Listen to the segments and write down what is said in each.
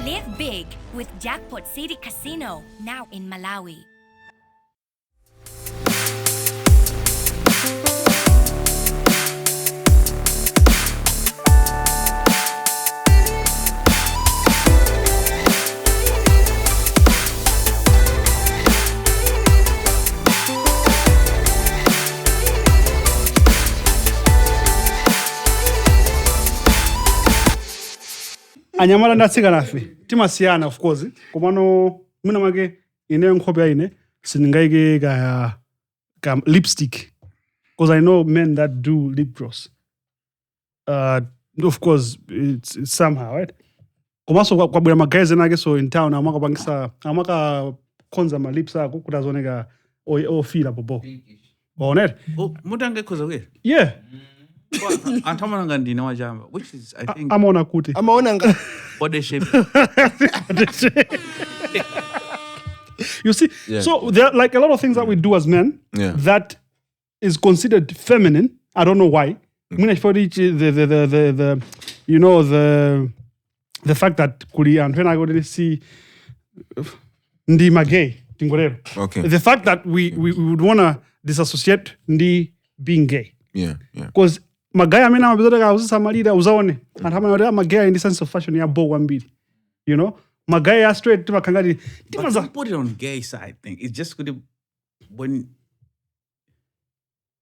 Live big with Jackpot City Casino, now in Malawi. Anyamala ndatsika nafe timasiyana of course komano mwina make ine nkhope yaine sindingaike ka lipstick because I know men that do lip gloss of course it's somehow right komaso kwabwera magazi nake so in town amaka konza ma lips ako kutazoneka ofila bobo bonet mutange khoza ke yeah antamana ngandina wajamba which is I think amaona kuti body shape. You see, so there are like a lot of things that we do as men that is considered feminine. I don't know why. The you know the fact that and when I go to see ndi magay okay, the fact that we would wanna disassociate ndi being gay. Yeah. Because magaya amena mabizota ka uzisa malira uzaone antama yore magaya in the sense of fashion ya bo wambiri, you know, magaya straight to makangati don't put it on gay side thing. It's just good when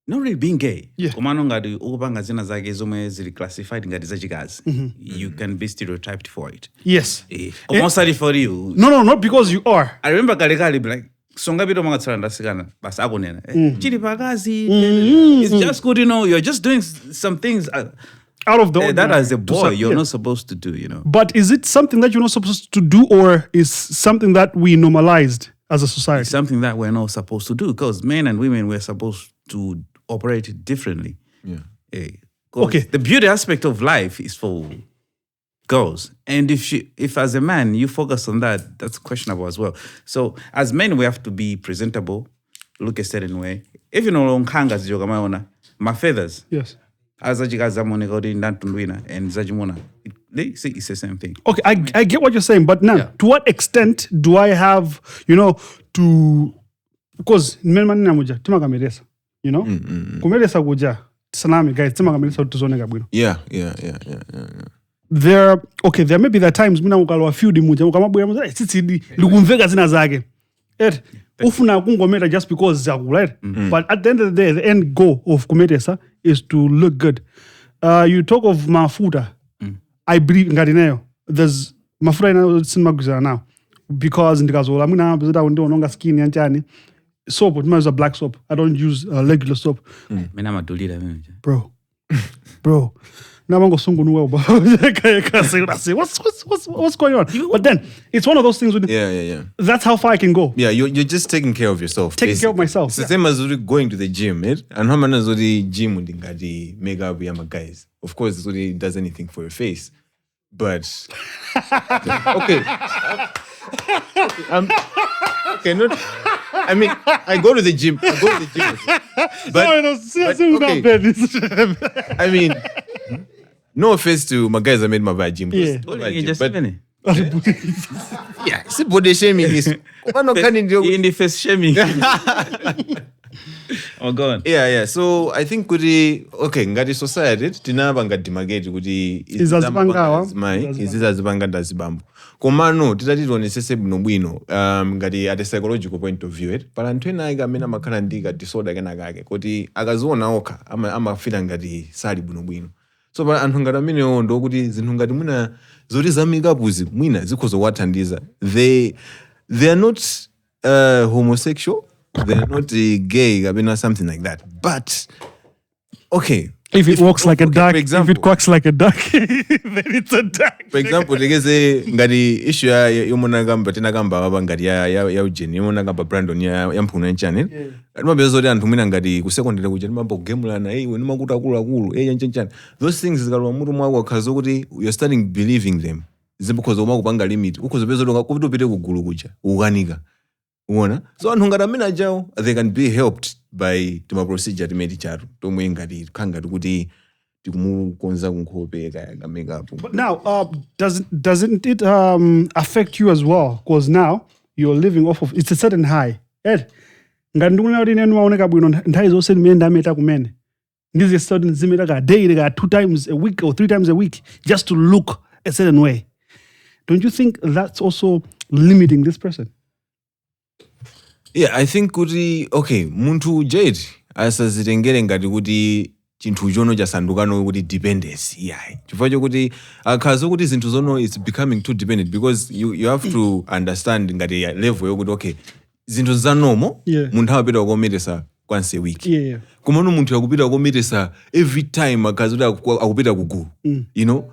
not really being gay. Komano ngadi ukupanga zina zake zomwe zili classified ngadi zachikazi. You can be stereotyped for it. Yes. Sorry for you. No, not because you are. I remember kale like songa bito mangatsala ndasikana basi akunena chili pakazi. It's just good, you know, you're just doing some things out of the ordinary. That as a boy you're not supposed to do, you know. But is it something that you're not supposed to do, or is something that we normalized as a society? It's something that we're not supposed to do because men and women were supposed to operate differently. Okay. The beauty aspect of life is for girls, and if as a man you focus on that, that's questionable as well. So as men we have to be presentable, look a certain way. If you know nkanga zijoga my feathers. Yes. As ajigazamone godi ndantundwina and zajimona, they say it's the same thing. Okay, I get what you're saying, but now to what extent do I have, you know, to because men manina moja timakameresa, you know, kumeresa kuja salami guys timakameresa tuzoneka bwino. Yeah. There may be the times mina ukalwa few dimuja ukamabuya muza tsitsidi likumveka zina zake. Ufuna kungometa just because zaku, right? But at the end of the day, the end goal of kumetesa is to look good. You talk of mafuta. I believe ngadineyo. There's mafuta ina sinmaguza now because ndikazola mina bizida ndononga skin yanchani. Soap, it is a black soap. I don't use regular soap. Mina madulira mimi. Bro. What's going on? But then it's one of those things with that's how far I can go. Yeah, you're just taking care of yourself. Taking care of myself. It's the same as going to the gym, and how many of the gym with the mega guys. Of course, it does anything for your face. But okay. Not. I mean, I go to the gym. But I mean, no offense to my guys that made my bad gym. Yeah. It's body shaming. In the face shaming. Oh God. Yeah. So I think ngati society tinaba ngati mageti kuti izazipanga ndazibambo. Komano titatitionesese bwino ngati at a psychological point of view pala anthu ena ake amene amakhala ndi ka disorder kenakake kuti akaziona okha amafira ngati sali bwino. So pala anthu ngati amenewo ndokuti zinthu ngati mwina zoti za makeup mwina zikhoza kuwathandiza. They are not homosexual, they are not gay or something like that, but okay, if it walks like a duck, example, if it quacks like a duck, then it's a duck. For example, tegeze ngati issue yomona gamba tena gamba baba ngati ya ujeni yomona gamba Brandon ya mphuno channel. Mabezo ndi anthu mwina ngati ku secondary kuja mabbo gemulana we nimakuta akulu yanchana. Those things zikalwa mutu mwako akhazo kuti you're starting believing them. Zibukhoza umakupanga limit. Ukhoza bezo lokupita upite kugulu kuja ukanika. Uona? So anthu ngati amene ajawo they can be helped by the procedure timeti chatu tomwe ngati khanga kuti tikumukonza kunkhope kaya makeup. But now, doesn't it affect you as well? Because now you're living off of it's a certain high. Ngati ndikuona kuti nenu maoneka bwino nthawi zonse ndimene ndameta kumene. Ndizi certain zimeta ka day, ka 2 times a week or 3 times a week just to look a certain way. Don't you think that's also limiting this person? Yeah, I think kuti munthu Jade asazitengere ngati kuti chinthu chono chasandukano kuti dependence yayi. Chifukwa chokuti akhazo kuti zinthu zono it's becoming too dependent because you have to understand ngati level yokuti zinthu za normal munthu amapita kukometesa once a week. Yeah. Kumano munthu akupita kukometesa every time akhazo kuti akupita kugu. You know?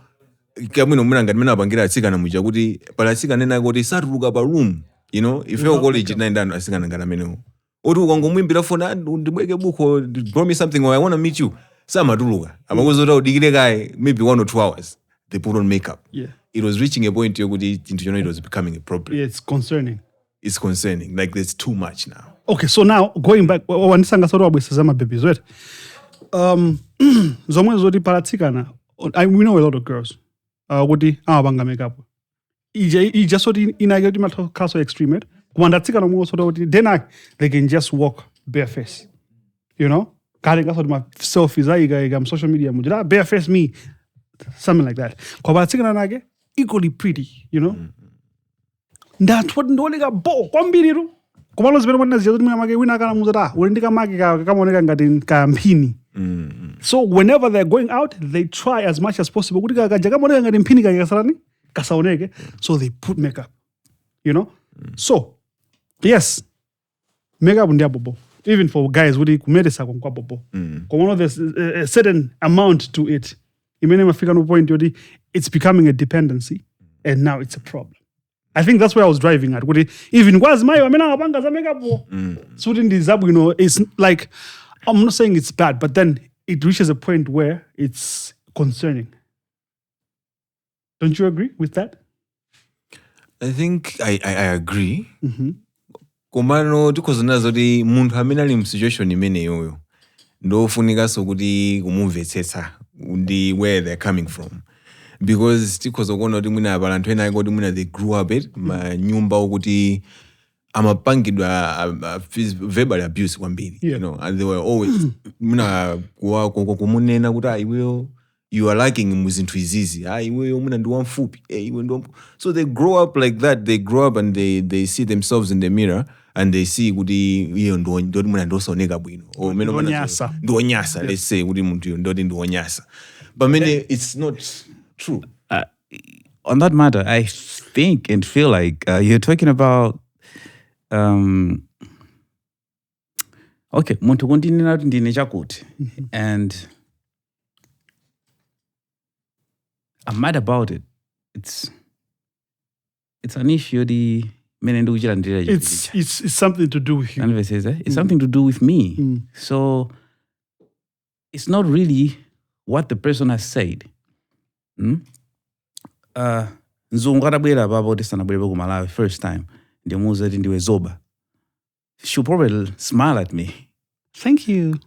Kamwino muna ngati mena apangira atsikana muja kuti pala atsikana nena kuti satuluka pa room. You know, if you're college naenda asikana ngati amene. Oti ukangomuimbira phone ndibweke buko bring me something or I want to meet you. Samatuluka. Amakuzota udikire kaye maybe 1 or 2 hours. They put on makeup. Yeah. It was reaching a point yokuti it was becoming a problem. Yeah, it's concerning. It's concerning. Like there's too much now. Okay, so now going back, wanisanga sort of zama babies, right? Zomwe zoti palatsikana. We know a lot of girls. Kuti amabanga makeup. Ije just sort inaga kuti matha so extreme. Kumandatsikana mo sort of then they can just walk bareface. You know? Kale ka sort my selfies aiga social media mujira bareface me. Something like that. Kwa palatsikana nage equally pretty, you know? That's what ndoleka bo kwambiri ru. Kumalo zibere mwana ziyazo mina mage wina kana muzata. Ulindika mage kama oneka ngati kampini. So whenever they're going out, they try as much as possible. Kuti kaja kama oneka ngati mpini kasarani kasaoneke. So they put makeup. You know? So yes, makeup ndiya bobo. Even for guys who kumedesa kwa bobo. Kumano there's a certain amount to it. Imene mafika no point yodi it's becoming a dependency and now it's a problem. I think that's where I was driving at. Even was my amena za makeup. So it's like I'm not saying it's bad, but then it reaches a point where it's concerning. Don't you agree with that? I think I agree. Komano tikozona zoti munthu amene ali mu situation imene yoyo ndofunika so kuti kumumvetsetsa ndi where they're coming from. Because tikozokona kuti mwina abala anthu ena kuti mwina they grew up manyumba okuti amapangidwa verbal abuse kwambiri. You know, and they were always mwina kumunena kuti iweyo you are lacking mu zinthu izizi. Iweyo mwina ndi wamfupi. So they grow up like that. They grow up and they see themselves in the mirror and they see kuti iyo ndo mwina ndosoneka bwino. Or ndonyasa. Let's say kuti munthu ndoti ndonyasa. But it's not true. On that matter, I think and feel like you're talking about okay, muntu kundinena kuti ndine chakuti and I'm mad about it. It's an issue it's something to do with you. It's something to do with me. So it's not really what the person has said. Nzungu atabwera baba tisanabwera ku Malawi first time ndimuza kuti ndiwe zoba. She'll probably smile at me. Thank you.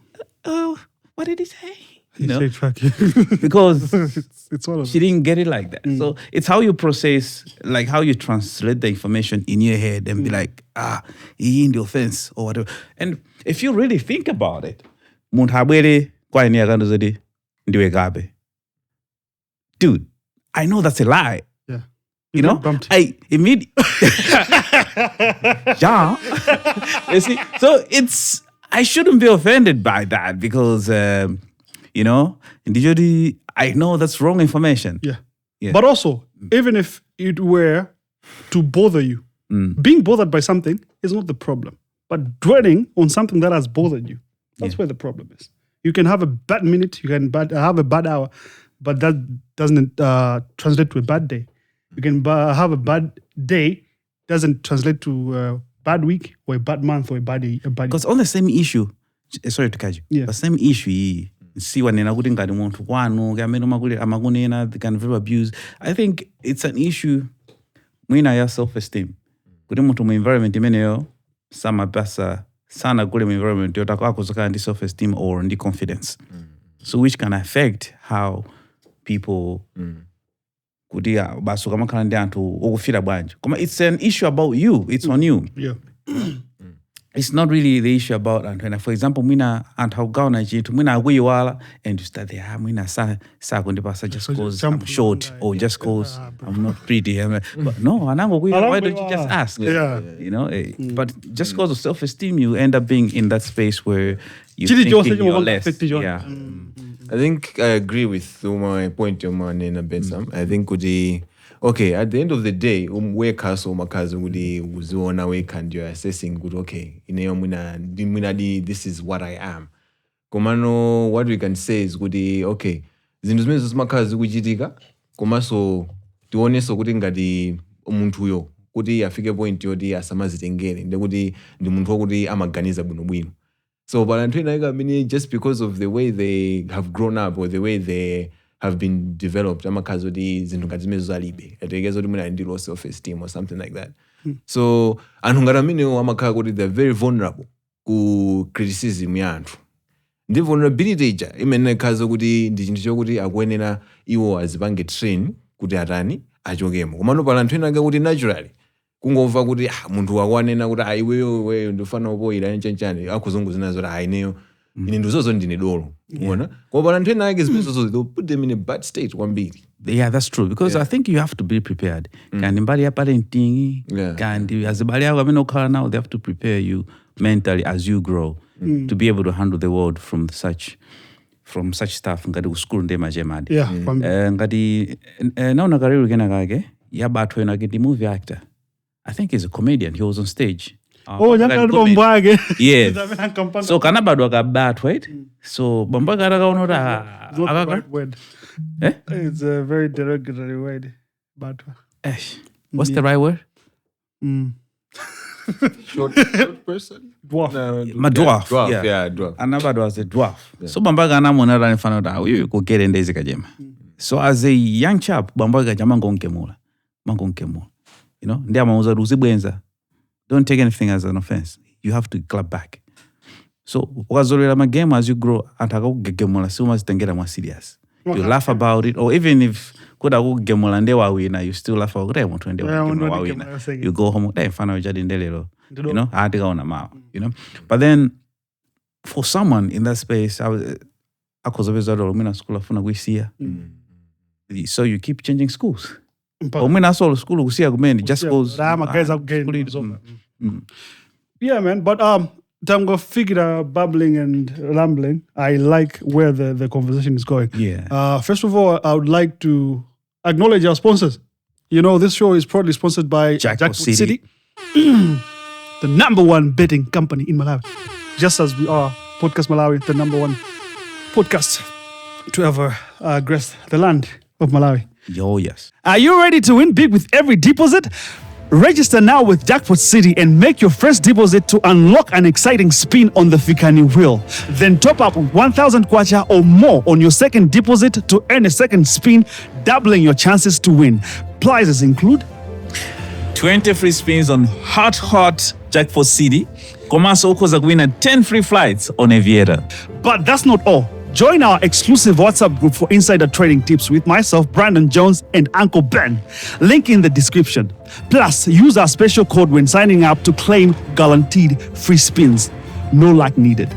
Oh, what did he say? You know? Because she didn't get it like that. So it's how you process, like how you translate the information in your head and be like, he in the offense or whatever. And if you really think about it, dude, I know that's a lie. Yeah. You know? I immediately... Yeah. You see? So I shouldn't be offended by that because, you know, I know that's wrong information. Yeah. But also, even if it were to bother you, being bothered by something is not the problem. But dwelling on something that has bothered you, that's where the problem is. You can have a bad minute, you can have a bad hour, but that doesn't translate to a bad day. You can have a bad day, doesn't translate to a bad week or a bad month or a bad year. Because on the same issue, sorry to catch you, the same issue, see when the kind of abuse, I think it's an issue when I have self-esteem. Kuti muntu mu environment imeneyo sama basa sana kule mu environment yotaka kuzoka ndi self-esteem or ndi confidence. So which can affect how people kuti basuka makhala ndi anthu okufira bwanji. Koma it's an issue about you. It's on you. Yeah. It's not really the issue about anthu. For example, mwina anthu akugawana chinthu, mwina akuyiwala and you start there, mwina sa kundipasa just cause I'm short or just cause I'm not pretty. But no, anango kuyiwala, why don't you just ask? Yeah. You know, but just because of self-esteem, you end up being in that space where you're thinking you're less. Yeah. I think I agree with my point of Nena Bensam. I think okay, at the end of the day, weka so makazi uziona weka and you're assessing good, okay, this is what I am. Komano, what we can say is okay, zindu zimene makazi kuchitika, komaso tione so kuti ngati umuntu yo kuti afike point yoti asamazitengere ndekuti ndi munthu wokuti amaganiza bwinobwino. So just because of the way they have grown up or the way they have been developed, amakazi zintu ngati zimene zalibe. Ategezo kuti mwina ndi low self-esteem or something like that. So anthu ngati amene amakhala kuti they're very vulnerable ku criticism ya anthu. Ndi vulnerability ija imene khazo kuti ndi chinthu chokuti akuyenera iwo azipange train kuti atani achokemo. Komano pala anthu ena kuti naturally kungomva kuti munthu wakwanena kuti iweyo ndifana upoyira nchani akuzungu zinazo kuti ineyo ine ndizozo ndine dolo. Unaona? Kwa pala anthu ena zimenezo they'll put them in a bad state kwambiri. Yeah, that's true. Because I think you have to be prepared. Kandi mbali ya parenting, kandi azibali yako amene okhala now, they have to prepare you mentally as you grow to be able to handle the world from such stuff. Ngati uskulu ndi majemadi. Yeah. Ngati naona karibu kena kake, yabatho ena kiti movie actor. I think he's a comedian. He was on stage. Nyakali bombage. Yeah. So kana badwa kabatho, right? So bombage akaona It's not the right word. It's a very derogatory word. But what's the right word? Short person? Dwarf. Dwarf. Yeah, dwarf. Anabado was a dwarf. Yeah. So Bambaga anamona rani fano da you go get in days kajema. So as a young chap, Bambaga jama ngonkemula. You know, ndia mauza ruzibwenza. Don't take anything as an offense. You have to clap back. So wakazolera magame as you grow ataka kugemula si umazitengera more serious. You laugh about it, or even if kuda kugemula ndewa wina, you still laugh about it. You go home, fana ujadi ndelelo. You know, atika ona mao. You know, but then for someone in that space, akozobezado mina school afuna kuisia. So you keep changing schools. Omina solo school kusia kumeni just goes. Yeah, man. But Tango figure babbling and rambling. I like where the conversation is going. Yeah. First of all, I would like to acknowledge our sponsors. You know, this show is proudly sponsored by Jackpot City. The number one betting company in Malawi. Just as we are, Podcastmalawi, the number one podcast to ever grace the land of Malawi. Oh, yes. Are you ready to win big with every deposit? Register now with Jackpot City and make your first deposit to unlock an exciting spin on the Fikani wheel. Then top up 1,000 kwacha or more on your second deposit to earn a second spin, doubling your chances to win. Prizes include 20 free spins on hot Jackpot City. Komaso Okoza winner 10 free flights on Aviator. But that's not all. Join our exclusive WhatsApp group for insider trading tips with myself, Brandon Jones, and Uncle Ben. Link in the description. Plus, use our special code when signing up to claim guaranteed free spins. No luck needed.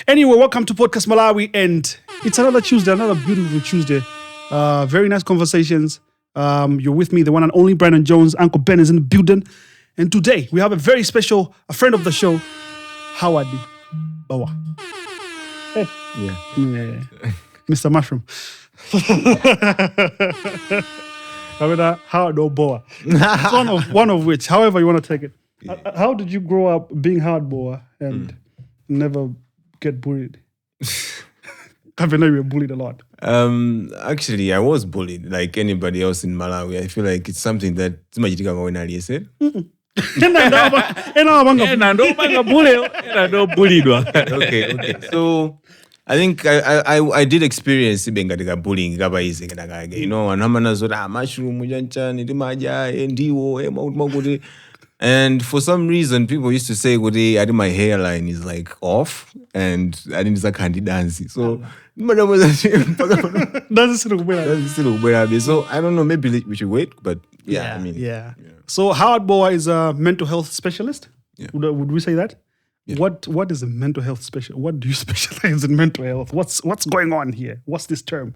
Anyway, welcome to Podcast Malawi, and it's another Tuesday, another beautiful Tuesday. Very nice conversations. You're with me, the one and only Brandon Jones. Uncle Ben is in the building. And today, we have a very special, a friend of the show, Howard Bawa. Hey. Yeah. Mr. Mushroom. Howard Boa. One of which, however you want to take it. Yeah. How did you grow up being Howard Boa and never get bullied? I know you were bullied a lot. Actually, I was bullied like anybody else in Malawi. I feel like it's something that said. Okay. So I think I did experience bullying. You know, and mushroom, And for some reason, people used to say, I think my hairline is like off and I didn't say candy dance. So, That's still so I don't know, maybe we should wait, but yeah. So Howard Boa is a mental health specialist. Yeah. Would we say that? Yeah. What is a mental health specialist? What do you specialize in mental health? What's going on here? What's this term?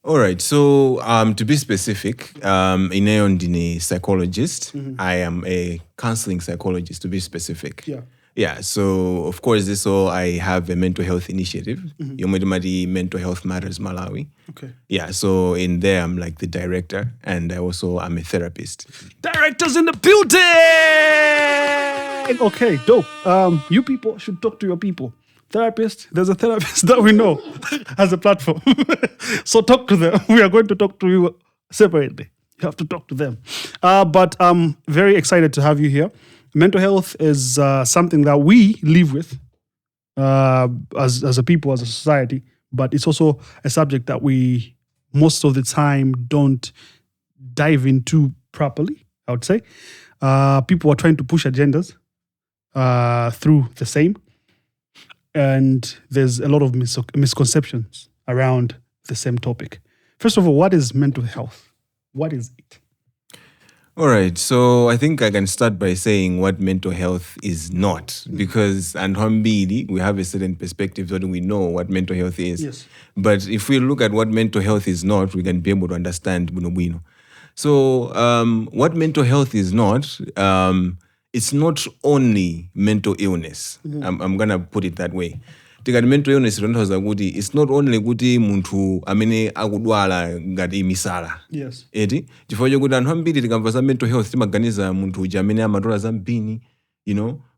All right. So to be specific, I'm a psychologist. Mm-hmm. I am a counseling psychologist, to be specific. Yeah. Yeah. So of course, I have a mental health initiative. Mm-hmm. Mental Health Matters Malawi. Okay. Yeah. So in there, I'm like the director, and I'm a therapist. Directors in the building. Okay, dope. You people should talk to your people. There's a therapist that we know has a platform. So talk to them. We are going to talk to you separately. You have to talk to them. But I'm very excited to have you here. Mental health is something that we live with as a people, as a society, but it's also a subject that we most of the time don't dive into properly, I would say. People are trying to push agendas through the same. And there's a lot of misconceptions around the same topic. First of all, what is mental health? What is it? All right, so I think I can start by saying what mental health is not, because and we have a certain perspective so that we know what mental health is. Yes. But if we look at what mental health is not, we can be able to understand Buno. So what mental health is not, it's not only mental illness. I'm gonna put it that way. Tikati mental illness it's not only kuti muntu amene akudwala ngati misala. Yes. Eti chifukwa chokuti anthu ambiri tikamva za mental health timaganiza munthu uja amene amatola za mpini,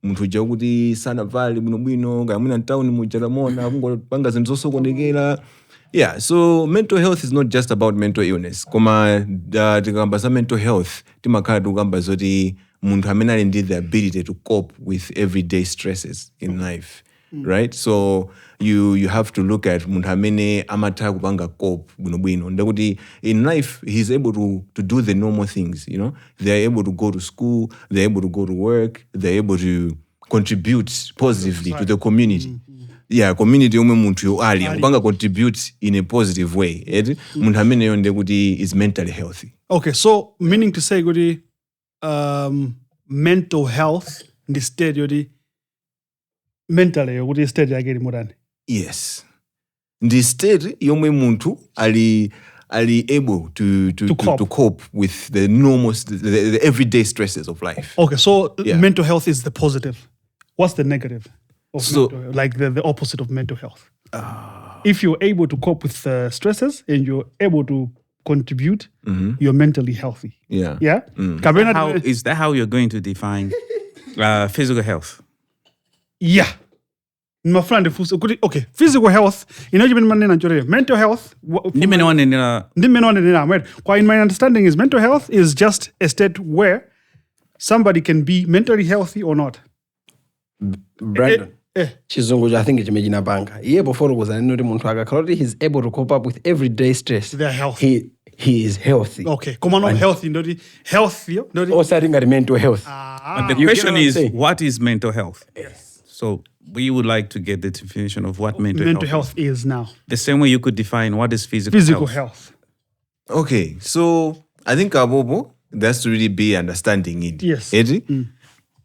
munthu uja kuti sanavale bwinobwino ngati mwina mtawuni muja lamona akungopanga zinthu zosokonekera. Yeah, so mental health is not just about mental illness. Koma tikamba za mental health timakhala tikamba zoti munthu amene ali ndi the ability to cope with everyday stresses in life. Right? So you have to look at munthu amene amatha kupanga cope bwinobwino. Ndakuti in life he's able to do the normal things, They're able to go to school, they're able to go to work, they're able to contribute positively to the community. Yeah, community umwe munthu yo ali kupanga contribute in a positive way. Munthu amene yo ndekuti is mentally healthy. Okay, so meaning to say kuti mental health ndi state yoti mentally kuti state yake ili motani. Yes. The state yomwe munthu ali able to cope with the normal the everyday stresses of life. Okay, so mental health is the positive. What's the negative of mental health? Like the opposite of mental health? If you're able to cope with stresses and you're able to contribute, you're mentally healthy. Yeah. Yeah? Is that how you're going to define physical health? Yeah. My friend, okay, physical health, mental health. In my understanding is mental health is just a state where somebody can be mentally healthy or not. Brandon. Chizungu, I think it's Majina Banka. Yeah, before was another Muntaga, he's able to cope up with everyday stress. They're healthy. He is healthy. Okay, come on, healthy, not healthy. Or starting at mental health. But the question is, what is mental health? Yes. So we would like to get the definition of what mental health is now. The same way you could define what is physical health. Okay, so I think Abobo, that's to really be understanding it. Yes.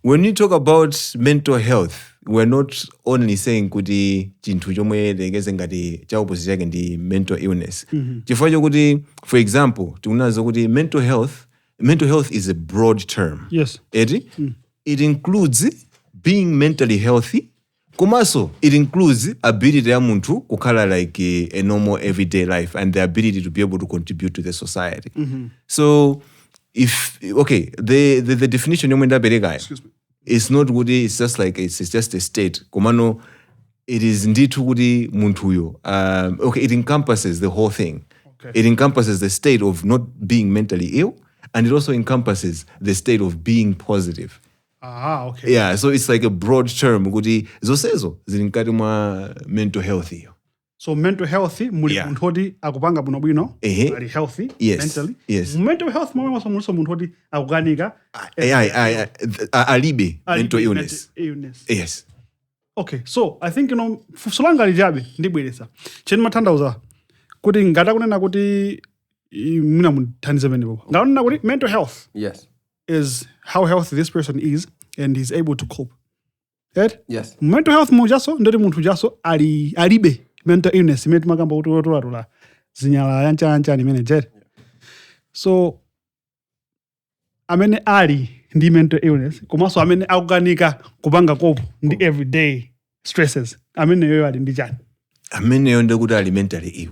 When you talk about mental health, we're not only saying kuti chintu chomwe legeze ngati cha opposite yake ndi mental illness. Chifukwa chokuti, for example, tikunazo kuti mental health is a broad term. Yes. It includes being mentally healthy. Komaso, it includes ability ya muntu kukhala like a normal everyday life and the ability to be able to contribute to the society. So, the definition yomwe ndabereka it's not good, it's just like it's just a state. Komano, it is ndithu kuti muntu uyo. It encompasses the whole thing. Okay. It encompasses the state of not being mentally ill, and it also encompasses the state of being positive. Okay. Yeah, so it's like a broad term kuti zosezo zili mkati mwa mental health iyo. So mental health muli Yeah. munthu oti akupanga bwinobwino Ehe. ali healthy Yes. mentally. Yes. Mental health momwe muliso munthu oti akukanika alibe mental illness. Yes. Okay, so I think funso langa lijabe ndibweresa cheni matanthauza kuti ngati kunena kuti mwina muthandize pamenepo ngakunena kuti mental health Yes. is how healthy this person is and he's able to cope. Right? Yes. Mental health mujaso ndoti munthu jaso alibe mental illness imene timakamba kuti otolatola zinyala yanchani imene jet. So amene ali ndi mental illness komanso amene akukanika kupanga cope ndi everyday stresses amene yoyo ali ndi chani. Ameneyo ndekuti ali mentally ill.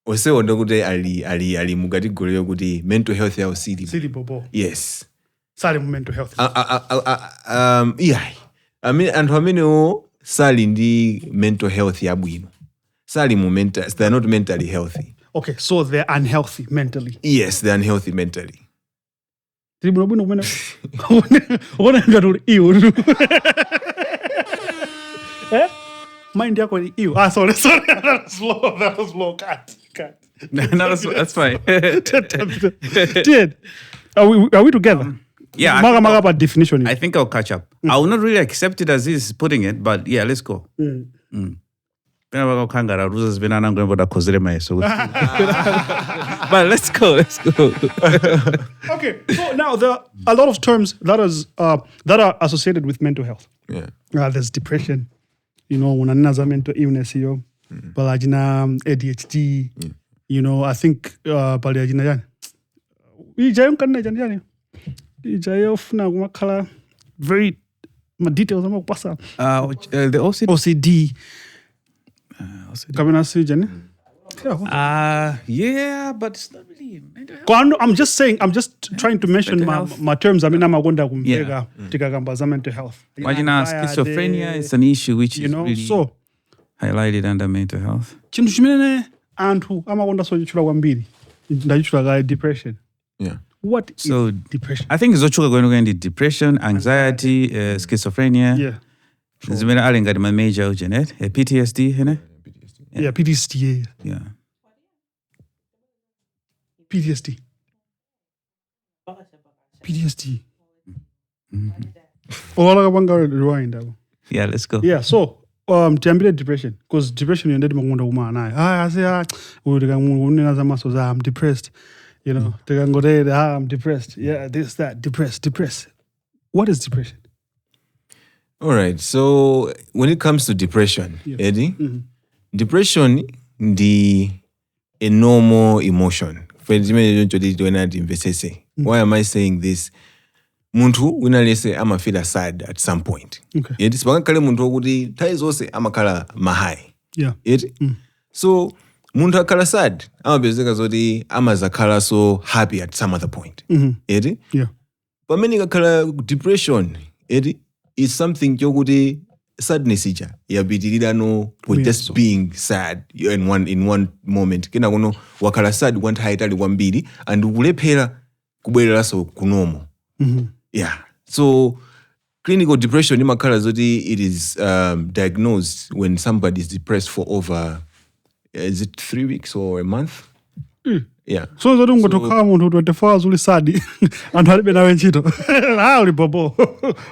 Osewo ndekuti ali mukategori yokuti mental health yawo Sili popo. Yes. Sali mu mental health. Yeah. Anthu amenewo sali ndi mental health yabwino. Sali mu mental, they're not mentally healthy. Okay, so they're unhealthy mentally. Yes, they're unhealthy mentally. Tili bwino kumene. Ona ngati uli iwo. Mind yako ni iwo. Sorry. That was slow. Cut. No, that's fine. Did. Are we together? Yeah, Maga about definition. I think I'll catch up. I will not really accept it as he's putting it, but yeah, let's go. But let's go. Okay, so now there are a lot of terms that are associated with mental health. Yeah. There's depression, unaninaza mental illness hiyo, palajina ADHD, I think palajina jani. Ijayo kanina jani. Ijayo funa kumakala very details ama kupasa. The OCD. Kamina si jani. Yeah, but it's not really mental health. I'm just trying to mention my terms. I mean, I'm going to Yeah. take mental health. Imagine schizophrenia is an issue which is really so highlighted under mental health. chinthu chimene anthu amakonda sochichula kwambiri ndachichula ka depression. Yeah. What So is depression? I think zochuka going to depression, anxiety, schizophrenia. Yeah. Zimene ali ngati ma major ujenet, PTSD, hene? Yeah, PTSD. Yeah. PTSD. Ola kabanga rewind hapo. Yeah, let's go. Yeah, so tiambile depression because depression yendeti makunda kuma nayo. Ase unena za maso za I'm depressed. Tikangotele I'm depressed. Yeah, this that depressed. What is depression? All right. So when it comes to depression, Yeah. Eddie, depression is a normal emotion. Why am I saying this? Muntu winalese amafila sad at some point. Okay. Yeti sipakakale muntu wokuti nthawi zonse amakhala mahigh. Yeah. Yeti? So muntu akhala sad amapezeka zoti amazakhala so happy at some other point. Yeti? Yeah. Pamene ikakhala depression, yeti, is something chokuti sadness ija yapitirira no for just being sad in one moment. Kena kuno wakhala sad kwanthawi itali kwambiri and ukulephera kubwereraso kunomo. Yeah. So clinical depression imakhala zoti it is diagnosed when somebody is depressed for over is it 3 weeks or a month? Yeah. So zoti ungotokhala munthu 24 hours uli sad anthu alibe nawe ntchito. Uli bobo.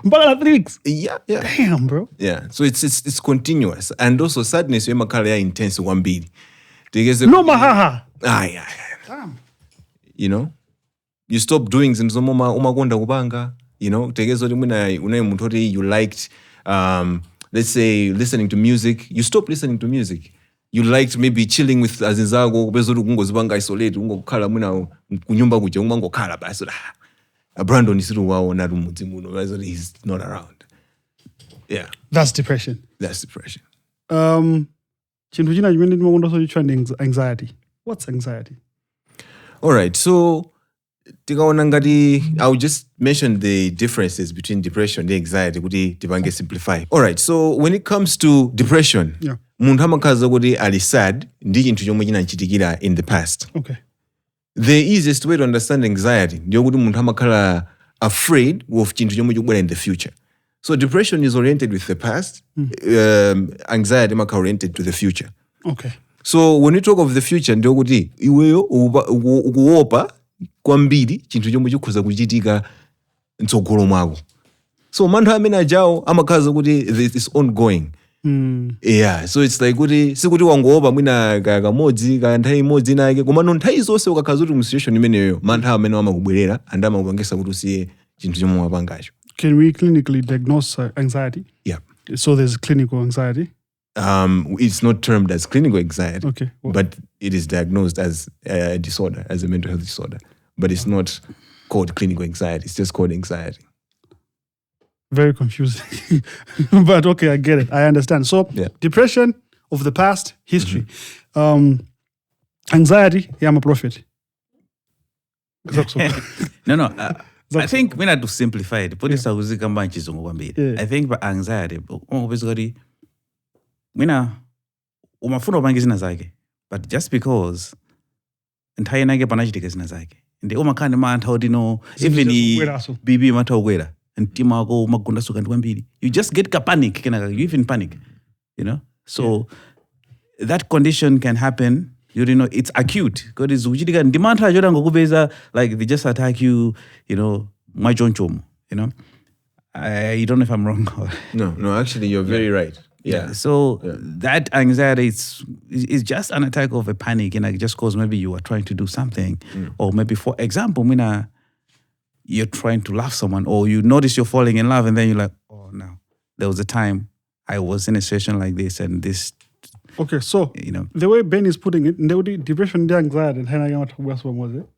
Mpaka 3 weeks. Yeah. Damn, bro. Yeah. So it's continuous and also sadness imakhala ya intense kwambiri. No mahaha. Yeah. You stop doing things umakonda kupanga, tegezo kuti mwina unaye munthu oti you liked let's say listening to music, you stop listening to music. You liked maybe chilling with azinzako kupeza kuti kungozipanga isolate ungokhala mwina kunyumba kuja umangokhala basi Brandon isiru waona rumudzi muno basi he's not around. Yeah. That's depression. Chinthu china chimene ndimakonda sochichwa ndi anxiety. What's anxiety? All right. So tikaona ngati I'll just mention the differences between depression and anxiety kuti tipange simplify. All right. So when it comes to depression, munthu amakhaza kuti ali sad ndi chinthu chomwe chinachitikira in the past. Okay. The easiest way to understand anxiety ndiyo kuti munthu amakhala afraid of chinthu chomwe chikubwera in the future. So depression is oriented with the past. Anxiety is oriented to the future. Okay. So when you talk of the future, ndio kuti iweyo ukuopa kwambiri chinthu chomwe chikhoza kuchitika mtsogolo mwako. So mantha amene ajawo amakhaza kuti it's ongoing. Yeah, so it's like kuti sikuti wangopa mwina kamodzi ka nthawi imodzi nake koma nthawi zonse ukakhaza kuti mu situation imeneyo mantha amene amakubwerera and amakupangisa kuti usiye chinthu chomwe wapangacho. Can we clinically diagnose anxiety? Yeah. So there's clinical anxiety? It's not termed as clinical anxiety, okay, but it is diagnosed as a disorder, as a mental health disorder. But it's not called clinical anxiety. It's just called anxiety. Very confusing. But okay, I get it. I understand. So depression of the past, history. Anxiety, I'm a prophet. No. I think we need to simplify it. Put this I think by anxiety, basically, umafuna upange zina zake, but just because entire nage panachitika zina zake. Ndi umakhani mantha oti no even bibi matha ukwera ntima wako umagunda suka ndi kwambiri. You just get panic, you even panic, you know? So that condition can happen. You know, it's acute. Because it's uchitika ndimantha achoda ngokupeza, like they just attack you, you know, majonchomo, you know? I don't know if I'm wrong. No, actually you're very right. Yeah. So that anxiety is just an attack of a panic, just because maybe you are trying to do something, or maybe, for example, you're trying to love someone, or you notice you're falling in love, and then you're like, oh no, there was a time I was in a situation like this, and this. Okay, so the way Ben is putting it, depression and anxiety, and what was it?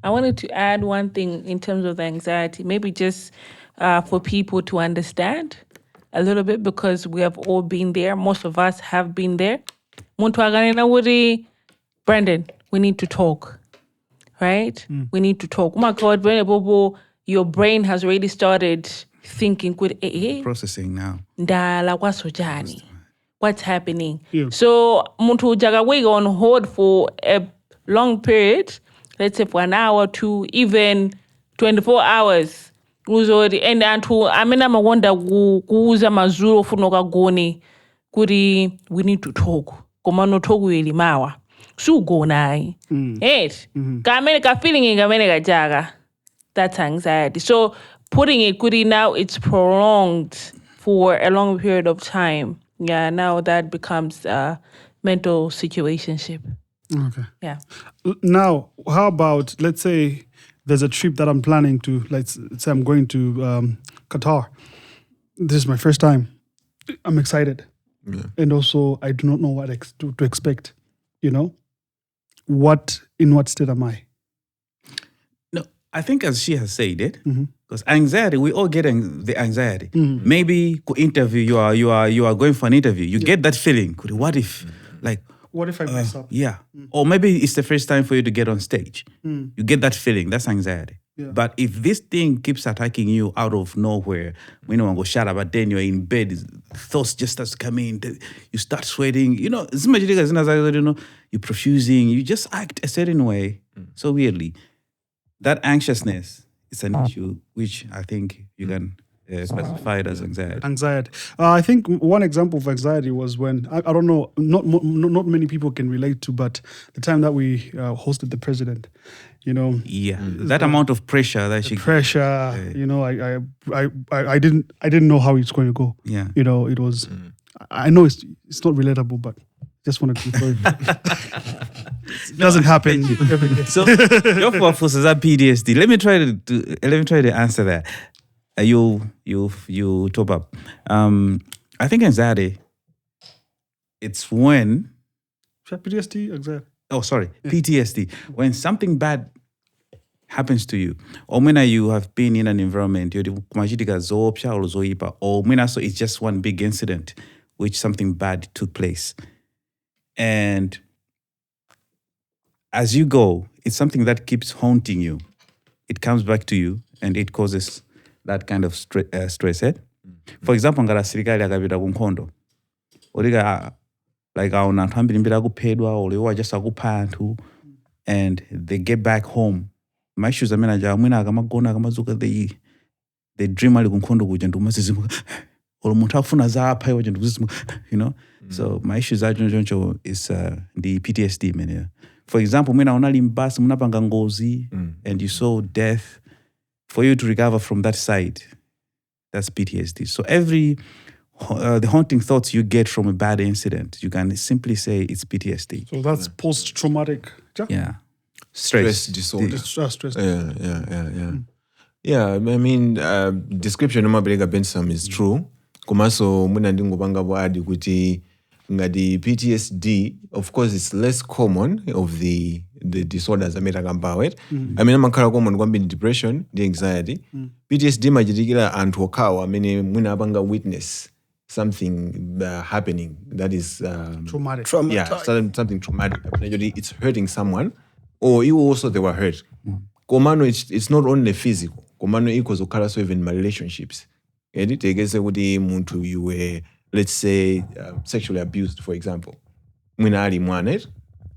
I wanted to add one thing in terms of the anxiety, maybe just for people to understand a little bit, because we have all been there. Most of us have been there. Brandon, we need to talk, right? We need to talk. Oh my God, your brain has already started thinking, processing now. What's happening? Yeah. So, muntu jagawega on hold for a long period, let's say for an hour, 2, even 24 hours. And antu amena mawanda kuuza mazuro funoka goni kuri we need to talk. Komano talk wili mawa. Su go nai. Kamene ka feeling kamene ka jaga. That's anxiety. So putting it kuri now, it's prolonged for a long period of time. Yeah, now that becomes a mental situationship. Okay. Yeah. Now, how about, let's say there's a trip that I'm planning to, let's say I'm going to Qatar. This is my first time. I'm excited. Yeah. And also, I do not know what to expect. In what state am I? No, I think as she has said it, because anxiety, we all get the anxiety. Maybe interview, you are going for an interview. You get that feeling. What if, what if I mess up? Yeah. Or maybe it's the first time for you to get on stage. You get that feeling. That's anxiety. Yeah. But if this thing keeps attacking you out of nowhere, we don't go shut up, but then you're in bed, thoughts just start to come in, you start sweating, you're profusing, you just act a certain way so weirdly. That anxiousness is an issue which I think you can classify it as anxiety. Anxiety. I think one example of anxiety was when, I don't know, not many people can relate to, but the time that we hosted the president, Yeah, that amount of pressure that pressure, I didn't know how it's going to go. Yeah. It was, I know it's not relatable, but just wanted to throw it doesn't happen every day. So, your forces are PTSD. Let me try to answer that. You top up. I think anxiety, it's when PTSD, anxiety. Oh, sorry, PTSD. When something bad happens to you, or when you have been in an environment, or when so it's just one big incident, which something bad took place, and as you go, it's something that keeps haunting you. It comes back to you, and it causes that kind of stress. For example, ngala sirikali akapita kunkhondo, like aona anthu ambiri kuphedwa or just akupha anthu, and they get back home my issues amene aja mwina akamagona akamazuka they dream ali kunkhondo kuja ndikumazizimuka or munthu akufuna za apha iwo ndikuzizimuka, you know. So my issues ajonjo is the PTSD man. For example, mwina unali mbasi munapanga ngozi and you saw death, for you to recover from that side, that's PTSD. So every the haunting thoughts you get from a bad incident, you can simply say it's PTSD. So that's post-traumatic. Yeah. Stress disorder. Stress. Yeah, I mean, description of Mabrega Bensam is true. Kumaso muna ndingopanga bwadi kuti ngati PTSD, of course, it's less common of the disorders ameta kambawe. I mean, amakhala common kwambiri depression, the anxiety. PTSD machitikira anthu okawa amene mwina apanga witness something happening that is Traumatic. Yeah, something traumatic. It's hurting someone, or you also they were hurt. Komano, it's not only physical. Komano equals okala so even my relationships. Edit tegese kuti muntu you were, let's say, sexually abused, for example. Mwina ali mwana,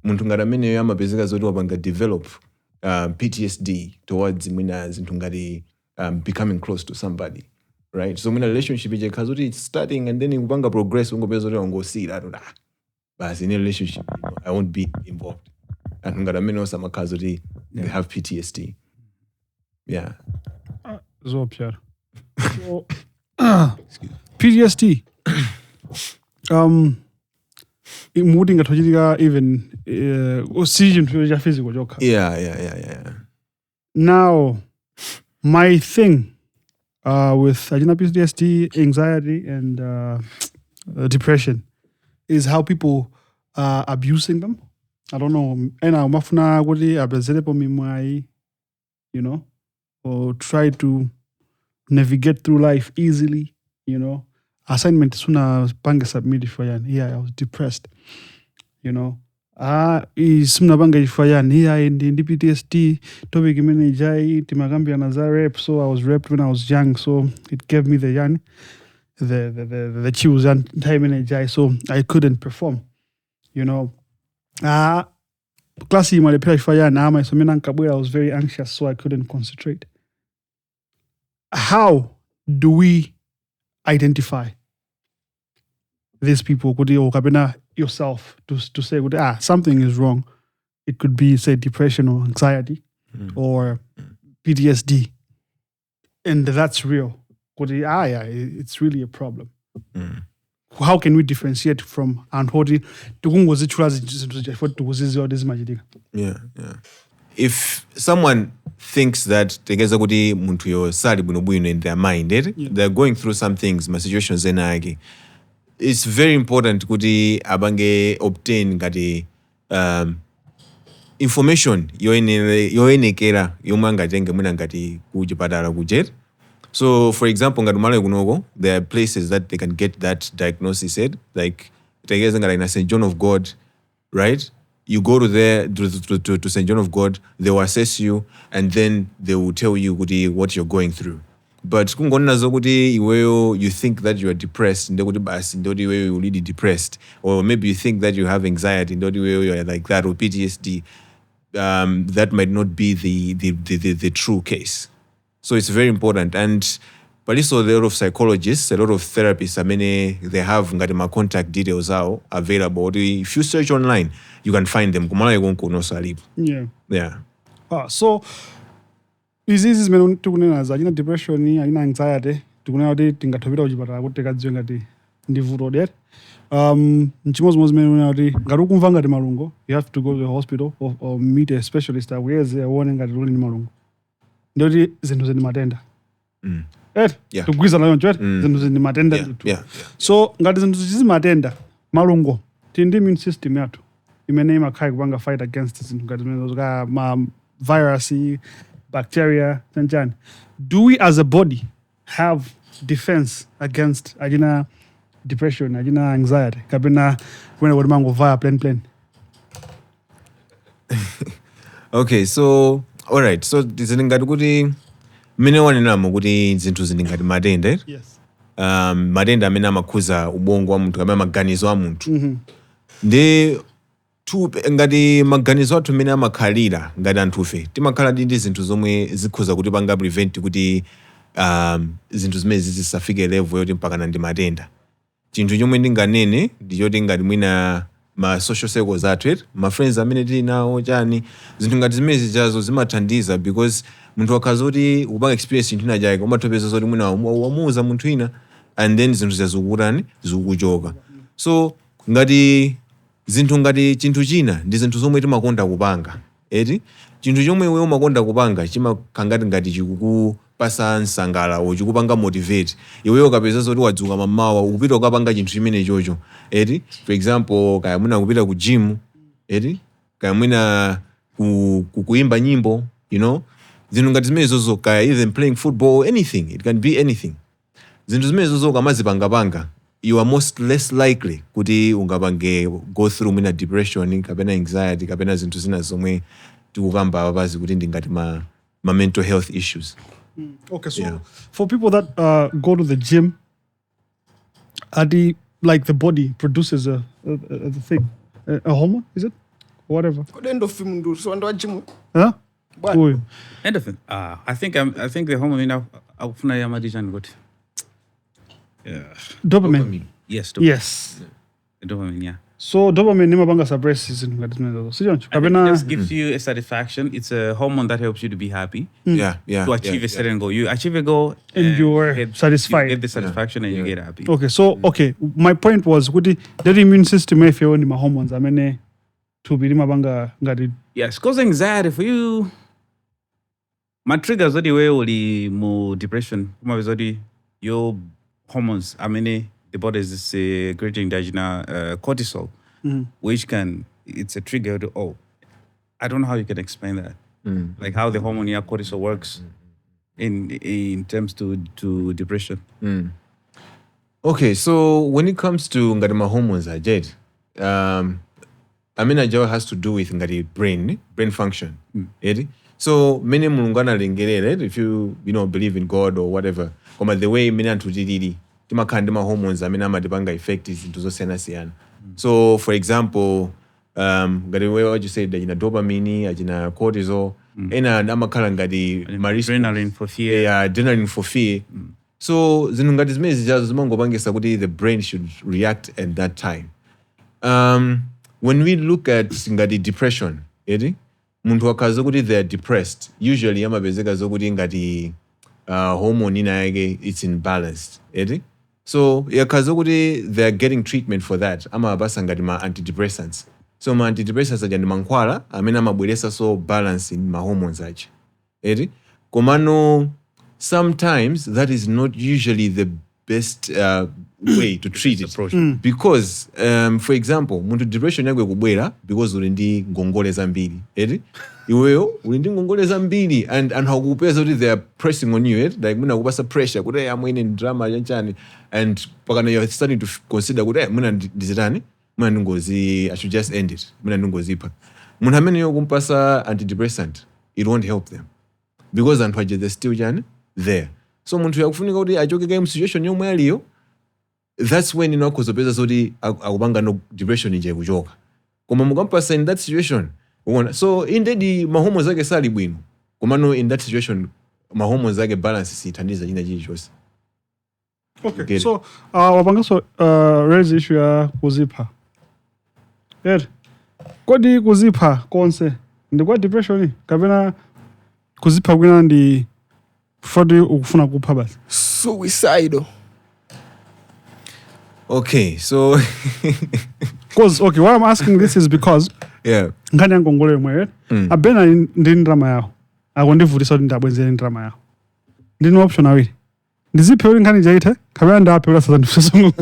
muntu ngaramene yama bezeka zoti wabanga develop PTSD towards mwina zintu ngati becoming close to somebody. Right? So mwina relationship ije kazoti it's starting and then ubanga progress ungopeza zoti wangosira but in a relationship, I won't be involved. And ngaramene osama kazoti they have PTSD. Yeah. So PTSD. Moving ngatochitika even oxygen to physical joke. Yeah. Now, my thing with PTSD, anxiety, and depression is how people are abusing them. I don't know. Ena mafuna kuti abezele po mimwai, you know, or try to navigate through life easily, you know. Assignment suna bange submit for yan. Yeah, I was depressed, you know. Suna bange for yan. Yeah, in the PTSD topic imene jai timagambi anaza rape. So I was raped when I was young. So it gave me the yan, the chills and time in jai. So I couldn't perform, you know. Classy my for yan. I was very anxious, so I couldn't concentrate. How do we identify these people? Could you yourself to say something is wrong? It could be, say, depression or anxiety or PTSD, and that's real. It's really a problem. How can we differentiate from anhoti tukungozi Yeah. If someone thinks that tegeza kuti muntu yo sali bwino in their mind, they're going through some things, my situations zenagi. It's very important kuti abange obtain ngati information yoenekera yomanga tenge mwina ngati kuchipatala kujet. So, for example, ngati Malawi kunoko, there are places that they can get that diagnosis said, like tegeza ngati na St. John of God, right? You go to there to St. John of God, they will assess you, and then they will tell you what you're going through. But you think that you are depressed, you're really depressed, or maybe you think that you have anxiety, you are like that, or PTSD. That might not be the true case. So it's very important. And but also a lot of psychologists, a lot of therapists, they have my contact details out available. If you search online, you can find them. Yeah. So diseases men tukunena depression, anxiety, tukunena kuti tingatopita kuchipatala kuti tikadziwe ngati ndi vuto der. Nchimozimozi men kuti ngati ukumva ngati malungo, you have to go to the hospital or meet a specialist aweze aone ngati uli ndi malungo. Ndoti zinthu zini matenda. Tugwiza nayo nchwete zinthu zini matenda. So ngati zinthu zizi matenda malungo tindi immune system yathu imene imakhala kupanga fight against zinthu ngati zimene ma virus, bacteria, chanchani. Do we as a body have defense against depression, anxiety? Kapena when we mango via plain. Okay, so all right. So zilingati kuti mene wanenamo kuti zinthu zilingati matenda. Yes. Matenda amene amakhuza ubongo wa munthu kapena maganizo a munthu. Ndi ngati maganizo athu mmene amakhalira ngati anthufe timakhala ndi zinthu zomwe zikhoza kuti panga prevent kuti zinthu zimene zisafike level yoti mpakana ndi matenda. Chinthu chomwe ndinganene ndi choti ngati mwina ma social circles athu ma friends amene tili nawo chani zinthu ngati zimene zijazo zimathandiza because munthu akhaza kuti upanga experience chinthu ina chake umatopeza zoti mwina wamuuza munthu ina and then zinthu zazukutani zikuchoka. So ngati zinthu ngati chinthu china ndi zinthu zomwe timakonda kupanga chinthu chomwe wewe umakonda kupanga chimakangati ngati chikukupasa msangala chikupanga motivate iweyo ukapeza zoti wadzuka mamawa ukupita ukapanga chinthu chimene chocho for example kaya mwina kupita ku gym kaya mwina kuimba nyimbo zinthu ngati zimene zozo kaya even playing football anything it can be anything zinthu zimene zozo ukamazipangapanga you are less likely kuti ungapange go through mwina depression kapena anxiety kapena zinthu zina zomwe tikukamba apazi kuti ndingati ma mental health issues. Okay, so for people that go to the gym, like the body produces a thing, a hormone, is it? Whatever. Huh? Endorphin. I think the hormone now. Dopamine. Yes. Dopamine. Yes. Dopamine. Yeah. So dopamine nimabanga suppress just gives you a satisfaction. It's a hormone that helps you to be happy. Yeah. To achieve a certain goal. You achieve a goal and you're satisfied. You get the satisfaction and you get happy. Okay, so my point was the immune system if you my hormones to be nimabanga ngadi. Yes, cause anxiety for you. My triggers only more depression. Your hormones, the body is secreting cortisol, which it's a trigger to, I don't know how you can explain that. Like how the hormone cortisol works in terms to depression. Okay, so when it comes to ngadima hormones, Joe has to do with brain function. So many mulungana lengerere, if you believe in God or whatever, the way many antutididi timakhandima hormones amadipanga effect into zosiyana. So for example, ngati what you said ajina dopamine, ajina cortisol, ena amakhala ngati adrenaline for fear. Yeah, adrenaline for fear. So zinthu ngati zimene zijazo zimangopangisa kuti the brain should react at that time. When we look at ngati depression, munthu akaza kuti they are depressed, usually amapezeka zokuti ngati hormone ina yake it's imbalanced. So yakaza kuti they are getting treatment for that. Amabasa ngati ma antidepressants. So ma antidepressants ajani mankhwala amene amabweresa so balance in ma hormones achi. Komano sometimes that is not usually the best way to treat it. Because for example, muntu depression yako kubwera because uli ndi ngongole zambiri. Iweyo uli ndi ngongole zambiri and hakupeza kuti they are pressing on you, like muna kupasa pressure kuti I'm in drama yanchani and pakana you're starting to consider kuti muna ndizitani muna ndingozi I should just end it. Muna ndingozipa. Muna amene yo kumpasa antidepressant, it won't help them. Because anthu they're still there. So muntu yakufunika kuti achoke situation yomwe aliyo, that's when akuzopeza zoti akupanga no depression ije kuchoka. Koma mukampasa in that situation, so indeed ma hormones zake sali bwino. Koma no in that situation ma hormones zake balance sithandiza china chilichonse. Okay. So wapangaso raise issue ya kuzipha. Kodi kuzipha konse ndikwa depression kapena kuzipha kwina ndi fodi ukufuna kupha basi. Suicidal. Okay, so because what I'm asking this is because ngani ngongole yomwe abena ndi ndrama yawo akondivutisa kuti ndabwenzere ndrama yawo ndine option awiri ndiziphe uri ngani jaithe kapena ndaphe ula sasa ndifusongo.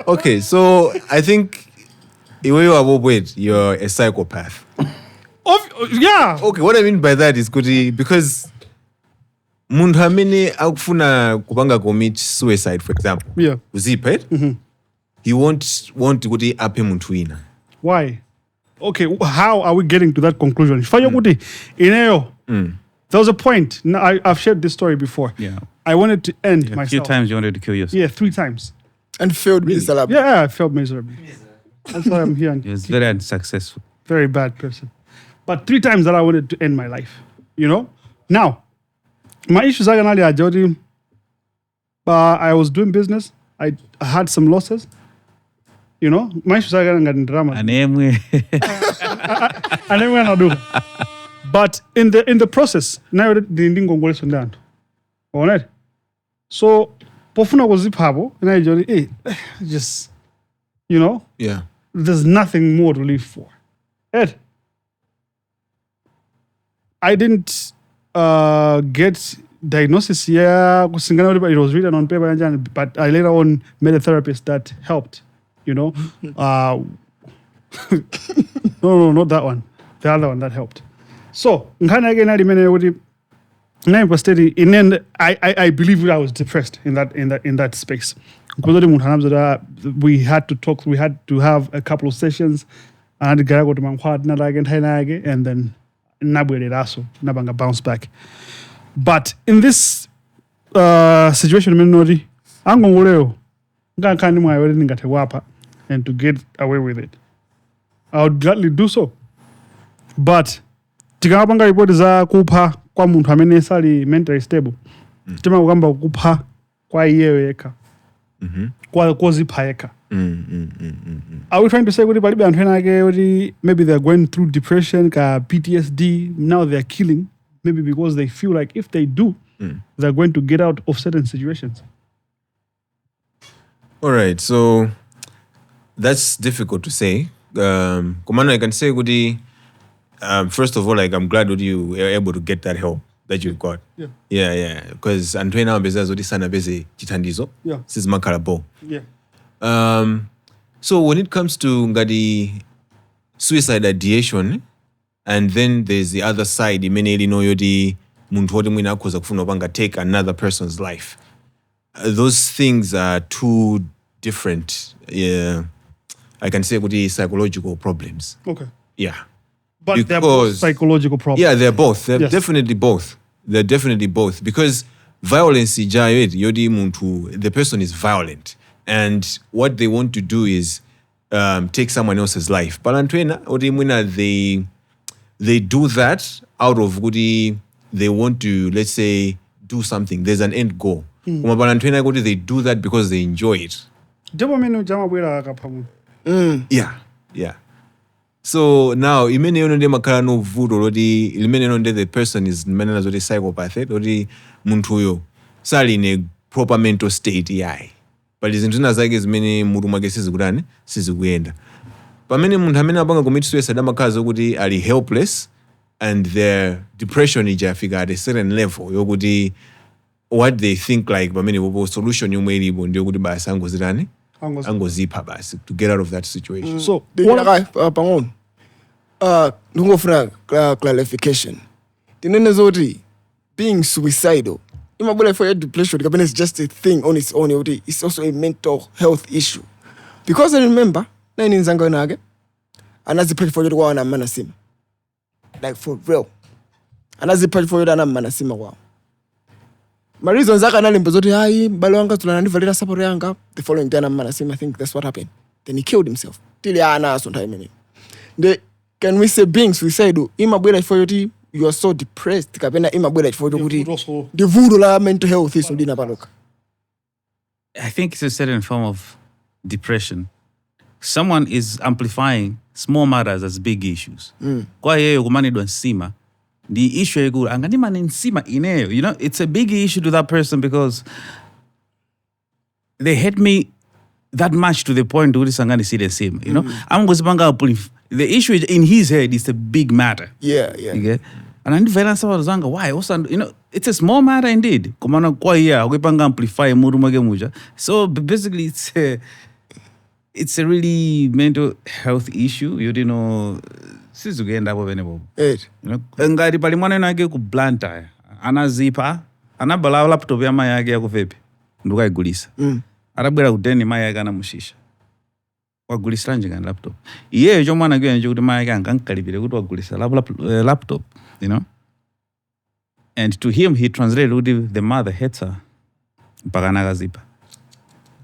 Okay, so I think you're a psychopath. Yeah. Okay, what I mean by that is because munthu amene akufuna kupanga commit suicide, for example, uzipha he won't want kuti aphe munthu wina. Why? Okay, how are we getting to that conclusion? Fanya kuti ineyo There was a point. Now, I've shared this story before. Yeah. I wanted to end A myself. few times you wanted to kill yourself. Yeah, 3 times. And failed miserably. Yeah, I felt miserably. That's why I'm here. It was very unsuccessful. Very bad person. But 3 times that I wanted to end my life. You know? Now, my issues are going to I was doing business. I had some losses. You know? My issues are going to drama. And anyway, And then we're not doing. But in the process, now the ending goes on. Alright. So, pofuna was zipabo, and I just, you know, Yeah. there's nothing more to live for. Ed, I didn't get diagnosis here. It was written on paper, but I later on met a therapist that helped. You know, no, not that one. The other one that helped. So, in end, I believe I was depressed in that space. We had to talk. We had to have a couple of sessions. And then nabanga bounce back. But in this situation, and to get away with it, I would gladly do so. But tikapanga ripoti za kupha kwa muntu amene sali mentally stable, tima kugamba kupha kwa iyeyo yekha, kwa kozipha yekha. Are we trying to say kuti palibe anthu ena ake kuti maybe they're going through depression, ka PTSD, now they're killing, maybe because they feel like if they do, they're going to get out of certain situations? All right, so that's difficult to say. Commander, I can say, Gudi, first of all, like, I'm glad that you were able to get that help that you've got. Yeah. Because Antoine Beza Zodi Sana Beze Chitandizo. Yeah. This is Makarabo. Yeah. So when it comes to Ngadi suicide ideation, and then there's the other side, imeneli no yodi muntu wodi mwina kuza kufuna banga take another person's life. Those things are two different, I can say, psychological problems. Okay. Yeah. But they're both psychological problems. Yeah, they're both. They're Yes. definitely both. They're definitely both. Because violence, yodi muntu, the person is violent. And what they want to do is take someone else's life. But they do that out of they want to, let's say, do something. There's an end goal. They do that because they enjoy it. Yeah. So now, the person is a psychopath, or the muntu sali in a proper mental state. But it's interesting as I guess many murumage sizigurane siziguyenda. But many muntamena banga commit suicide amakazi are helpless, and their depression ijafika at a certain level. What they think like, but many solution you may live on the good by sangozirani. Angozipa basi to get out of that situation. So, Pangon, clarification. Being suicidal, for your depression, is just a thing on its own. It's also a mental health issue. Because I remember, and as the pray for you to go on a manasima. Like for real. And as the pray for you to go on a manasima. Wow. My reasons are the following day, I think that's what happened. Then he killed himself. Can we say being suicidal? You are so depressed. The voodoo mental health is I think it's a certain form of depression. Someone is amplifying small matters as big issues. Kwa hiyo kumanidwa nsima. The issue you go, you know, it's a big issue to that person because they hate me that much to the point where Sangani see the same. You know, I'm going to the issue in his head is a big matter. Yeah. Okay? And I violence about Zanga. Why? You know, it's a small matter indeed. So basically, it's a really mental health issue. You know. Sizugenda hapo venebo. Ngari pali mwana yake ku blanta. Anazipa, anabala laptop ya maya yake yako vipi? Nduka igulisa. Arabwera kudeni maya yake anamushisha. Wagulisa njinga laptop. Iye jo mwana gwe nje kuti maya yake ankankalibire kuti wagulisa laptop, you know? And to him, he translated with the mother hates her. Paganagazipa.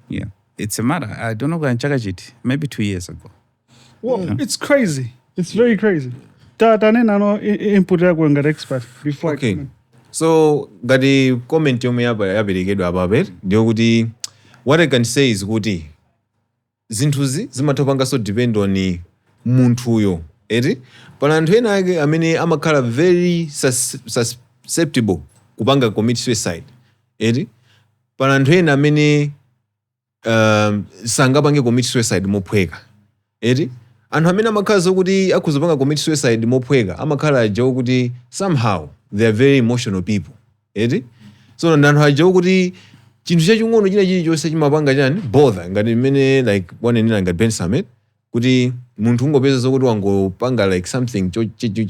Yeah. It's a matter. I don't know when it. Maybe 2 years ago. Well, it's crazy. It's very crazy. Tanena no input yako ngati expert before I Okay. comment. So ngati comment yomwe yaperekedwa apabe ndiyo kuti what I can say is kuti zinthuzi zimatopanga so depend on munthuyo eti pala anthu ena ake amene amakhala very susceptible kupanga commit suicide eti pala anthu ena amene sangapange commit suicide mophweka eti anthu amene amakhala zokuti akuzopanga commit suicide mophweka amakhala ajawo kuti somehow they are very emotional people eti so ndanthu ajawo kuti chinthu chaching'ono china chilichonse chimapanga chani bother ngati mmene like wanenera ngati Bensam kuti munthu ungopeza zokuti wangopanga like something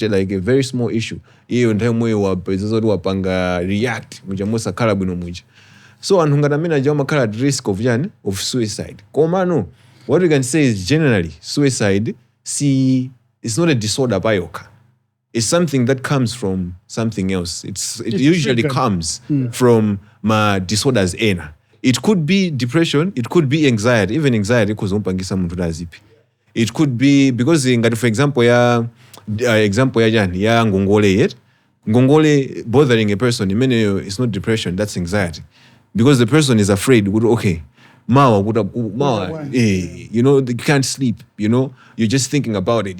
like a very small issue iyo nthawi moyo wapeza zoti wapanga react muja mosakhala bwino muja so anthu ngati amene ajawo amakhala at risk of chani of suicide komano what we can say is generally suicide it's not a disorder by yokha. It's something that comes from something else. It usually comes from my disorders ena. It could be depression, it could be anxiety, even anxiety kuzompangisa muntu dazipi. It could be because for example ya ngongole yet. Ngongole bothering a person, it's not depression, that's anxiety. Because the person is afraid, okay, you can't sleep, you're just thinking about it,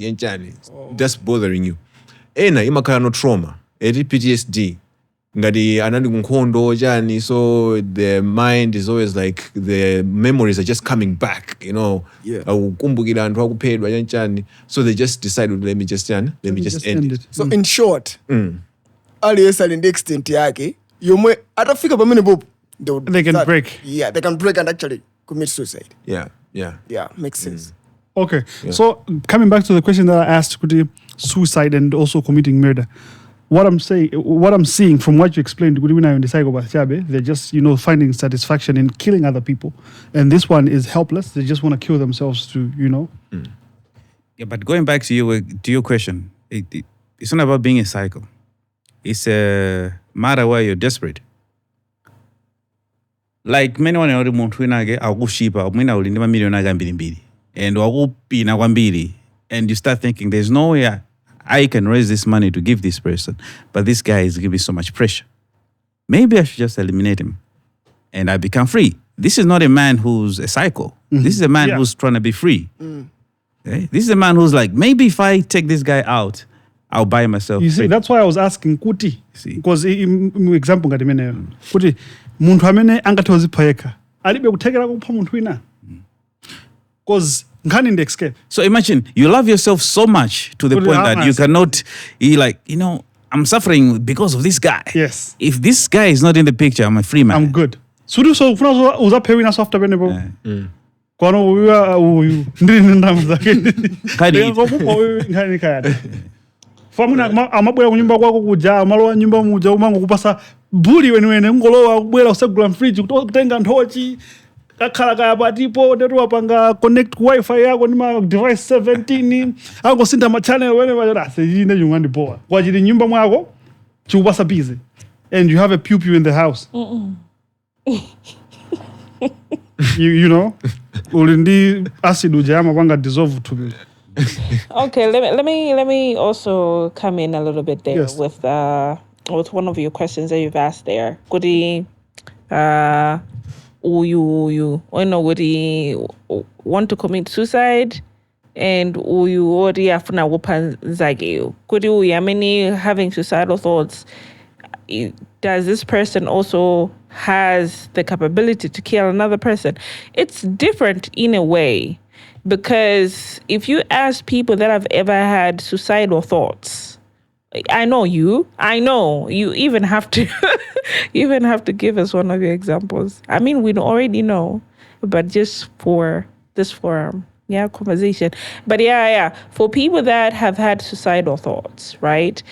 that's bothering you. Ena imakhala no trauma, PTSD. Ngati anali kunkhondo chani, so the mind is always like the memories are just coming back, akukumbukira anthu akuphedwa chani, so they just decide let me just end it. So in short, aliyense ali ndi extent yake yomwe atafika pamene popo They can break. Yeah, they can break and actually commit suicide. Yeah. Yeah, makes sense. Okay. So coming back to the question that I asked, could suicide and also committing murder. What I'm seeing from what you explained, they're just, finding satisfaction in killing other people. And this one is helpless. They just want to kill themselves to, Yeah, but going back to your question, it's not about being a psycho. It's a matter where you're desperate. Like many one already muntu akushipa mwina ulindima milioni aga mbili and wakupina kwambiri and you start thinking there's no way I can raise this money to give this person, but this guy is giving so much pressure. Maybe I should just eliminate him and I become free. This is not a man who's a psycho. This is a man who's trying to be free. Okay? This is a man who's like, maybe if I take this guy out, I'll buy myself. You see, free. that's why I was asking Kuti. Because example ngati mene Kuti muntu amene angatozipayeka alibe kuthekera kupha muntu wina. Because nkhani ndi escape. So imagine you love yourself so much to the point that you cannot, I'm suffering because of this guy. Yes. If this guy is not in the picture, I'm a free man. I'm good. Sudu so ufuna uzaphe wina software bene bo. Kono uyu ndiri ndamu zake. Kadi. Nkhani kaya. Famuna amabwera kunyumba kwako kuja amalowa nyumba muja umango kupasa buli weniwene ngolowa kubwera usegula fridge kutenga nthochi kakhala kaya patipo ndetu wapanga connect ku wifi yako ndi ma device 17 angosinda ma channel wene vachati ine chungandi poa kwachiti nyumba mwako chikupasa busy and you have a pew in the house. Uli ndi acid uja amapanga dissolve to be. Okay, let me also come in a little bit there Yes. with one of your questions that you've asked there. Kudi you want to commit suicide and you already afuna kupanzage. Kudi uyamini having suicidal thoughts. Does this person also has the capability to kill another person? It's different in a way. Because if you ask people that have ever had suicidal thoughts, I know you even have to give us one of your examples. I mean, we already know, but just for this forum, conversation. But for people that have had suicidal thoughts, right?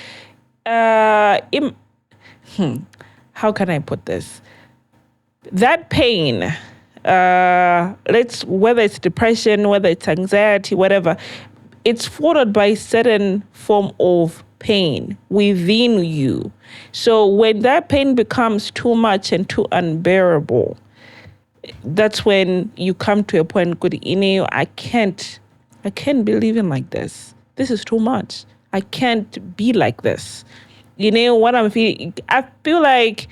How can I put this? That pain, whether it's depression, whether it's anxiety, whatever, it's followed by certain form of pain within you. So when that pain becomes too much and too unbearable, that's when you come to a point, I can't be living like this. This is too much. I can't be like this. What I'm feeling? I feel like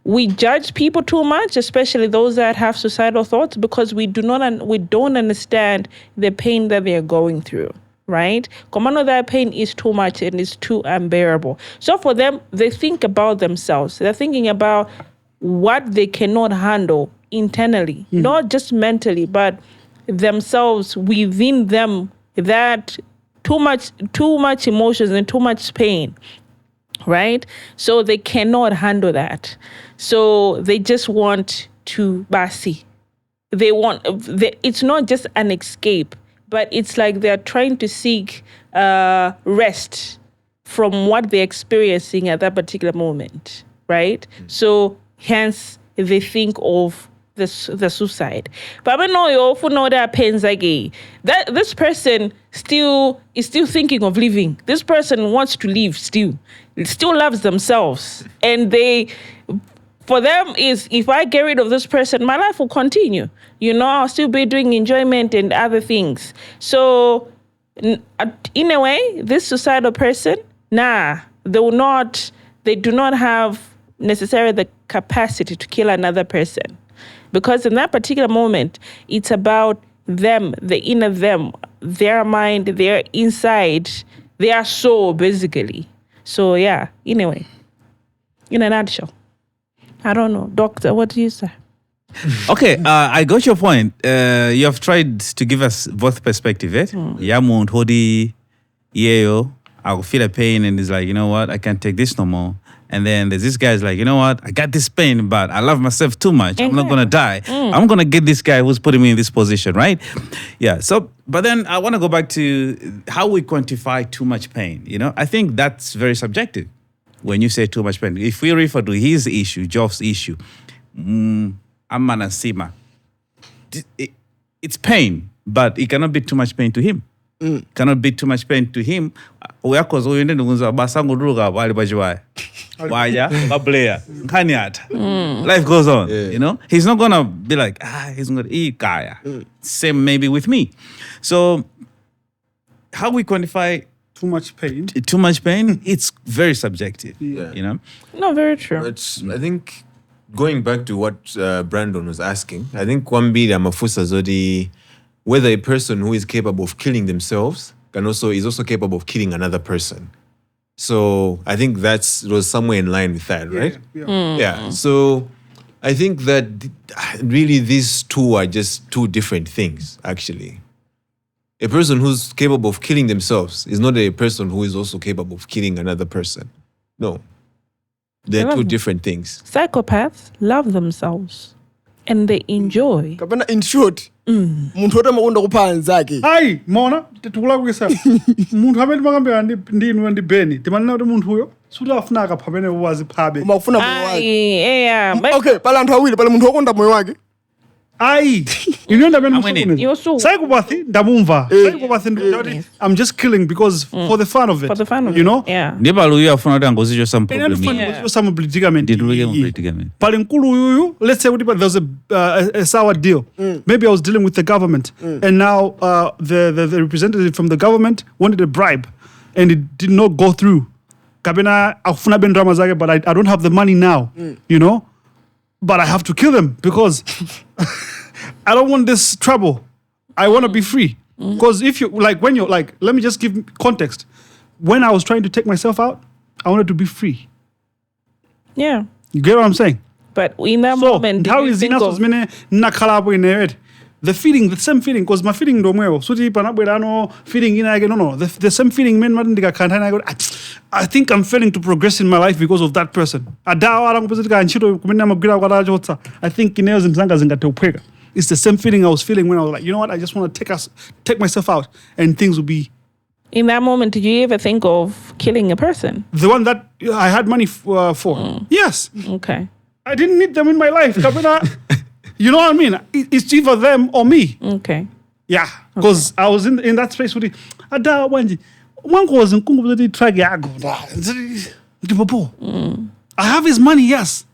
we judge people too much, especially those that have suicidal thoughts, because we don't understand the pain that they are going through, right? Command that pain is too much and it's too unbearable. So for them, they think about themselves. They're thinking about what they cannot handle internally, not just mentally, but themselves within them. That too much emotions and too much pain. Right? So they cannot handle that. So they just want to basi. It's not just an escape, but it's like they're trying to seek rest from what they're experiencing at that particular moment. Right? So hence they think of the suicide. But I know you often know that pains again. That this person is still thinking of leaving. This person wants to leave still loves themselves. And for them is, if I get rid of this person, my life will continue. I'll still be doing enjoyment and other things. So in a way, this suicidal person, they do not have necessarily the capacity to kill another person. Because in that particular moment, it's about them, the inner them, their mind, their inside, their soul, basically. So, yeah, anyway, in a nutshell. I don't know. Doctor, what do you say? Okay, I got your point. You have tried to give us both perspective, eh? Yamu hodi yeo, I will feel a pain and it's like, you know what, I can't take this no more. And then there's this guy's like, you know what, I got this pain, but I love myself too much. I'm not going to die. I'm going to get this guy who's putting me in this position, right? Yeah, so, but then I want to go back to how we quantify too much pain, I think that's very subjective when you say too much pain. If we refer to his issue, Geoff's issue, Amanasima, it's pain, but it cannot be too much pain to him. Cannot be too much pain to him. Life goes on, He's not gonna be like, he's gonna eat kaya. Same maybe with me. So how we quantify Too much pain. Too much pain, it's very subjective. No, very true. I think going back to what Brandon was asking, I think Kwambiri Amafusa Zodi, whether a person who is capable of killing themselves is also capable of killing another person. So I think it was somewhere in line with that, right? Yeah. So I think that really these two are just two different things, actually. A person who's capable of killing themselves is not a person who is also capable of killing another person. No. They're two different things. Psychopaths love themselves and they enjoy. In short, muntu otamakunda kupha anzake. Hayi, mona tikulakwisa. Muntu amene makambe ndinu ndi Beni. Timanena kuti muntu uyo suti afuna akapha pamene waziphabe. Umafuna moyo wake. But Okay, pala anthu awiri, pala muntu okonda moyo wake. Ayi, inenda pamene You're so- Psychopath ndamumva. Psychopath ndikuti I'm just killing because for the fun of it. For the fun of it. Yeah. Ndipo uyu afuna kuti angozicho some problem. Some predicament. Ndituluke mu predicament. Pali nkulu uyu, let's say there's a sour deal. Maybe I was dealing with the government and now the representative from the government wanted a bribe and it did not go through. Kapena akufuna bendrama zake, but I don't have the money now, but I have to kill them because I don't want this trouble. I want to be free. Because if you when you're let me just give context. When I was trying to take myself out, I wanted to be free. Yeah. You get what I'm saying? But in that moment, how did you is think it of- nakalapo in it? The feeling, the same feeling, because my feeling domweo. Suti panabwerano feeling in again. No. The same feeling men madindika kantana. I think I'm failing to progress in my life because of that person. I think it's the same feeling I was feeling when I was like, you know what? I just want to take myself out and things will be. In that moment, did you ever think of killing a person? The one that I had money for. Yes. Okay. I didn't need them in my life. You know what I mean? It's either them or me. Okay. Yeah. Because I was in that space with Mwangozi nkungu kuti track yako. Ndipopo. I have his money, yes.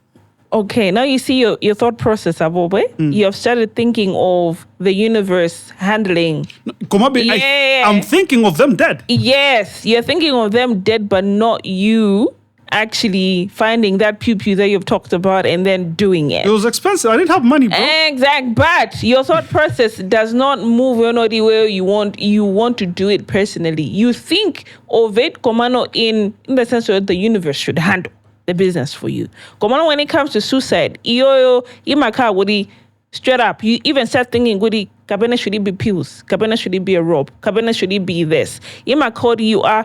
Okay, now you see your thought process, Abobe. You have started thinking of the universe handling. Komabe, I'm thinking of them dead. Yes, you're thinking of them dead, but not you actually finding that pew that you've talked about and then doing it. It was expensive. I didn't have money, bro. Exact, but your thought process does not move in the way you want to do it personally. You think of it, Komano, in the sense that the universe should handle the business for you. Komano, when it comes to suicide, straight up, you even start thinking, Kabena, should it be pills? Kabena, should it be a rope? Kabena, should it be this? You are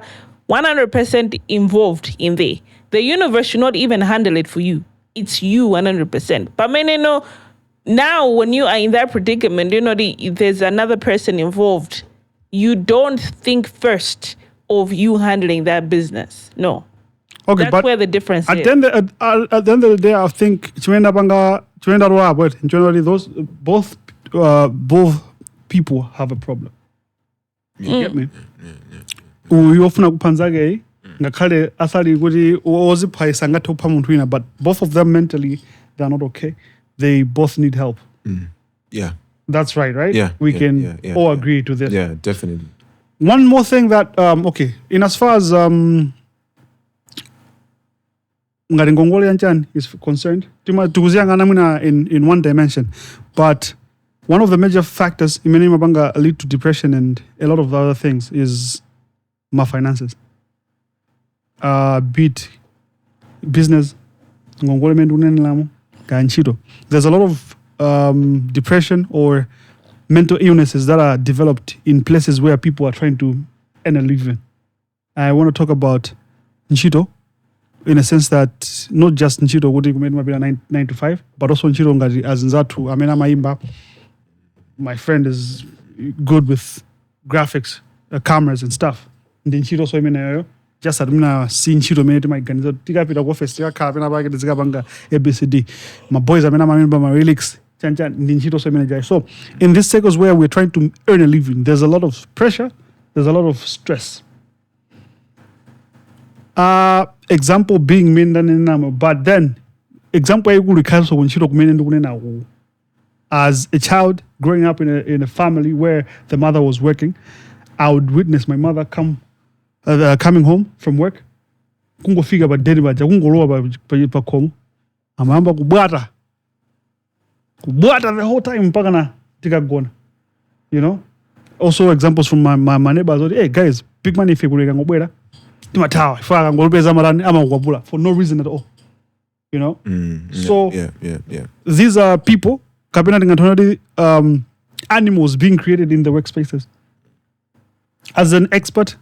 100% involved in there. The universe should not even handle it for you. It's you 100%. But no, now when you are in that predicament, there's another person involved. You don't think first of you handling that business. No. Okay, that's but where the difference is. At the end of the day, I think those both people have a problem. You get me? Uyofuna kupanzage ngakhale asali ukuthi oziphayisa ngathi upha umuntu wina, but both of them mentally they're not okay. They both need help. Yeah. That's right? Yeah. We can all agree to this. Yeah, definitely. One more thing that in as far as Ngaringongole Yanchan is concerned, in one dimension, but one of the major factors in many mabanga lead to depression and a lot of other things is my finances. Be it business, there's a lot of depression or mental illnesses that are developed in places where people are trying to earn a living. I want to talk about Nchito, in a sense that not just Nchito would make maybe 9 to 5, but also Nchito ngati as nzatu. I mean, Maimba, my friend is good with graphics, cameras and stuff. Nchito so imene just admina see Nchito mene my ganizo tika pita go festival ka pena ba ke banga ABCD. My boys amena mamemba my relics. So in these circles where we're trying to earn a living, there's a lot of pressure, there's a lot of stress. Example being but then example as a child growing up in a family where the mother was working, I would witness my mother coming home from work. Kungo figure ba deni ba kungoloa ba komo. Amamba kubwata the whole time mpaka na tika gona. You know? Also examples from my neighbors. Hey guys, big money if you ngobwera. Timatawa ifaka ngolubeza marani ama ngwabula for no reason at all. You know? So yeah. These are people animals being created in the workspaces. As an expert,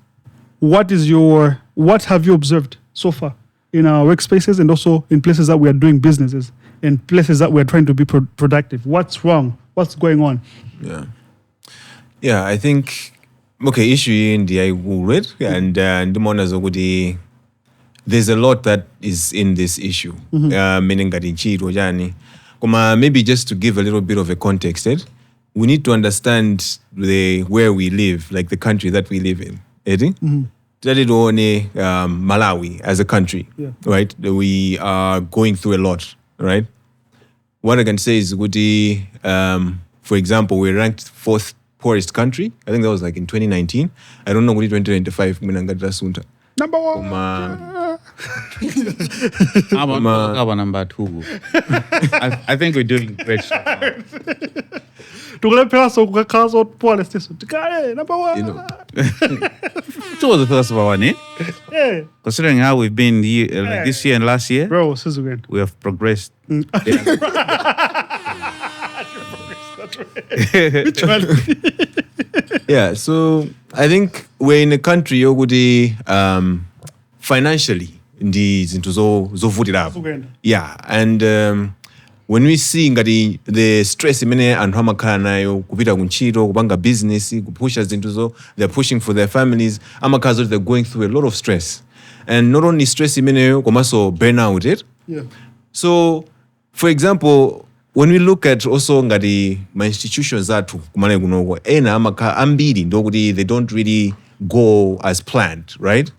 what have you observed so far in our workspaces and also in places that we are doing businesses, in places that we are trying to be productive? What's wrong? What's going on? Yeah, I think issue in the and there's a lot that is in this issue. Meaning maybe just to give a little bit of a context, we need to understand where we live, like the country that we live in. Malawi as a country, right? We are going through a lot, right? What I can say is, for example, we ranked 4th poorest country. I think that was like in 2019. I don't know what 2025 Number 1. Number 2. I think we're doing great so far. Number 1. It was the first one, eh? Yeah. Considering how we've been here, like this year and last year, bro, again. We have progressed. Which one? Yeah, so I think we're in a country financially into yeah, and when we see the stress imene anthu amakhala nayo kupita kunchito kupanga business kupusha zinthuzo, they're pushing for their families, amakhala they're going through a lot of stress, and not only stress imeneyo komanso burnout it. Yeah. So for example, when we look at also my institutions athu kumane kunoko ena amakhala ambiri ndokuti they don't really go as planned, right?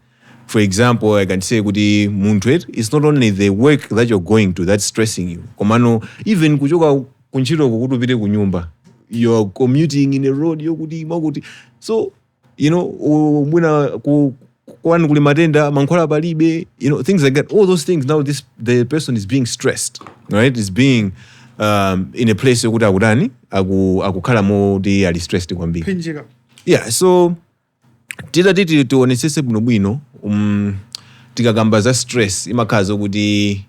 For example, I can say kuti munthu it's not only the work that you're going to that's stressing you. Komano even kuchoka kunchito kuti upite kunyumba, you're commuting in a road yokuti makuti. So, mwina kwanu kuli matenda mankhwala palibe, things like that. All those things now the person is being stressed, right? Is being in a place yokuti akudani akukhala modi ali stressed kwambiri. Yeah, so titi tionesese bwino tikagamba za stress imakhaza kuti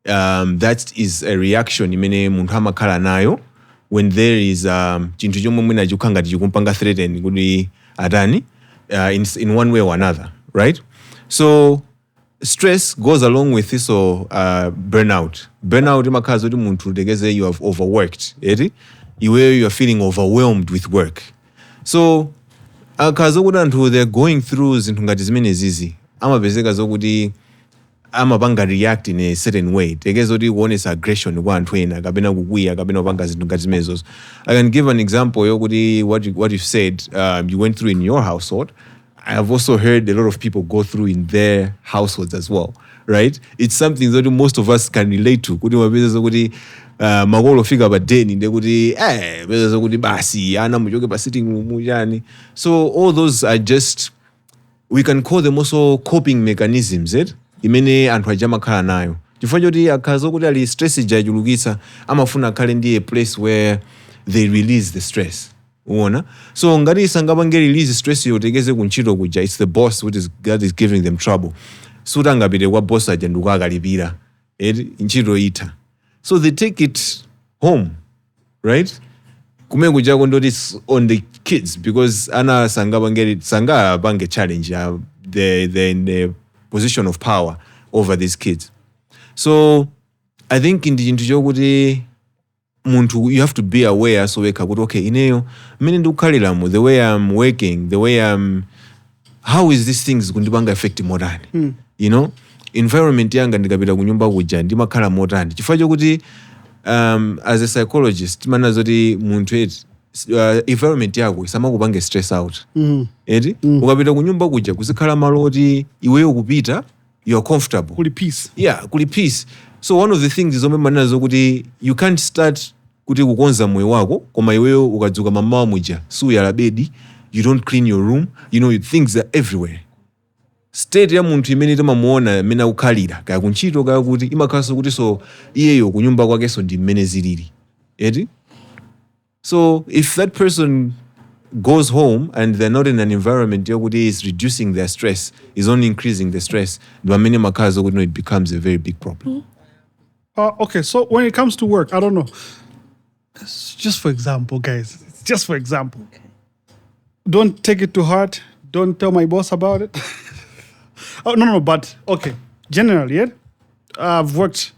that is a reaction imene munthu amakhala nayo when there is chinthu chomwe mwina chikukhala ngati chikumpanga threaten kuti atani in one way or another, right? So stress goes along with this burnout imakhaza kuti munthu tekeze you have overworked, where you are feeling overwhelmed with work. So akhaza kuti anthu they're going through zinthu ngati zimene zizi amapezeka zokuti amapanga react in a certain way, tekeza kuti kuonesa aggression kwa anthu ena kapena kukwiya kapena kupanga zinthu ngati zimenezo. I can give an example yokuti what you've said you went through in your household. I have also heard a lot of people go through in their households as well, right? It's something that most of us can relate to. Kuti mapeza zokuti makolo fika badeni ndekuti peza zokuti basi ana muchoke pa sitting room yani. So all those are just, we can call them also coping mechanisms, imene anthu ajamakhala nayo. Chifukwa choti akhaza kuti ali stress jachulukitsa amafuna akhale ndi a place where they release the stress. Uona? So ngati sangapange release stress yotekeze kunchito kuja, it's the boss that is giving them trouble. Suta ngapite kwa boss aja nduka akalipira nchito ita. So they take it home, right? Kumene kuja ndoti on the kids, because ana sangapange challenge, they're in the position of power over these kids. So I think in the chokuti muntu, you have to be aware so weka kuti okay ineyo mene ndikukhaliramo, the way I'm working, the way how is these things kundipanga affect motani, environment yanga ndikapita kunyumba kuja ndimakhala motani. Chifukwa chokuti as a psychologist mana zoti munthu environment yako isamakupange stress out. Ukapita kunyumba kuja kuzikhala malo oti iweyo kupita you're comfortable, kuli peace. Yeah, kuli peace. So one of the things zomwe manazo kuti you can't start kuti kukonza moyo wako koma iweyo ukadzuka mamawa muja suyala bedi, you don't clean your room, things are everywhere. State ya munthu imene timamuona imene akukhalira kaya kunchito kaya kuti imakhalanso kuti so iyeyo kunyumba kwakenso ndi mmene zilili. So if that person goes home and they're not in an environment yokuti is reducing their stress, is only increasing the stress, it becomes a very big problem. Okay, so when it comes to work, I don't know. Just for example, guys. Just for example. Okay. Don't take it to heart. Don't tell my boss about it. Oh, no, but okay. Generally, I've worked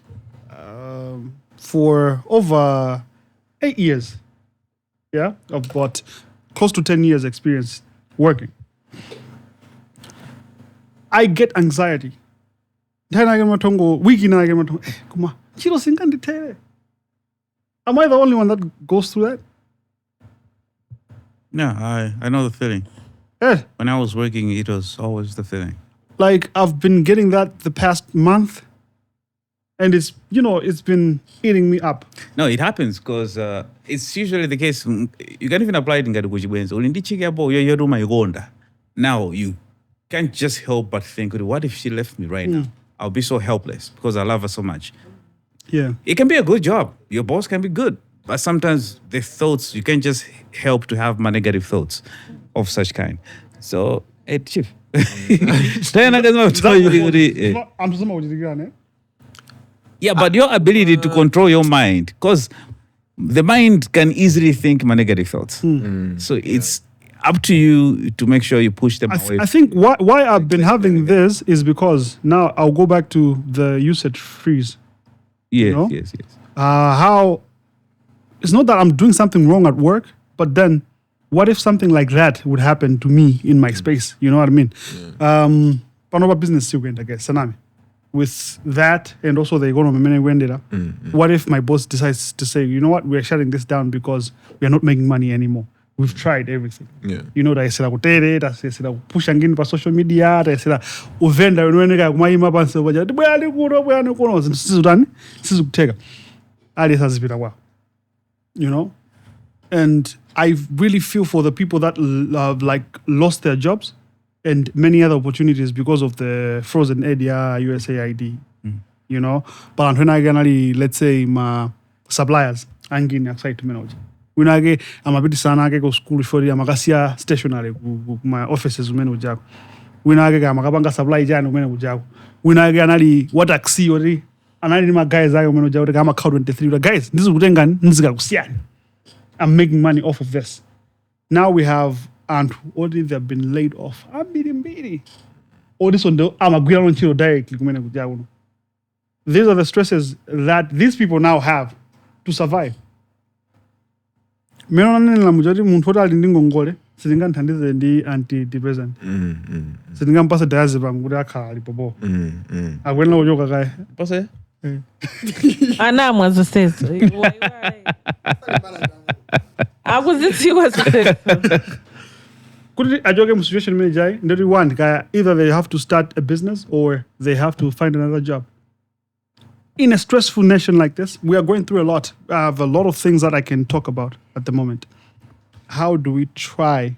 for over 8 years. Yeah, I've got close to 10 years experience working. I get anxiety. Am I the only one that goes through that? No, I know the feeling. Yeah. When I was working, it was always the feeling. Like I've been getting that the past month, and it's been eating me up. No, it happens because it's usually the case. You can't even apply it in Gadugujibenzo. Now you can't just help but think, what if she left me right now? I'll be so helpless because I love her so much. Yeah. It can be a good job. Your boss can be good. But sometimes the thoughts, you can't just help to have my negative thoughts of such kind. So, chief. I'm Yeah, but your ability to control your mind, because the mind can easily think my negative thoughts. So it's up to you to make sure you push them away. I think why I've been having this is because now I'll go back to the usage freeze. Yes. How it's not that I'm doing something wrong at work, but then what if something like that would happen to me in my space? You know what I mean? Business I guess, Sanami. With that and also the economy, what if my boss decides to say, you know what, we're shutting this down because we are not making money anymore. we've tried everything. Yeah. You know, taisera kutere, taisera kupusha ngini pa social media, taisera uvenda wenweneka kumaima pansi waja, bwani kuno, sizu kuteka. Ali sazipita kwa. You know? And I really feel for the people that like lost their jobs and many other opportunities because of the frozen area USAID. You know, but when I generally, let's say my suppliers angin outside to manage. When I get I'm a bit sana go school for the amagasia stationary my offices manage. When I get amagabanga supply jan manage. When I generally what I see already and I need my guys I manage out I'm account 23 guys this is utengan nziga kusiani. I'm making money off of this. Now we have and already they've been laid off. I'm beating. All this on the I'm a on chiro directly kumene. These are the stresses that these people now have to survive. Meno nila mujari mutota alindingo ngole silinga ntandize ndi antidepressant. Silinga mpasa diazepam ngudi akhala alipopo. Akwena ujoka kaya. Pase? Anamwa zosezo. Akuzitsiwa zosezo. Could I joke situation manager? Ndiri one kaya either they have to start a business or they have to find another job. In a stressful nation like this, we are going through a lot. I have a lot of things that I can talk about at the moment. How do we try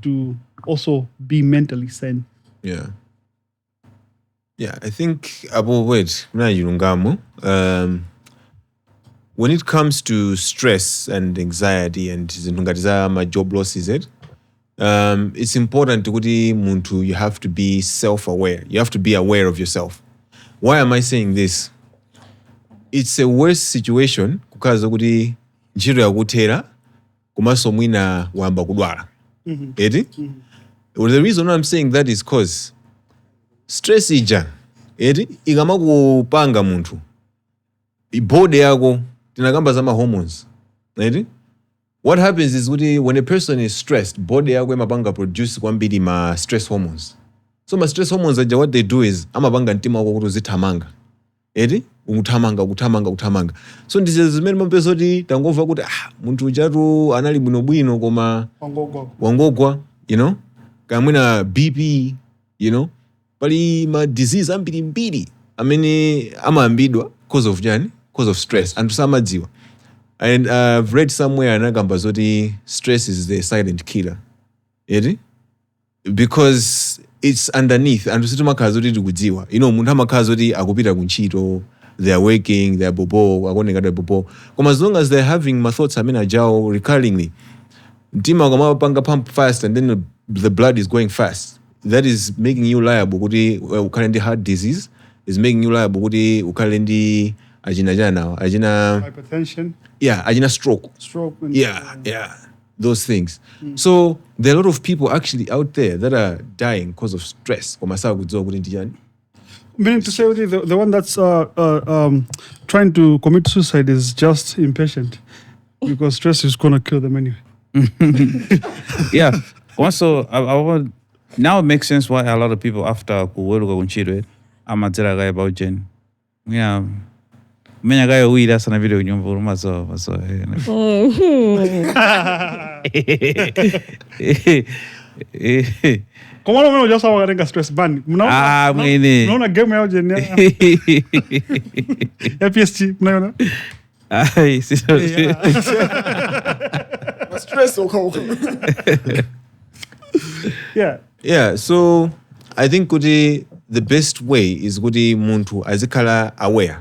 to also be mentally sane? Yeah. Yeah, I think about when it comes to stress and anxiety and my job losses, it's important to muntu you have to be self-aware. You have to be aware of yourself. Why am I saying this? It's a worse situation because kuti ntchito yakutera kumaso mwina wamba kudwala. Well, the reason I'm saying that is because stress ija ikama kupanga muntu body yako tinakamba zama hormones. What happens is kuti when a person is stressed, body yako imapanga produce kwambiri ma stress hormones. So ma stress hormones aja what they do is amapanga mtima wako kuti uzithamanga. Kutamanga. So ndize zimene mapeso kuti tangomva kuti muntu uchatu anali bwinobwino koma wangogwa, you know, kamwina BP, you know, pali ma disease ambirimbiri amene amaambidwa cause of stress and samadziwa. And I've read somewhere anagamba zoti stress is the silent killer. Because it's underneath and situ makhazi oti tikudziwa. You know, munthu amakhazi oti akupita kuntchito, they are working, they are bobo, akoneka they bobo. Koma as long as they're having my thoughts amene ajawo recurringly, mtima ukamapanga pump fast and then the blood is going fast. That is making you liable kuti ukhale ndi heart disease, is making you liable kuti ukhale ndi hypertension. Yeah, ajina stroke. Yeah. Those things. So there are a lot of people actually out there that are dying because of stress. Meaning to say the one that's trying to commit suicide is just impatient because stress is going to kill them anyway. Yeah. Also, now it makes sense why a lot of people after kuweluka kunchidwe amatera guy about Jen. Yeah. Menya gaya uida sana video nyumba urumazo maso. Kama mimi unajua sawa katika stress ban. Mnaona game yao Jen. Ya PSG mnaona? Ai, sisi. Stress Yeah, so I think the best way is kuti muntu azikhala aware.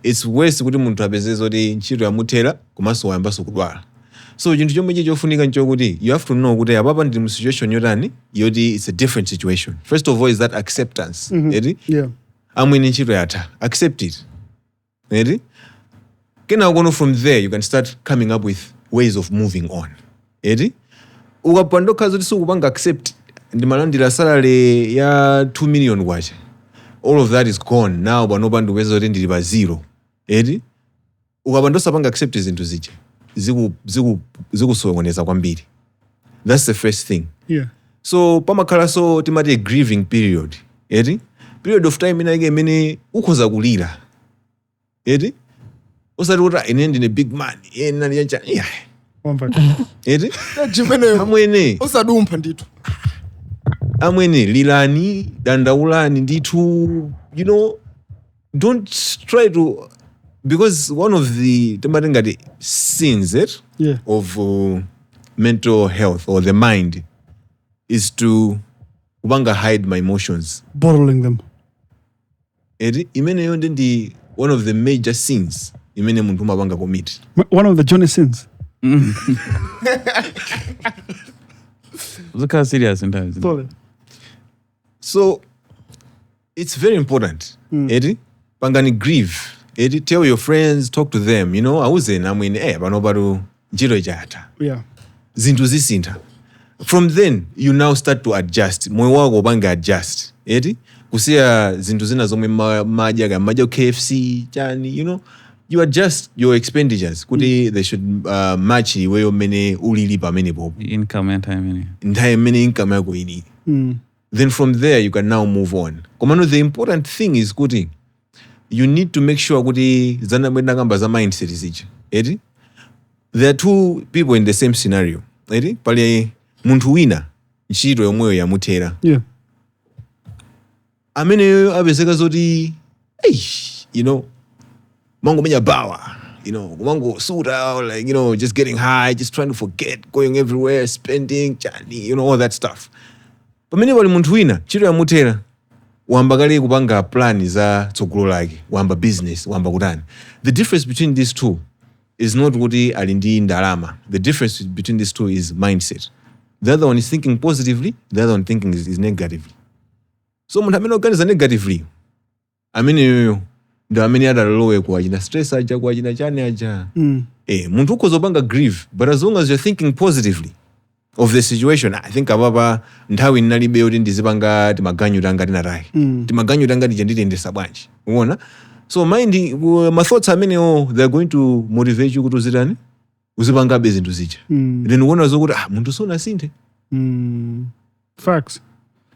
It's worse kuti muntu apezeze kuti ntchito yamutera komanso wayambanso kudwala. So chinthu chomwe chofunika nchokuti you have to know kuti apapa ndi mu situation yotani yoti it's a different situation. First of all is that acceptance. Yeah. Amwini ntchito yatha. Accept it. Kena from there you can start coming up with ways of moving on. Ukapanda kazi tisukupanga accept ndimalandira salary ya 2 million kwacha. All of that is gone now panopandu kweza kuti ndili pa zero. Ukapanda sapanga accept zinthu zija zikusokoneza kwambiri. That's the first thing. Yeah. So pamakhala so timati a grieving period. Period of time imene ukhoza kulira. Usati kuti ine ndine big man. eti Jimeneyo. amwene Usadumpha ndithu. amwene lilani dandaulani ndithu, don't try to, because one of the ngati sins Yeah. of mental health or the mind is to kubanga hide my emotions. Bottling them. Eti imeneyo ndi one of the major sins imene munthu umapanga commit. One of the Johnny sins. Look how serious sometimes. Totally. So it's very important. Eti pangani grieve. Eti tell your friends, talk to them, auze namwene pano pano njiro jata. Yeah. Zinthu zisintha. From then you now start to adjust. Moyo wako upanga adjust. Eti kusiya zinthu zina zomwe maja KFC chani, you adjust your expenditures kuti they should match iweyo mmene ulili pamene popo. Income and time. Nthawi mmene income yako ili. Then from there you can now move on. Komano the important thing is kuti you need to make sure kuti zana mwenda kamba za mindset zija. Eti there are two people in the same scenario. Eti pali munthu wina ntchito yomweyo yamuthera. Yeah. Amene apezeka zoti mango menya bawa, mango suta, like, just getting high, just trying to forget, going everywhere, spending, chani, all that stuff. Pamene pali munthu wina ntchito yamuthera wamba kale kupanga plan za tsogolo lake, wamba business, wamba kutani. The difference between these two is not kuti ali ndi ndalama. The difference between these two is mindset. The other one is thinking positively, the other one thinking is negatively. So munthu amene oganiza negatively, amene ndo amene adalowe kwa china stress aja, kwa china chani aja. Munthu ukhoza kupanga grieve, but as long as you're thinking positively of the situation, I think ababa nthawi nalibe yoti ndizipanga timaganyu tanga tinatayi. Timaganyu tanga nditendesa bwanji. Umeona? So mind, my thoughts amenewo, they're going to motivate you kuti uzitani? Uzipangabe zinthu zija. Then uona zokuti munthu sonasinthe. Facts.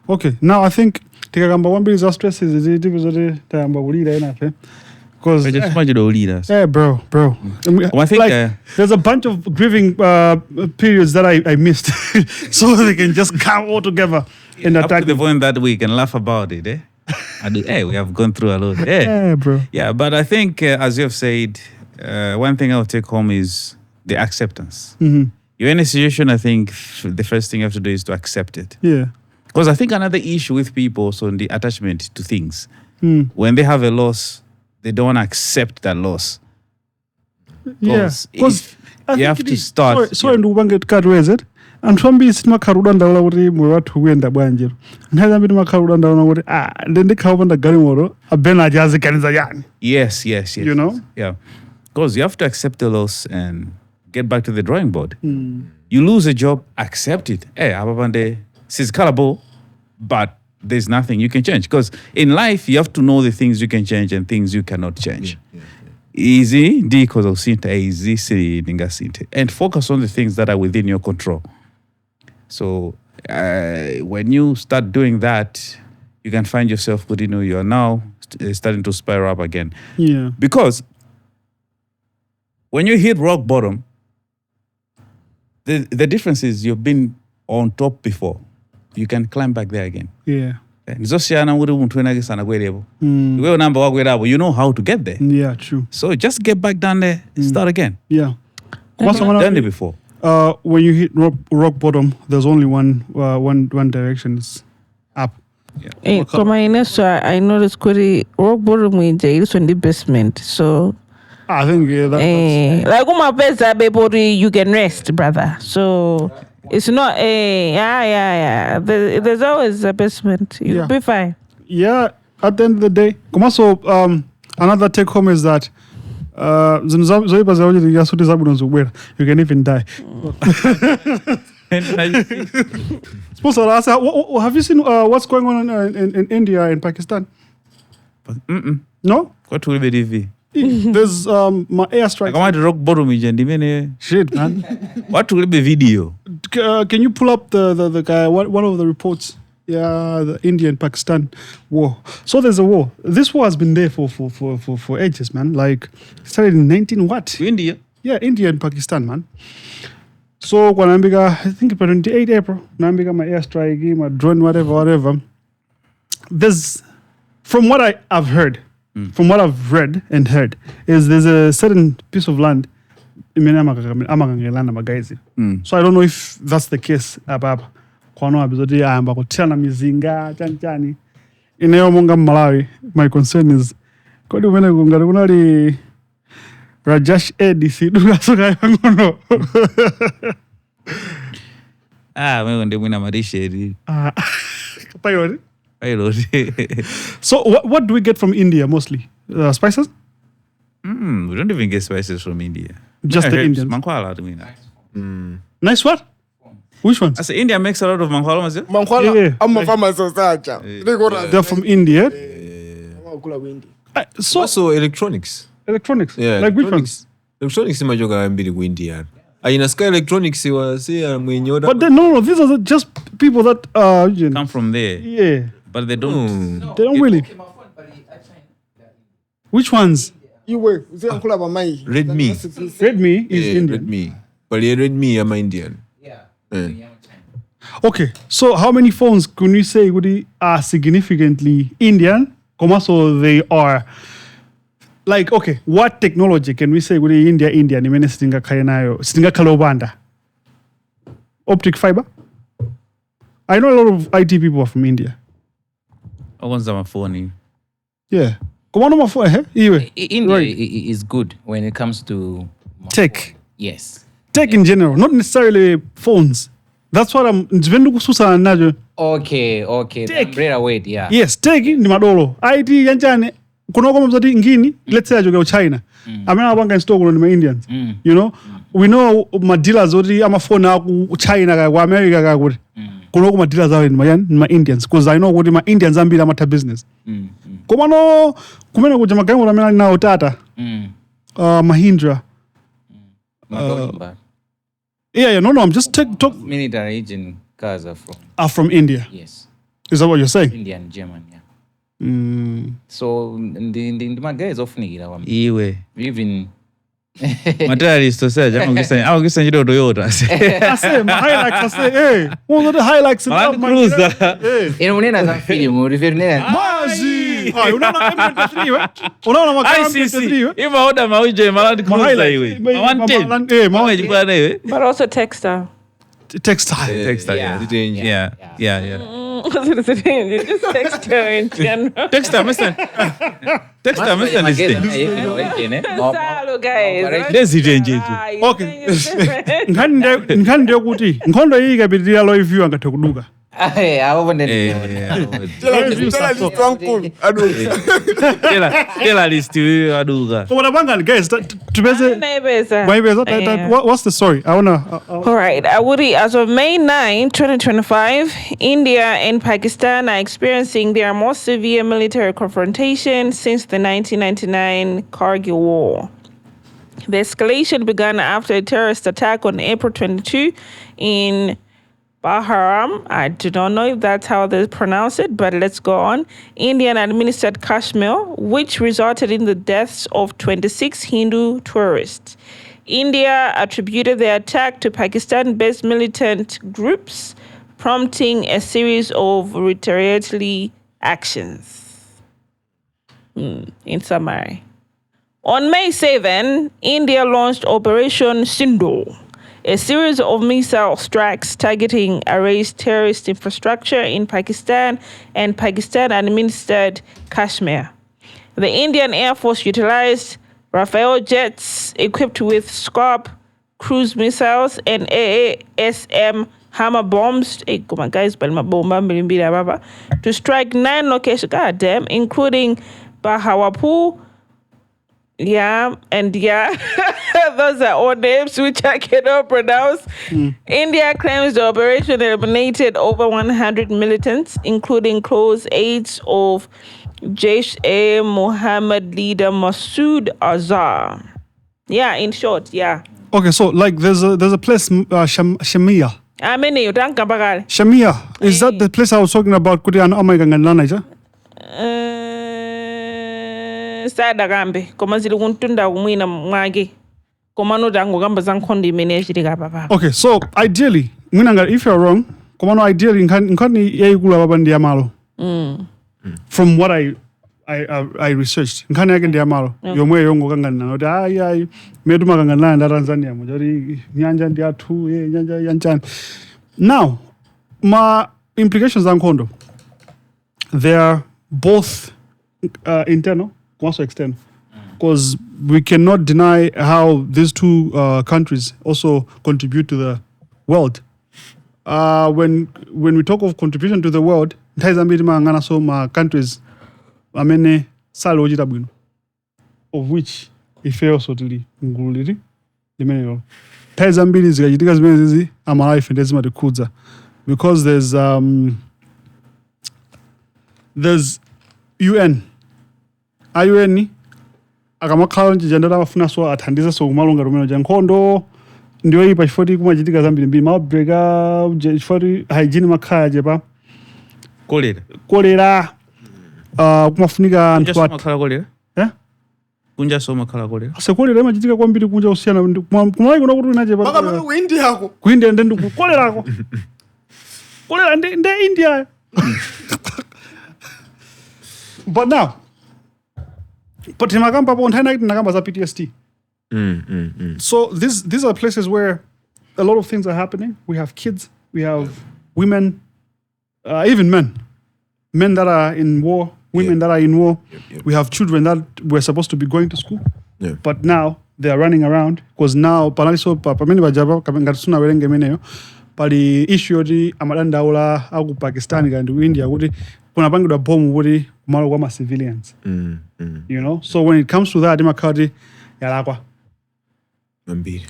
Okay, now I think tikakamba kwambiri za stresses ziti zoti tayamba kulira enafe. Because Just want you to lead us. yeah, bro. Well, I think there's a bunch of grieving periods that I missed, so they can just come all together and up attack to the me. point that we can laugh about it, eh? We have gone through a lot. Yeah, bro. Yeah, but I think, as you have said, one thing I'll take home is the acceptance. You're in a situation, I think the first thing you have to do is to accept it. Yeah. Because I think another issue with people also in the attachment to things, when they have a loss, they don't want to accept that loss. Yeah. Because you have to start. Sorry, ndikupange tikatweze it. Anthu ambiri sitikmakhala ndaula kuti moyo wathu kuyenda bwanjiro. Nthawi zambiri timakhala ndaula kuti ndikhala upanda galimoto abena ajaziganiza yani. Yes. You know? Yeah. Because you have to accept the loss and get back to the drawing board. You lose a job, accept it. Ababande sizikhalabo, but there's nothing you can change. Because in life, you have to know the things you can change and things you cannot change. Easy, because of Sinta, easy, Sinte. And focus on the things that are within your control. So when you start doing that, you can find yourself, you are now starting to spiral up again. Yeah. Because when you hit rock bottom, the difference is you've been on top before. You can climb back there again. Yeah. You know how to get there. Yeah, true. So just get back down there and start again. Yeah. Done it before. When you hit rock bottom, there's only one direction. It's up. Yeah. I noticed rock bottom is on the basement. So I think that's like my best you can rest, brother. So it's not there's always a basement. You'll be fine. Yeah, at the end of the day. Also, another take home is that you can even die. Sponsor, have you seen what's going on in India and Pakistan? No? What will be TV? There's my airstrike. I want to rock bottom Shit, man. What will be video? Can you pull up the guy? One of the reports? Yeah, the India and Pakistan war. So there's a war. This war has been there for ages, man. Like started in 19 what? India. Yeah, India and Pakistan, man. So when I think 28 April, Nambika my airstrike, my drone, whatever. There's, from what I've heard, from what I've read and heard, is there's a certain piece of land. So I don't know if that's the case. My concern is Rajesh Edisi. Wewe ndio mwina marishe. Pilot. Pilot. So what do we get from India mostly? Spices? We don't even get spices from India. Just the Indians. Mankwala to me. Nice what? Which ones? I say India makes a lot of mankwala, mazio. Mankwala, I'm a farmer society. They're from India. So Also electronics. electronics. Yeah, Like which ones? Electronics imajoga mbili ku India. Sky Electronics was mwenye But then, no, these are just people that Come from there. yeah, But they don't. they don't really. Which ones? Iwe, uze nkula bamai. Redmi. Redmi is Indian. Redmi. But Redmi am Indian. Okay, so how many phones can we say are significantly Indian? So they are like, okay, what technology can we say Indian? Imene stinga kalobanda. Optic fiber? I know a lot of IT people are from India. I want some phone. Yeah. Come on, my phone. India Right. is good when it comes to Tech. Yes. Tech in general, not necessarily phones. That's what I'm. Okay. The umbrella weight, yeah. Yes, tech ni madolo. IT yanjane kuna kama mzati ngini, let's say ajoga China. Amena abanga install kuno ni Indians. You know, we know my dealers odi ama phone aku China ka kwa America ka kuti. Kuna kuma dealers awo ni ma Indians because I know kuti ma Indians ambila mata business. Kuma no kumena kuja magamu amena na Tata. Mahindra. Yeah, no, I'm just talk. Military agent cars Are from India. yes. Is that what you're saying? India and German, yeah. So the my guys often Iwe. even Materialist to say, I'm going to Toyota. I say, my highlights, I say, hey, one of the highlights in Land my Cruiser. in unena za film reference Mazi! Unaona M23 we? Unaona makala M23 we? Ima oda mauje Land Cruiser iwe. Mawaji kwa na iwe. But also textile. Textile. Textile, yeah. Yeah. Just textile in general. Textile, Mista. Textile, Mista is thing. Salo, guys. Let's change it. Okay. Nkande kuti nkhondo iyi ikapitira lo review angathe kuduka. Kela list aduga. So what about guys? What's the story? I wanna. All right, Awuri, as of May 9, 2025, India and Pakistan are experiencing their most severe military confrontation since the 1999 Kargil War. The escalation began after a terrorist attack on April 22 in Baharam. I do not know if that's how they pronounce it, but let's go on. Indian-administered Kashmir, which resulted in the deaths of 26 Hindu tourists. India attributed the attack to Pakistan-based militant groups, prompting a series of retaliatory actions. In summary, on May 7, India launched Operation Sindhu, a series of missile strikes targeting erased terrorist infrastructure in Pakistan and Pakistan-administered Kashmir. The Indian Air Force utilized Rafale jets equipped with Scalp cruise missiles and AASM hammer bombs to strike 9 locations, including Bahawalpur, those are all names which I cannot pronounce. India claims the operation eliminated over 100 militants, including close aides of Jaish-e-Mohammed leader Masood Azhar. Yeah, in short, yeah. Okay, so like there's a place Shamia. Shamia. Is that the place I was talking about? Kuti an Omega Sada gambe koma zili kuntunda kumwina mwake komano tangokamba za nkhondo imene yachitika papa. Okay, so ideally, if you're wrong, komano ideally nkhani yayikulu apapa ndi yamalo. From what I researched, nkhani yake ndi yamalo. Yomwe yongokangana kuti ayi medu makangana nda Tanzania muja kuti nyanja ndi athu nyanja yanchani. Now, my implications za nkhondo, they are both internal, also external. Because we cannot deny how these two countries also contribute to the world. When we talk of contribution to the world, my countries, of which if also to the because there's UN. UN akamakhala njijandala afuna so athandiza so kumalonga rumeno ja nkhondo ndiyo ipa chifoti kumachitika zambiri mabreka chifoti hygiene makhaya jepa kolera kumafunika anthu makhala kolera kunja so makhala kolera sekolera imachitika kwambiri kunja usiyana kumalawi kuno kuti unachepa Makamaka ku India yako. Ku India ndi kukolerako kolera ndi India. But now, but nakamba za PTSD. So these are places where a lot of things are happening. We have kids, we have women, even men that are in war, women that are in war. We have children that were supposed to be going to school, but now they are running around because now panaliso pamene bajaba ngatsuna werenge meneyo pali issue yoti amadandaula aku Pakistan kandi India kuti kunapangidwa bomu kuti kumalo kwa civilians. You know, so when it comes to that imakati yalakwa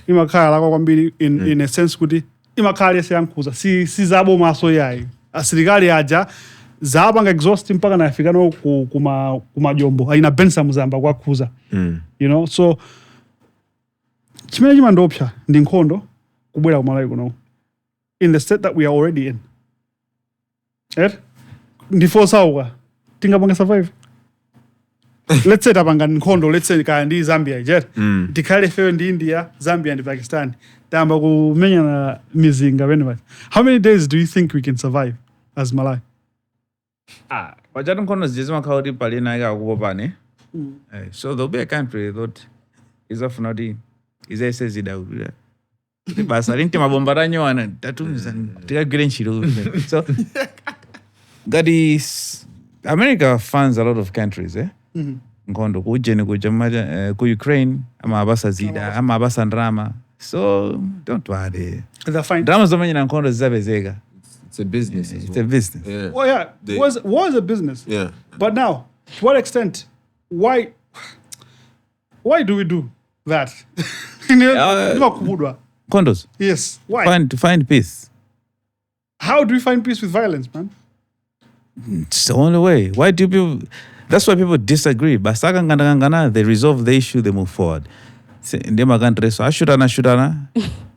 imakhala kwambiri in a sense kuti imakhala yankhuza si zabo maso yayi asilikali aja zapanga exhaust mpaka nafika no kuma jombo aina Bensam zamba kwakhuza. You know, so chimene chimandopsa ndi nkhondo kubwera kumalawi kuno in the state that we are already in. Before sauka tingapanga survive. Let's say tapanga nkhondo, let's say kaya ndi Zambia jet. Tikhale fewe ndi India, Zambia and Pakistan. Tamba kumenya na mizinga wena. How many days do you think we can survive as Malawi? Wajatu nkhondo zijizima khawuti pali na ika kupopane. So there'll be a country that is of not in. Is a says it out. Basa rinti mabomba ranyoana tatumiza tikagire nchiro. So Gadi, America funds a lot of countries, Ngondo kujeni kujamaja ku Ukraine, ama abasa zida, ama abasa ndrama. So don't worry. They're fine. Drama zomanya na Ngondo zabezega. It's a business. It's a business. Yeah. Oh yeah, was a business. Yeah. But now, to what extent? Why do we do that? Condos. Yes. Why? To find peace. How do we find peace with violence, man? It's the only way. Why do people? That's why people disagree. But they resolve the issue, they move forward. In the country, so ashurana.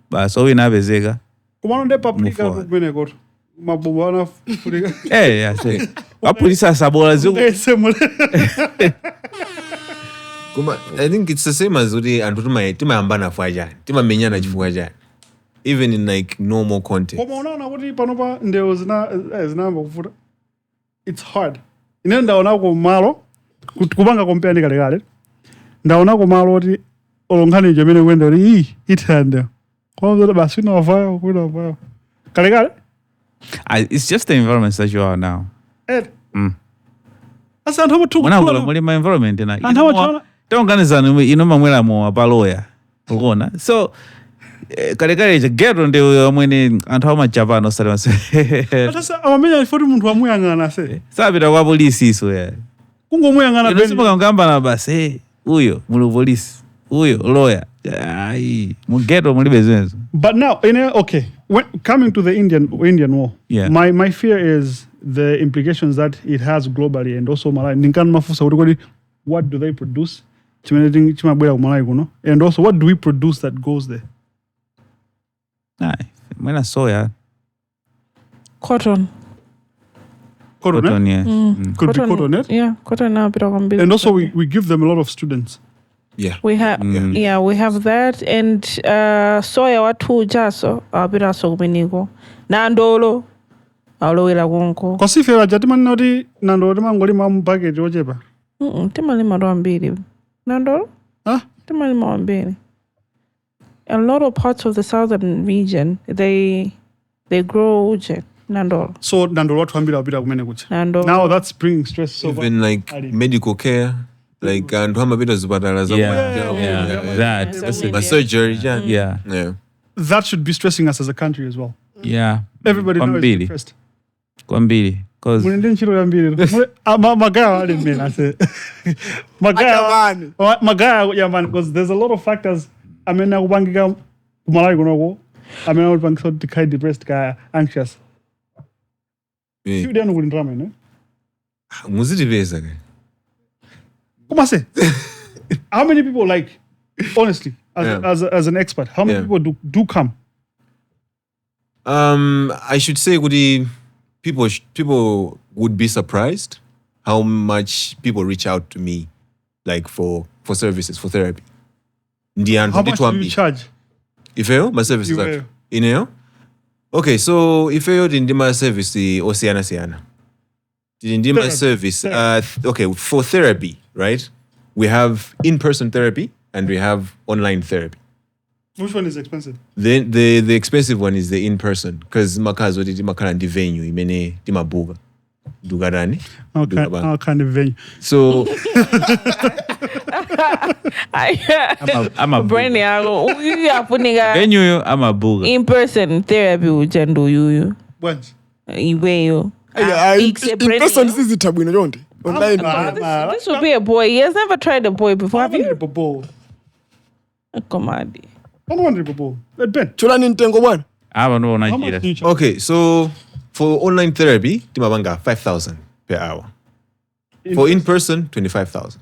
But so we have a zega. Kumano paprika kumeneko. Mabubana paprika. Yeah, say. Apolisa sabola zuko. I think it's the same as udi antu timayambana fwaja. Timamenyana chifwaja. Even in like normal context. Koma unaona kuti panopa ndeo zinamba kufuta. It's hard. Ine ndaona ko malo kupanga compare kale. Ndaona ko malo kuti olonkhani jemene kwenda ri ithanda. Kwa vile basi na wafaya kwenda. Kale. It's just the environment that you are now. Asa anthu amatuku. Mwana muli my environment na. Tonganizana inomamwela mo apaloya. Ukona. So kale je gero ndio mwene anthu amajapano sala se. Atasa amamenya ifoti munthu amuyangana se. Sabira kwa polisi iso ya. Kungomuyangana beni. Nsipo ngamba na basi uyo mulu polisi. Uyo lawyer. Ai mugero muli bezenzo. But now coming to the Indian war. Yeah. My fear is the implications that it has globally and also Malawi. Ninkana mafusa kuti what do they produce? Chimabwera kumalawi kuno. And also what do we produce that goes there? Mwena soya. Cotton, Yeah. Could be cotton, Yeah, cotton now. And also we give them a lot of students. Yeah. We have we have that, and soya watu jaso abira so kumeniko nandolo alowela konko Kosifera jatimani noti nandolo mangoli mampaketi ochepa. timalima ndo ambiri nandolo timalima ambiri. A lot of parts of the southern region they grow uje nandolo. So nandolo watu ambira wapita kumene kucha. Nandolo. Now that's bringing stress so Even like medical care, like and how many zipatala za That's my surgery. Yeah. that should be stressing us as a country as well. Yeah. Everybody knows Kwambili. depressed. Kwambili. Because Munende nchilo ya mbili. Magaya wale mena say. Magaya ya man, because there's a lot of factors. Amena kubangika kumalawi kunoko. Amena kubangika tikai depressed kaya anxious. Few dano kulindrama ne. Muzidi pesa ke. Kuma say. How many people like honestly as an expert, how many people do come? I should say people would be surprised how much people reach out to me like for services, for therapy. How much do you charge? Ifeo, my services are in. Okay, so Ifeo didn't my service Oceana. Didn't my service. Okay, for therapy, right? We have in-person therapy and we have online therapy. Which one is expensive? The expensive one is the in-person because makazo did makana di venue imene di mabuga dugarani. How kind of venue? So I'm a brain yago uyafunika venue I'm a booger. in-person therapy ujendo yuyu What? iweyo. In person this is itabu inojonde. Online. This will be a boy. He has never tried a boy before. Have you? Komadi. I don't want to go. Ben. Chula nintengo bwana. I don't know How much do you Nigeria. charge? okay, so for online therapy, timabanga 5,000 per hour. For in-person, 25,000.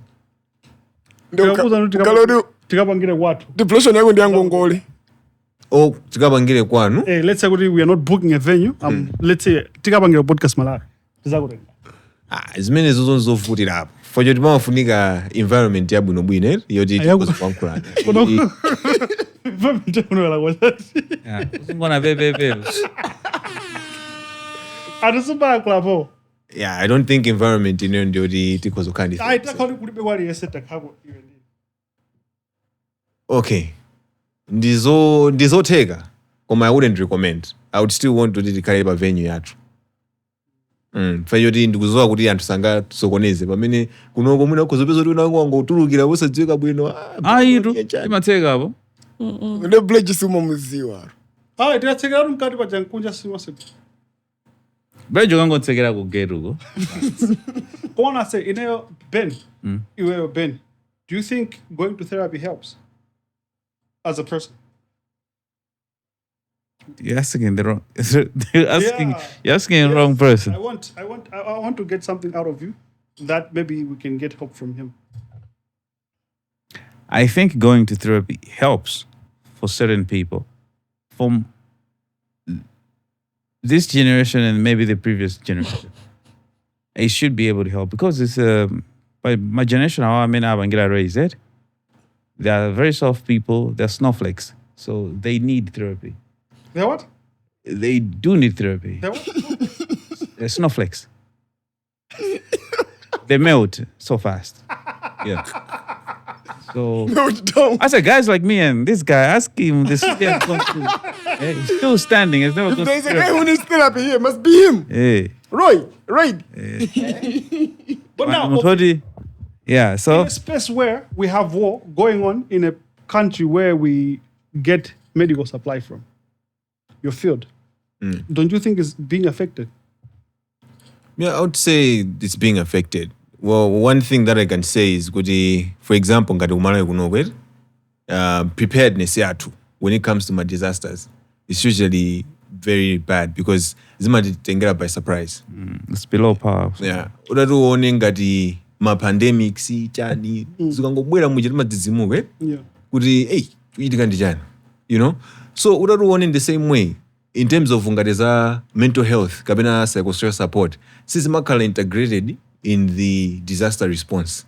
Kalodi Tikapangire watu. depression yako ndi yangu ngole. Oh, tikabangire kwanu. Hey, let's say we are not booking a venue. Let's say tikapangire Podcastmalawi. Tizakutenga. As many as those of put it up. For your mafunika environment ya buno bwine, yodi because of one Yeah. Ngona bebe. Adisuba klabo. Yeah, I don't think environment in yodi because of kind. I take how kulibe wali yeseta kako even. Okay. Ndizo tega. I wouldn't recommend. I would still want to dedicate a venue yatu. Fayodi ndikuzoa kuti anthu sanga sokoneze pamene kunoko mwina kuzopezo kuti unango utulukira wosadziwika bwino. Aitu imateka hapo. Ne Blage suma muziwa. Tiyatseka mkati pa jankunja siwase. Blage ngangotsekera ku gate uko. Kona say ineyo Ben. Iweyo Ben. Do you think going to therapy helps as a person? You're asking the wrong. You're asking the wrong person. I want to get something out of you that maybe we can get help from him. I think going to therapy helps for certain people. From this generation and maybe the previous generation, it should be able to help because it's by my generation. How I mean, I'm gonna raise it. They are very soft people. They're snowflakes, so they need therapy. They're what? They do need therapy. They're what? They're snowflakes. They melt so fast. Yeah. So I said, guys like me and this guy, ask him this. He's still standing. He's never. There's a guy who needs therapy here. Must be him. Hey. Roy. Right. But now, yeah. So in a space where we have war going on in a country where we get medical supply from, your field, don't you think it's being affected? Yeah, I would say it's being affected. Well, one thing that I can say is, for example, preparedness when it comes to my disasters, it's usually very bad because zimatitengera by surprise. It's below par. Yeah. Udatuone ngati ma pandemics chani zikangobwera mujtima tizimuke. Yeah. Kuti kuitika ndi chani. You know? So udatuone in the same way in terms of ngati za mental health kapena psychosocial support, sizimakhala integrated in the disaster response.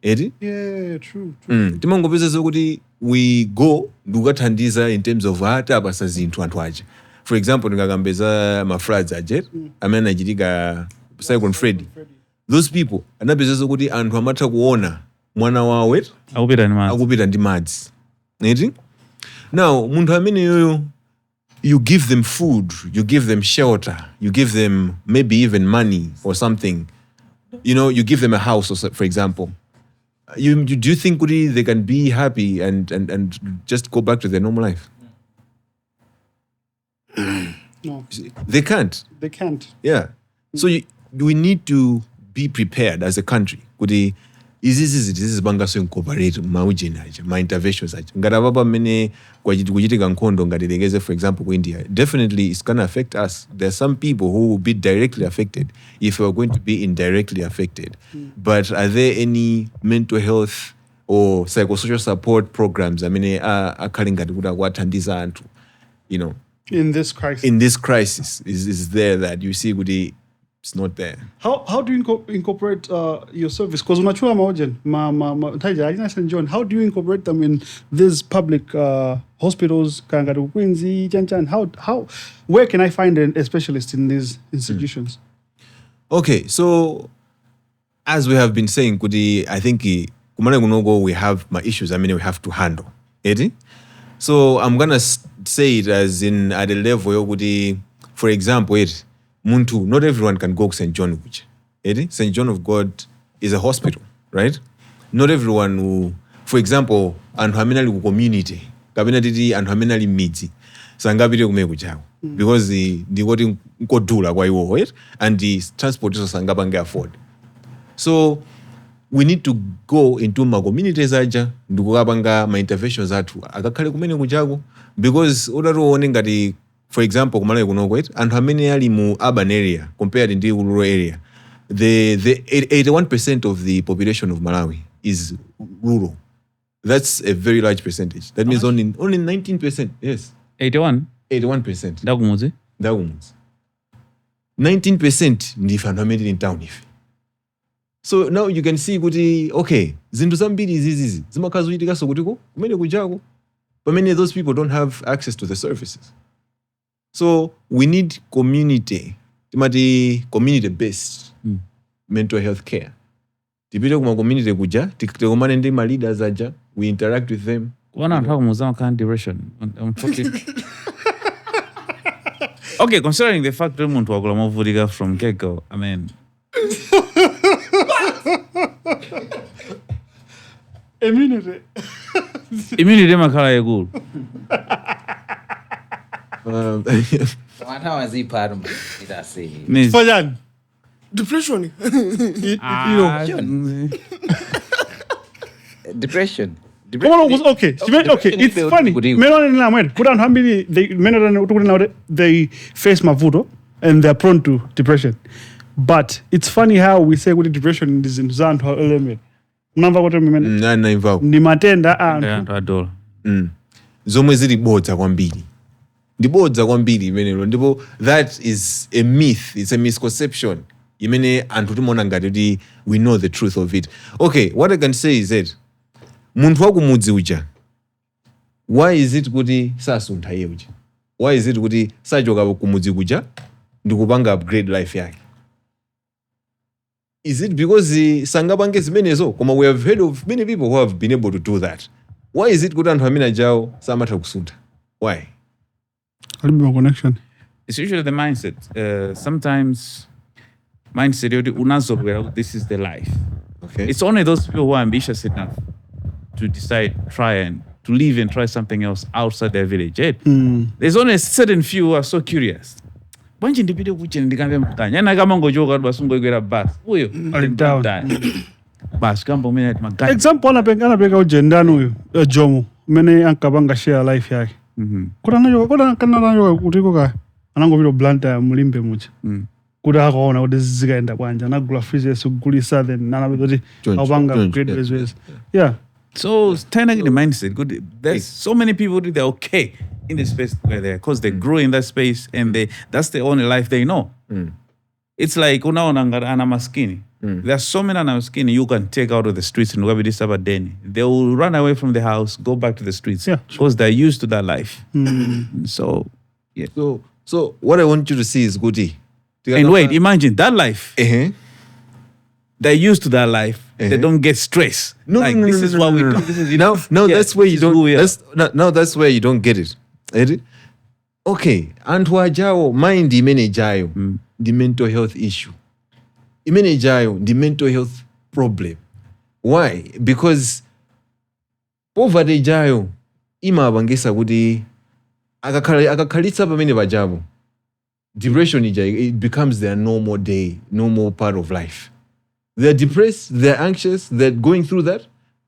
eti Yeah, true. timangopeza kuti we go ndikukathandiza in terms of tapasa zinthu anthu aja. For example ndingakambeza mafloods aja amene anachitika Cyclone Freddy. Those people anapeza kuti anthu amatha kuona mwana wawo akupita ndi madzi. Eti? Now munthu amene yoyo you give them food, you give them shelter, you give them maybe even money or something. You know, you give them a house, or for example. Do you think they can be happy and just go back to their normal life? No, They can't. they can't. Yeah. So we need to be prepared as a country. This is bangaso incorporate maujeni aja, my interventions aja. Ngati papa mene kuchitika nkhondo ngati legeze for example ku India, definitely it's gonna affect us. There are some people who will be directly affected if we are going to be indirectly affected. But are there any mental health or psychosocial support programs? I mean, akhali ngati kuti akuwathandiza anthu, you know, In this crisis. in this crisis is there that you see kuti it's not there. How do you incorporate your service? Because unachua maojen, Taija, Agnes St. John, how do you incorporate them in these public hospitals? Kangadu Quincy, Chanchan. Where can I find a specialist in these institutions? Okay, so as we have been saying, Kudi, I think kumane kunogo we have my issues. I mean, we have to handle. Edi? So I'm gonna say it as in at a level Kudi, for example, Muntu, not everyone can go to St. John. Edi? St. John of God is a hospital, right? Not everyone who, for example, anthu amene ali ku community, kapena titi anthu amene ali midzi, sangapite kumene kuchawo. Because ndikoti nkodula kwa iwo, right? And the transport iso sangapange afford. So we need to go into my communities aja, ndikukapanga my interventions athu akakhale kumene kuchako, because udatoone ngati for example kumalawi kunoko anthu amene ali mu urban area compared ndi rural area, the 81% of the population of Malawi is rural. That's a very large percentage. That means only 19%. Yes. 81 81%. ndakumudzi 19% ndife anthu amene in town ife. So now you can see kuti okay, zinthu zambiri izizi zimakhazi kuchitikaso kutiko kumene kuchako, but many of those people don't have access to the services. So we need community based mental health care. Tipite kuma community kuja, tikumane ndi ma leaders aja, we interact with them. kuona anthu akumudzi amakhala depression. Okay, considering the fact that munthu wakula movutika from get-go, I mean, immunity imakhala yakulu. Mwana wazipharu ndasei. Fajan. Depression. Depression. Okay, it's funny. They face mavuto and they're prone to depression. But it's funny how we say with depression is in Zanto element. Mnamva what I mean? Ni matenda Anthu adola. Zomwe zili bodza kwambiri. Ndibodza kwambiri imenelo ndipo that is a myth, it's a misconception. Imene anthu timona ngati kuti we know the truth of it. Okay, what I can say is that munthu wakumudzi uja, why is it kuti sasuntha iye uja? Why is it kuti sachoka kumudzi kuja ndikupanga upgrade life yake? Is it because sangapange zimenezo? Koma we have heard of many people who have been able to do that. Why is it kuti anthu amene ajawo samatha kusuntha? Why? Connection. It's usually the mindset. Sometimes mindset unazo, this is the life. Okay. It's only those people who are ambitious enough to decide, to live and try something else outside their village. There's only a certain few who are so curious. Banje ndipite kuchene ndikambe mkanya. Yana kama ngojoka basungoigwera bus. Uyo. Down. Bus kambo mene maganya. Example anapeka ujendano huyo. Jomo. Mene ankabanga share life yake. Kuna nayo kutiko ka anango vilo blanta mulimbe mucha. Kuda akaona kuti zikaenda kwanja nagula freezer sugulisa then nana bidoti awanga great ways. Yeah. So turning the mindset, good. There's so many people that they're okay in the space where they're, because they grew in that space and that's the only life they know. It's like unaona ngati ana maskini. There are so many ana maskini you can take out of the streets and go this about deni. They will run away from the house, go back to the streets because they're used to that life. So, yeah. So what I want you to see is Goody. And wait, imagine that life. They're used to that life. They don't get stressed. This is what we do. This is that's where you don't. Now that's where you don't get it. Okay, anthu ajawo mind imene jayo the mental health issue. Imene jayo the mental health problem. Why? Because poverty jayo imabangisa kuti akakhalitsa pamene pajabo. Depression it becomes their normal day, normal part of life. They're depressed, they're anxious, they're going through that.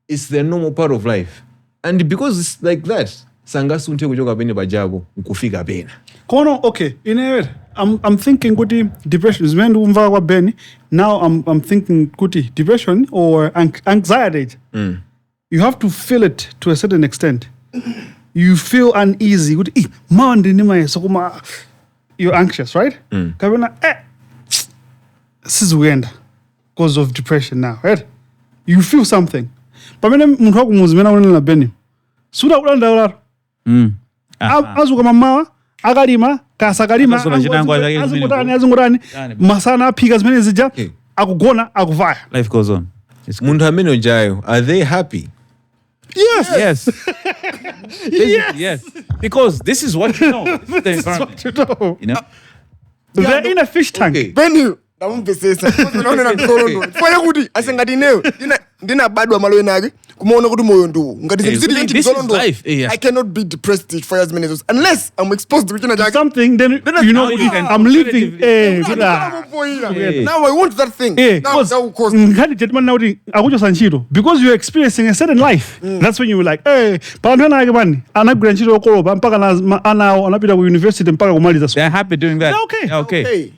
It's their normal part of life. And because it's like that, sangasunte kuchoka pene pajabo nkufika pena. Kono, okay, in a way, I'm thinking kuti depression is when umva kwa Benny. Now I'm thinking kuti depression or anxiety. You have to feel it to a certain extent. You feel uneasy. Kuti mawandi nima sokuma. You're anxious, right? Kabena sizugenda because of depression now, right? You feel something. Pamene muntu wakumuzimena unena Benny. Suda ulanda ularo. Azuka mamawa, akalima, kasakalima, azungurani, masana aphika zimene zija, akugona, akuvaya. Life goes on. Muntu amene ojayo, are they happy? Yes. Yes. Because this is what you know. This is what you know. You know? They're in a fish tank. Okay. Benny, ndamumpesesa. Unaona mkorondo. Fanya kuti asengati neo. Ndina badwa malo enage. Kumaona kuti moyo ndu. Ngati zimzidi this is life. I cannot be depressed for as many years unless I'm exposed to something. Then you know I'm living. Now I want that thing. Now of course. Because you're experiencing a certain life. That's when you were like, hey, they're happy doing that. Okay.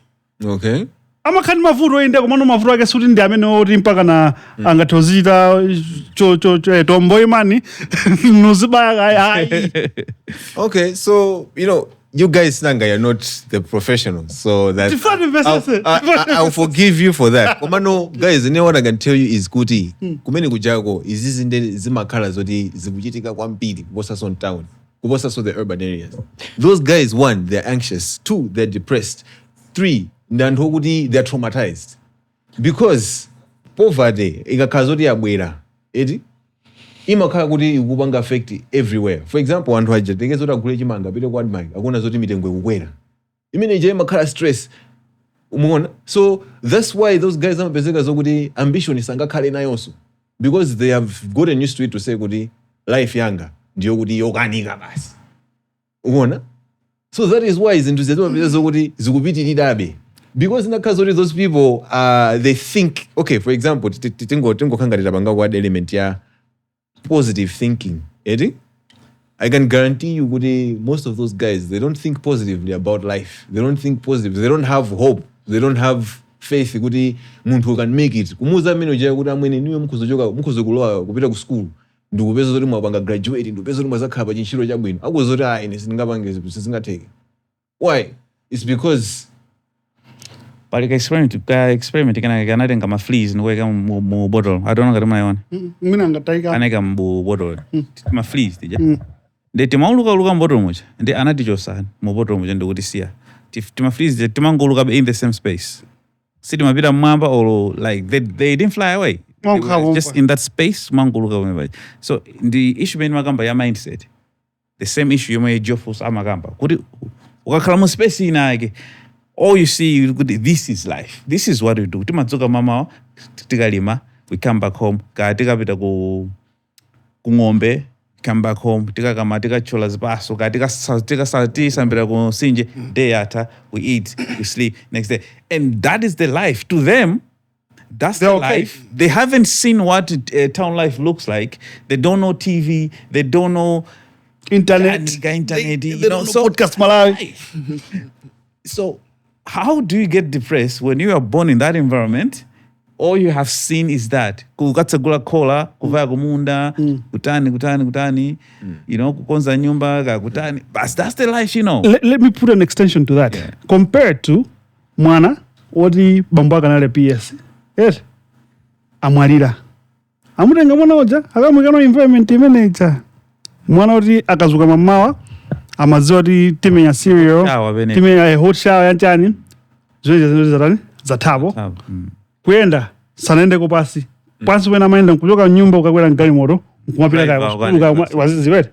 Amakhani mavuro ende komano mavuro ake suti ndi amene oti mpaka na angatozita tombo imani nuzibaya. Okay, so you guys Nanga, you're not the professionals, so that I'll forgive you for that. Komano guys, what I can tell you is kuti kumene kujago is this in the zimakhala zoti zikuchitika kwambiri kuposa son town, kuposa so the urban areas. Those guys, 1, they're anxious, 2, they're depressed, 3, they're traumatized because poverty ikakazoti yabwera imakhala kuti ikupanga affect everywhere. For example, anthu aja tekezoti agule chimanga pite kwa admire akuna zoti mitengo ikukwera imene ija imakhala stress. Umeona? So that's why those guys amapezeka zokuti ambition isangakhale nayonso because they have gotten used to it to say kuti life yanga ndiyo kuti yokanika basi. Umeona? So that is why zinthu zetu amapezeka zokuti zikupitirirabe. Because in the case of those people, they think, okay, for example, tingo kangarira banga what element ya positive thinking. I can guarantee you, most of those guys, they don't think positively about life. They don't think positive. They don't have hope. They don't have faith. Muntu can make it. Kumuza mino jaya kuda mwene niwe mkuzo kuloa kupita ku school. Ndugu bezo zori mwabanga graduate. Ndugu bezo zori mwazakaba jinshiro jabwino. Ako zori ine singabange. Why? It's because but experiment kana tenga ma fleas niweka mu bottle. I don't know kama yona. Mina ngataika. Aneka mu bottle. Ma fleas tija. Ndeti mauluka mu bottle moja. Ndi anaticho sana mu bottle moja ndikutisia. Tima fleas timangoluka in the same space. Siti mapita mwamba or like they didn't fly away. Just in that space mangoluka. So the issue being magamba ya mindset. The same issue you may Geoff amagamba. Kuti ukakhala mu space inake. All you see, this is life. This is what we do. Timatsuka mama, tikalima, we come back home. Katika pita ku ngombe, come back home. Tika chola zibaso. Katika salti sambira ku sinje. Day after, we eat, we sleep. Next day, and that is the life. To them, that's the life. They haven't seen what town life looks like. They don't know TV. They don't know internet. They don't know Podcastmalawi. So. How do you get depressed when you are born in that environment? All you have seen is that. Kukatsagula kola, kuvaya kumunda, kutani, kukonza nyumba, kutani. But that's the life, Let me put an extension to that. Yeah. Compared to mwana, oti bambo akanale PS eti amwalira amutenga mwana uja akamwikano environment imeneja mwana oti akazuka mamawa amaziwa oti timenya cereal Shower bene. timenya hot shower yanchani zvinenge zatani zathapo kuyenda sanaendeko pasi pansi pena amaenda kuchoka nyumba ukakwera mgalimoto nkumapita kaya waziziwete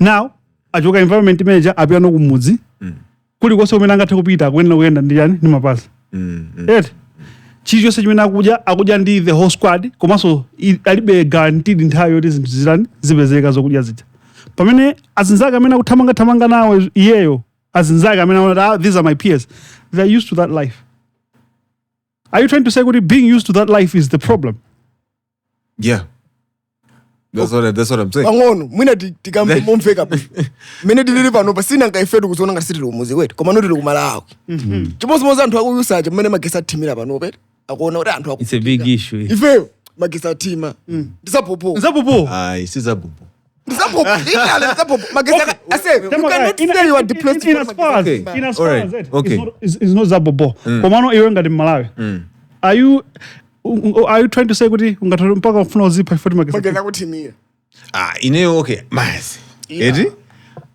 now achoka environment manager apita nokumudzi kuli konse kumene angathe kupita akuyenera kuyenda ndi yani ndi mapasi eti chilichonse chimene akudya ndi the whole squad komanso alibe guaranteed nthawi yoti zinthu zitani zipezeka zokudya zija pamene azinzake amene akuthamangathamanga nawo iyeyo azinzake amene aona these are my peers they're used to that life. Are you trying to say kuti being used to that life is the problem? Yeah. That's what I'm saying. Pang'ono mwina tikamomveka mene tilili pano pasina ngaifetu kuziona ngati sitili kumuzi wetu koma notili kumalawi chimodzimodzi anthu akuyusaje mmene magesi athimira pano pete akuona kuti anthu It's a big issue. ifeyo magesi athima ndisapopo Nzapopo. Sizabubu. ndisapopo ikale ndisapopo magesi ase you cannot say you are depressed In as far as Alright, okay. it's not Zapopo. Komano iwe ngati Malawi. Are you trying to say kuti ungathola mpaka ufuna uzipa ifoti magesi? magesi akuthimira Ineyo okay, mazi. Yeah. Eti?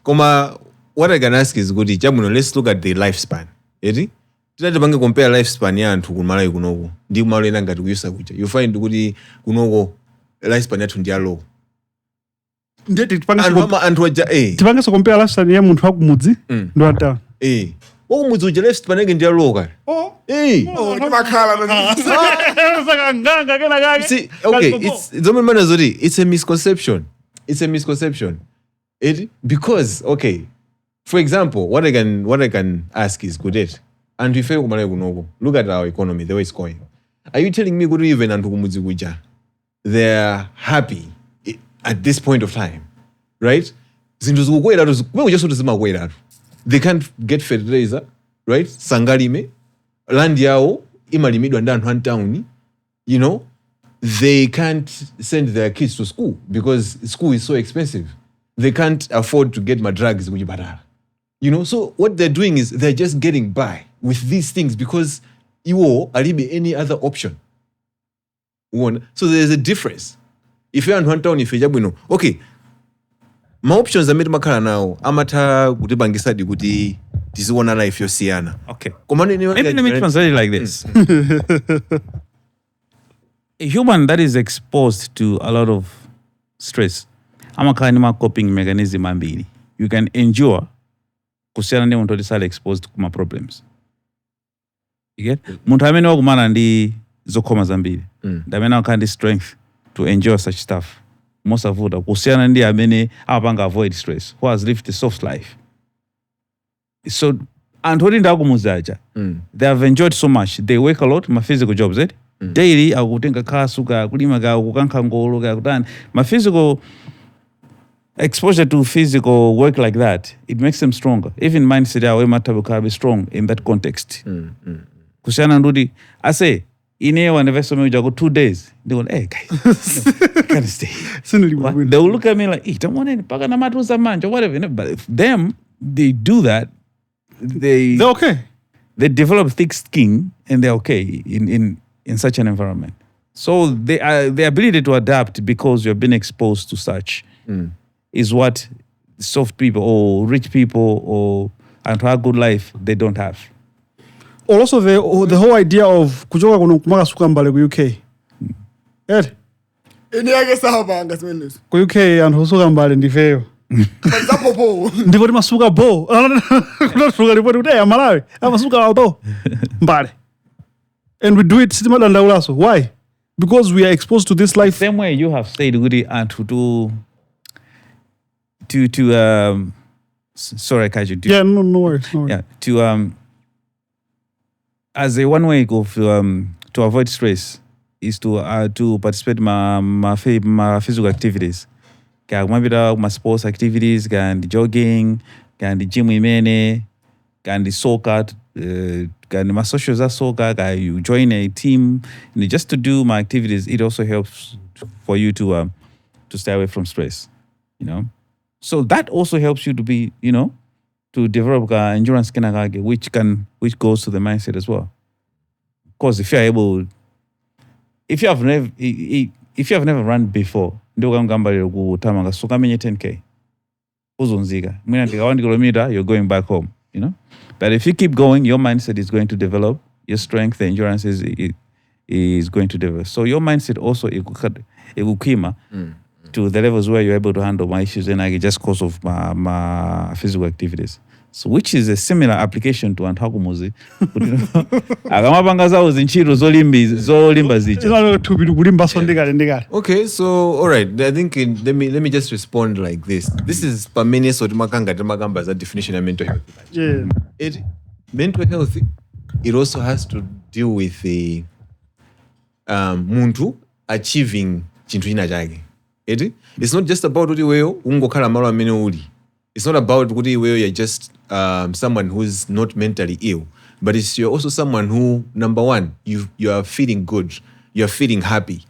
Koma what I can ask is kuti chamuno let's look at the lifespan. Eti? Titati pange compare lifespan ya anthu kumalawi kunoko. Ndi kumalo ena ngati kuyusa kucha. You find kuti kunoko lifespan yathu ndi low. Ndeti Anthu aja tipange compare lifestyle ya munthu wakumudzi ndo ata. Wakumudzi uja lifespan yake ndi low kale. ndimakhala Saka nganga kena kake. See, okay, it's a misconception. It's a misconception. Because okay, for example, what I can ask is good it. And if you look at our economy, the way it's going. Are you telling me good even and kumudzi they're happy at this point of time, right? They can't get fertilizer, right? Sangalime, land yao imalimidwa ndi anthu town. You know, they can't send their kids to school because school is so expensive. They can't afford to get my drugs kujibadala. You know, so what they're doing is they're just getting by with these things because iwo alibe any other option. So there's a difference. If you're in town, if you're okay, my options are made makala now. Amata kutibangisa di kuti tisiwana life yosiyana. Okay. Maybe Let me translate it like this. A human that is exposed to a lot of stress, amakhala coping mechanism ambiri. You can endure kusiyana ndi munthu otisali exposed kuma problems. You get? Munthu amene wakumana ndi zokhoma zambiri. Ndi amene wakhala ndi strength to endure such stuff. Most avuta kusiyana ndi amene amapanga avoid stress, who has lived a soft life. So anthu oti ndakumudzi aja, they have enjoyed so much. They work a lot, my physical jobs, right? Daily akutenga khasu ka kulima ka kukankha ngolo ka kutani. My physical exposure to physical work like that, it makes them stronger. Even mindset yawo imathabuka be strong in that context. Kusiyana ndudi I say ine wanevesa uja go 2 days. They go, hey guys, I can't stay. They will look at me like, "Tamoneni paka na matuza manja whatever." But if them they do that, they're okay. They develop thick skin and they're okay in such an environment. So the ability to adapt because you've been exposed to such is what soft people or rich people or and to have good life they don't have. Also the whole idea of kuchoka kuno kumakasuka mbale ku UK. Ed. Ini yake sahaba zimenezo. Ku UK anthu osuka mbale ndifeyo. Zapopo. Ndipo timasuka bo. Kunasuka ndipo kuti Malawi amasuka auto mbale. And we do it sitimadandaulaso. Why? Because we are exposed to this life. Same way you have stayed with it and to sorry, Kaju. Yeah, no worries. Yeah, to as a one way of to avoid stress is to participate in my physical activities. Can my sports activities, can the jogging, can the gym imene, can the soccer, can my socials are soccer, can you join a team, just to do my activities. It also helps for you to stay away from stress, you know. So that also helps you to be, you know, to develop endurance which goes to the mindset as well. course, if you have never run before, ndio kangamba lero kutamanga so kamenye 10k. Uzunzika. Mwina ndika 1 kilometer, you're going back home, you know? But if you keep going, your mindset is going to develop, your strength, the endurance is going to develop. So your mindset also ikukima to the levels where you're able to handle my issues and just because of my physical activities. So which is a similar application to antagumuzi. Akamapanga zawo zinchiro zolimba zicha. Okay, so all right. I think let me just respond like this. This is pamene so magamba as a definition of mental health. Yeah. Mental health, it also has to deal with the muntu achieving chinthu china chake. It's not just about kuti wewe ungokhala malo amene uli. It's not about kuti wewe you're just someone who's not mentally ill, but you're also someone who, number one, you are feeling good, you're feeling happy.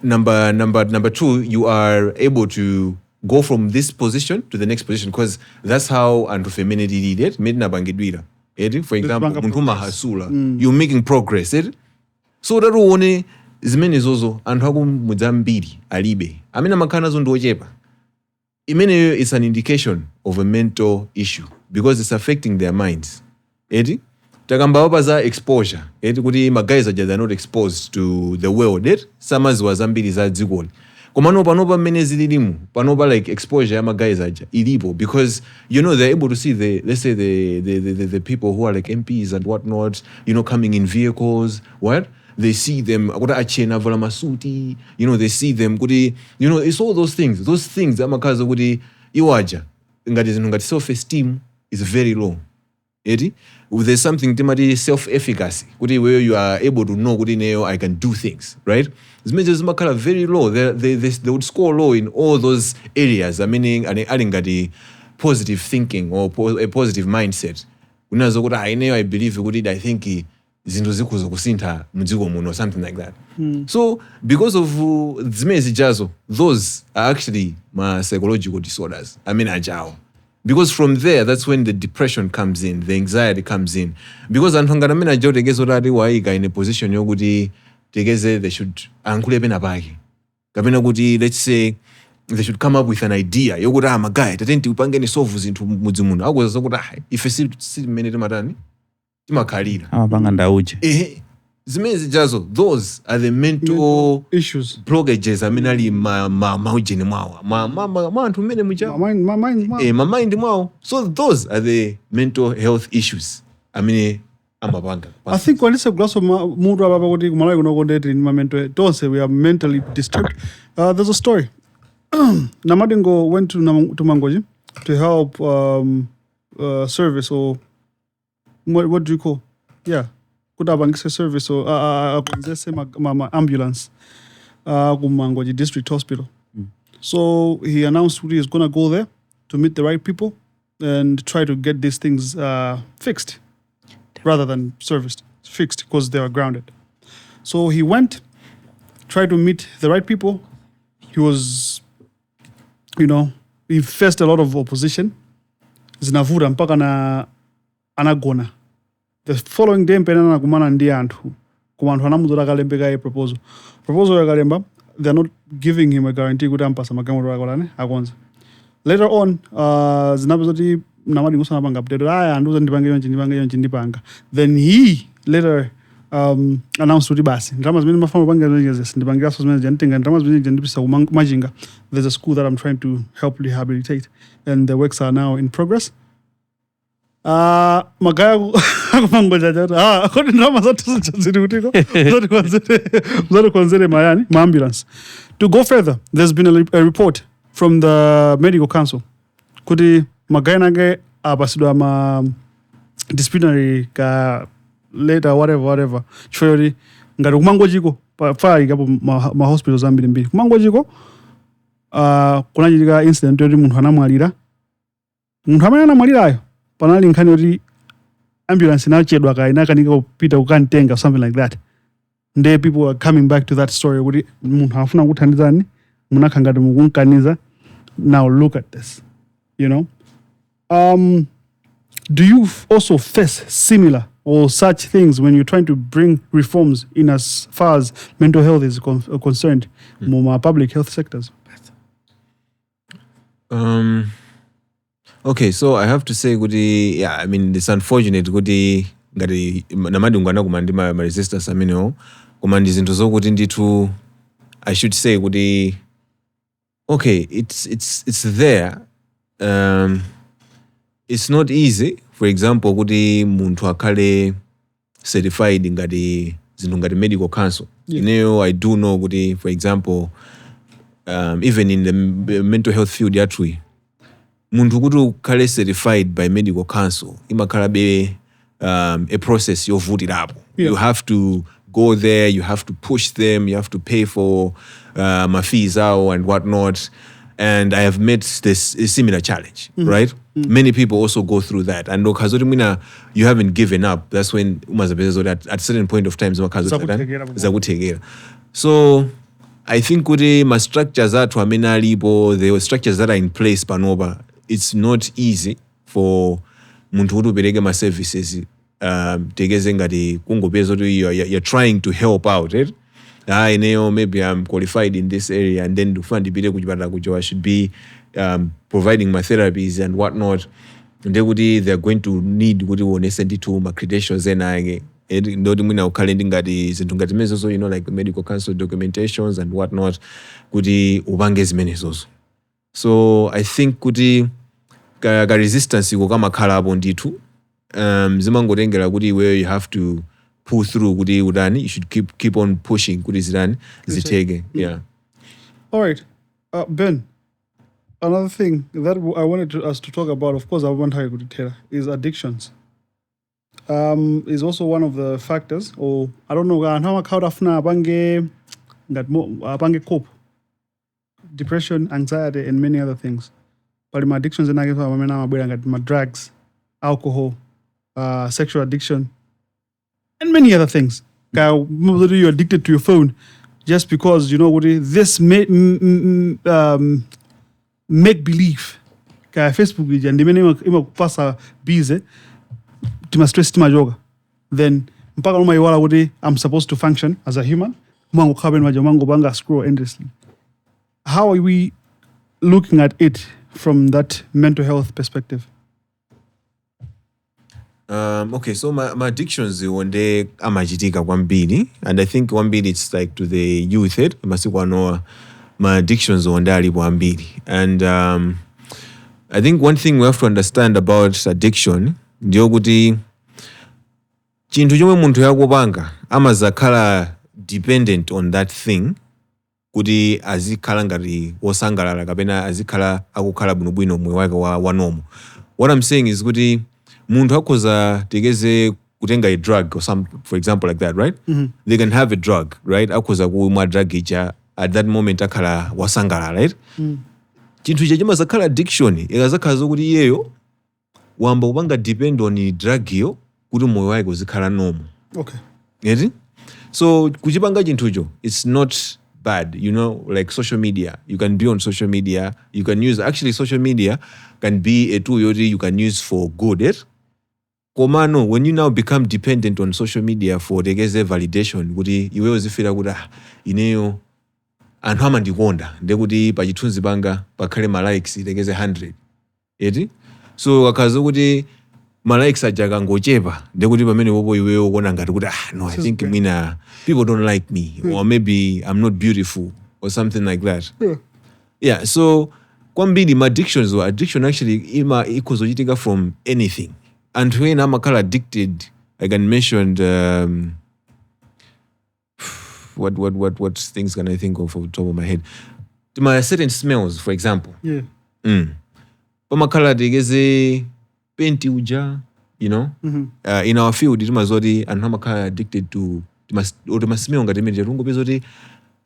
Number two, you are able to go from this position to the next position because that's how anti-femininity did it. For example, muntu mahasula, you're making progress. So that one zimene zozo anthu aku mudzambiri alibe. Amene makhana zo ndiochepa. Imene is an indication of a mental issue because it's affecting their minds. Takamba wapaza exposure. Kuti guys are not exposed to the world. Samazi wa zambiri za dzikoli. Komano panopa mene zililimu. Panopa like exposure ya guys aja ilipo because they're able to see the people who are like MPs and whatnot, coming in vehicles. What? They see them, they see them, it's all those things. Those things, iwaja, ngati self-esteem is very low. There's something, self-efficacy, where you are able to know, I can do things, right? This means it's very low. They would score low in all those areas, meaning, ngati positive thinking or a positive mindset. I believe, I think, zinto zikuzo kusintha mdziko muno, something like that. So because of zimezi jazo, those are actually my psychological disorders. Ajawo. Because from there, that's when the depression comes in, the anxiety comes in. Because antongana mina jawo tegezo rari waika in a position yokuti tegeze they should ankule pena pake. Kapena kuti let's say they should come up with an idea yokuti magayi tatenti upangeni solve zinthu mudzi muno. Akuza kuti ife si mene matani timakhalira amapanga ndauje zimezi jazo, those are the mental issues, blockages ali maujeni mwawa anthu mmene mucha mind mwawo. So those are the mental health issues amapanga. I think when it's a glass of mundu ababa kuti kumalawi kunokondeti ni mental tonse we are mentally disturbed. There's a story. Namadingo went to Mangoji to help service or what do you call? Yeah. Could have a service or ambulance Mangoji District Hospital. So he announced he was going to go there to meet the right people and try to get these things fixed rather than serviced. Fixed because they were grounded. So he went, tried to meet the right people. He was, he faced a lot of opposition. Zinavuda mpaka na anagona. The following day mpenana kumana ndi anthu kumantu anamudora kalembeka proposal yakalemba, they're not giving him a guarantee kuti ampasa magamuro akolane akonza. Later on zinapezoti namadi ngusana panga update anduza ndipanga. Then he later announced kuti basi ndama zimene mafama panga ndipangira so zimene jantenga ndama zimene jandipisa kumajinga. There's a school that I'm trying to help rehabilitate and the works are now in progress. Magaya kumangoja jata kodi ndama zote ziri kutiko zote konzere mayani ma ambulance. To go further, there's been a report from the medical council kuti magaya nage abasidwa ma disciplinary ka later whatever chori ngati kumangojiko pa ikapo ma hospitals ambiri kumangojiko kunachitika incident yoti munthu anamwalira ayo panali nkhani yoti ambulance inachedwa inakanika kupita kukantenga something like that. Nde people are coming back to that story kuti munthu afuna kuthandizani munakha ngati mukunkaniza. Now look at this, do you also face similar or such things when you're trying to bring reforms in as far as mental health is concerned, more public health sectors? Okay, so I have to say, Gudi, yeah, I mean, it's unfortunate, Gudi, ngati namadungana kumandi ma resistance amino, kumandi zinto zokuti nditu, I should say, Gudi, okay, it's there. It's not easy. For example, Gudi muntu akale certified ngati zinto ngati medical council. You know, I do know, Gudi, for example, even in the mental health field yatui, muntu kuti kale certified by medical council imakhala be a process yovutirapo. You have to go there, you have to push them, you have to pay for my fees out and whatnot. And I have met this similar challenge, right? Many people also go through that. And you haven't given up. That's when at a certain point of time, so I think my structures are the structures that are in place panoba. It's not easy for muntu kuti upereke ma services tegeze ngati kungopeza kuti you're trying to help out, right? Maybe I'm qualified in this area and then I should be providing my therapies and whatnot. And they're going to need my credentials and so, you know, like medical council documentations and whatnot. So I think resistance where you have to pull through, you should keep on pushing. Yeah. All right. Ben, another thing that I wanted us to talk about, of course, I want how you could tell, is addictions. Is also one of the factors, or I don't know, abange cope. Depression, anxiety, and many other things. But my addictions my drugs, alcohol, sexual addiction, and many other things. You're addicted to your phone just because, you know, this make believe. Facebook and the pass busy to stress to my yoga. Then I'm supposed to function as a human. Scroll endlessly. How are we looking at it from that mental health perspective? Okay, so my addictions one day amajitika kwambiri, and I think kwambiri it's like to the youth my addictions one day ali kwambiri. And I think one thing we have to understand about addiction ndio kuti chinthu chomwe munthu yakupanga amazakhala dependent on that thing kuti azikhala ngati wosangalala kapena azikhala akukhala bwinobwino moyo wake wa normal. What I'm saying is kuti munthu akhoza tegeze kutenga a drug or some, for example, like that, right? They can have a drug, right? Akhoza kumwa drug ija at that moment akhala wasangalala, right? Chinthu ichi chimazakhala addiction ikazakhala zokuti iyeyo wamba kupanga depend on drug iyo kuti moyo wake uzikhala normal. Okay. Yeti? So kuchipanga chinthucho, it's not bad, you know, like social media. You can be on social media. You can use, actually social media can be a tool you can use for good, right? Komano, when you now become dependent on social media for the validation, iwe uzifira kuda ineyo anthu amandikonda ndekuti pachitunzi panga pakhale ma likes tegeze 100. Yeti? So akazo kuti ma likes aja ngochepa ndekuti pamene popo iwe ukona ngati kuti no, I think people don't like me, or maybe I'm not beautiful or something like that. Yeah, so kwambiri my addiction actually ikuzochitika from anything. And when I'm addicted, I can mention what things can I think of off the top of my head? My certain smells, for example. Yeah. Pamakala degeze painti uja, you know. In our field, it and I'm addicted to my smell ngatimete rungo bezoti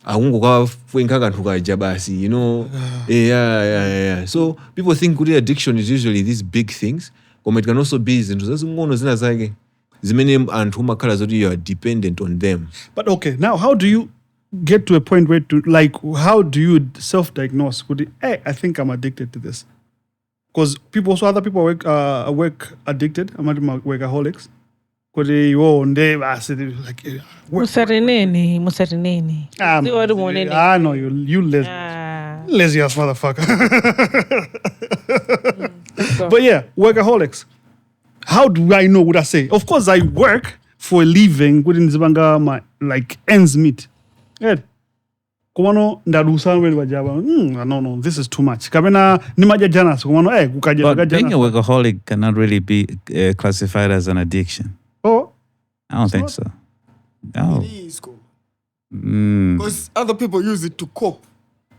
aungo kwa fuenkaga ntukaja basi, you know. Yeah. So people think good addiction is usually these big things. But it can also be you are dependent on them. But okay, now how do you get to a point where how do you self-diagnose? I think I'm addicted to this. Because other people work addicted, I'm workaholics. Kuti iwo nde basi like Musarineni. See what the morning. I know you lazy. Lazy ass motherfucker. But yeah, workaholics. How do I know what I say? Of course, I work for a living within Zibanga, my like ends meet. Yeah. Kumano ndarusa wele wajaba. No, this is too much. Kabena nimaja jana so kumano kukaja But being a jana. workaholic cannot really be classified as an addiction. Oh, I don't think so. No. It is cool. Mm. Because other people use it to cope.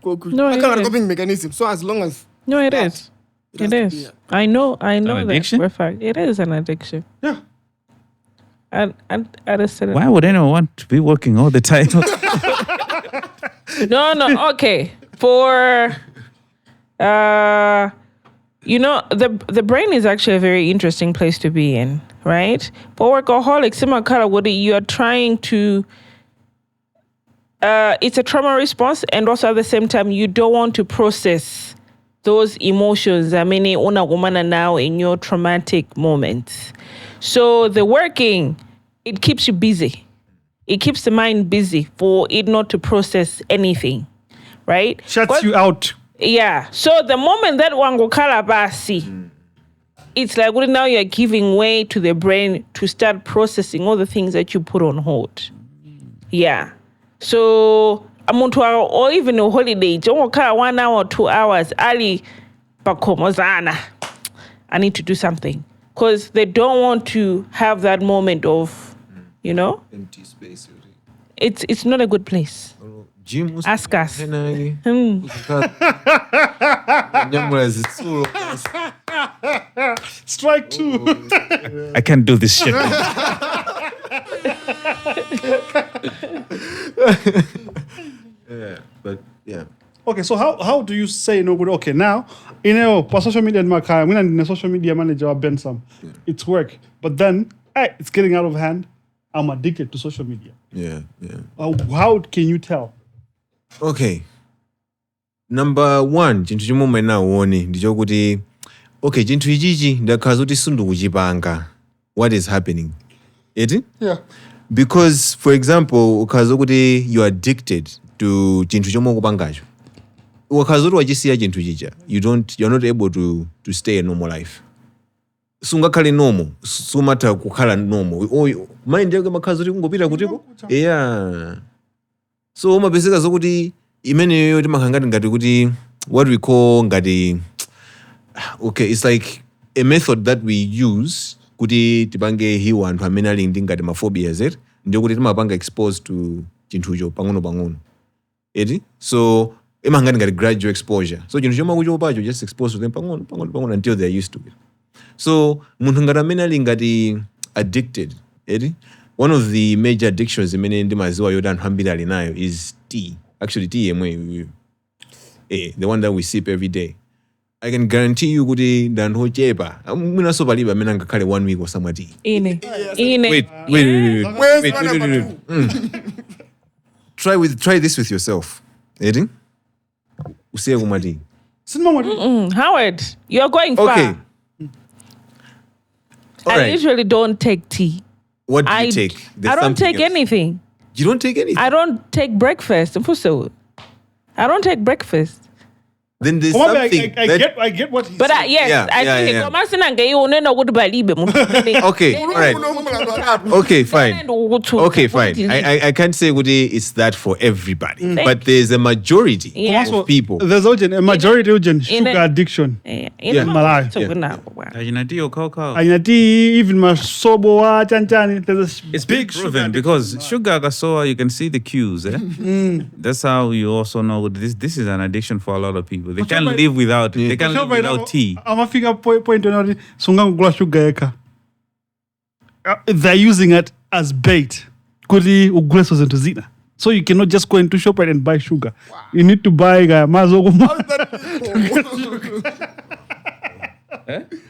No, I it kind of is. coping mechanism. So as long as No, it that, is. has It to is. be, yeah. I know An that addiction? for a fact. It is an addiction. yeah. And at a certain Why would anyone want to be working all the time? No, okay. For the brain is actually a very interesting place to be in, right? For workaholics, you are trying to it's a trauma response, and also at the same time you don't want to process those emotions. I mean, una woman now in your traumatic moments. So the working, it keeps you busy. It keeps the mind busy for it not to process anything, right? Shuts you out. Yeah. So the moment that one go kalabasi, it's like well, now you're giving way to the brain to start processing all the things that you put on hold. Yeah. So or even a holiday, 1 hour, 2 hours, ali bakomozana. I need to do something. Because they don't want to have that moment of, Empty space. it's not a good place. Gym Ask us. Strike two. I can't do this shit. But yeah. Okay, so how do you say no good? Okay, now for social media in my car, I'm a social media manager at Bensam. It's work. But then it's getting out of hand. I'm addicted to social media. Yeah. How can you tell? Okay. Number one, chinthu chimwe mwena uone ndichokuti okay, chinthu ichichi ndakhala kuti sindikuchipanga. What is happening? Eti? Yeah. Because for example, ukhaza kuti you are addicted to chinthu chomwe ukupangacho. Ukhaza kuti wachisiya chinthu chicha. You're not able to stay a normal life. Sungakhale normal, sumatha kukhala normal. Mind yako makhaza kuti kungopita kutiko? Yeah. So umapezeka zokuti imeneyo timakhanga ngati kuti what we call ngati okay, it's like a method that we use kuti tipange hiwa anthu amene ali ndi ngati maphobias ndiyo kuti timapanga exposed to chinthucho pang'ono. Eti? So imangati ngati gradual exposure. So chinthu chomwe kuchopacho just exposed to them pang'ono until they're used to it. So munthu ngati amene ali ngati addicted. Eti? One of the major addictions imene ndimaziwa yoti anthu ambiri ali nayo is tea. Actually, tea yemwe, the one that we sip every day. I can guarantee you kuti ndanthu ochepa mwinaso palibe amene angakhale 1 week osamwa tea. Ine. Wait. Try this with yourself. Edi? Usiye kumwa tea. Howard, you're going far. Okay. All I right. usually don't take tea. What do you take? There's I don't something take else. anything. You don't take anything? I don't take breakfast. I don't take breakfast. Then there's Well, something that... I get what he's But saying. yes, I think yeah. Okay, Okay, all right. Okay, fine. Okay, fine. I can't say it's that for everybody. But there's a majority Yeah. of people. There's a majority of sugar addiction. Malawi. Ajinati cocoa. Ainati even masobo wa chanchani. There's a It's big big proven because sugar kasoa, you can see the cues. That's how you also know this is an addiction for a lot of people. They can't live without it. They can't live without tea. Amafika point on sunga ngula sugar eka. They're using it as bait. Kuri ugresos into zina. So you cannot just go into ShopRite and buy sugar. You need to buy mazo.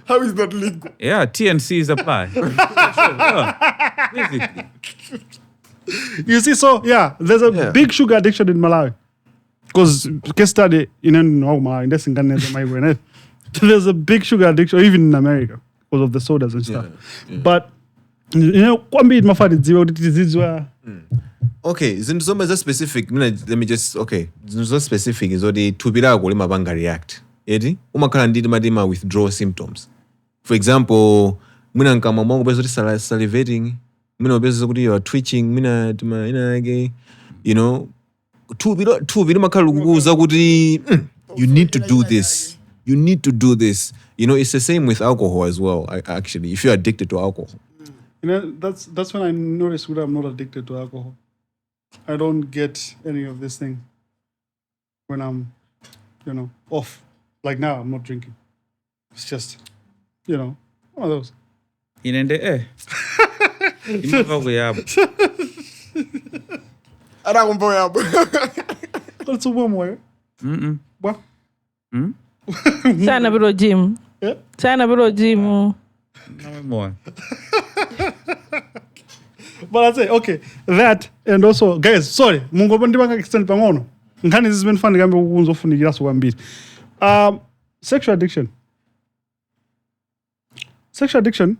How is that legal? Yeah, TNCs apply. Basically. You see, so yeah, there's a big sugar addiction in Malawi. Because case study in Malawi, there's a big sugar addiction even in America because of the sodas and stuff. But kwambiri mafati dziwa kuti tizidziwa Okay, zinthu zomwe za specific, let me just, okay, zinthu za specific is kuti thupi lako limapanga react. Eti, umakhala ndi madima withdrawal symptoms. For example, mwina nkamwa mwangu pesa kuti salivating, mwina pesa kuti you are twitching, mwina tima inake, you know, thupi limakhala lukuza kuti you need to do this. You need to do this. You know, it's the same with alcohol as well, actually, if you're addicted to alcohol. That's when I noticed that I'm not addicted to alcohol. I don't get any of this thing when I'm, off. Like now, I'm not drinking. It's just, one of those. Inende imava kuyabo. Arakumbo yabo. That's a warm way. What? Sana bro gym. Yeah? Sana bro gym. No more. But I'd say, okay, that, and also, guys, sorry, mungopa ndipanga extend pang'ono. Nkhani zimene fani kambe kukunzofunikira so kwambiri. Sexual addiction. Sexual addiction,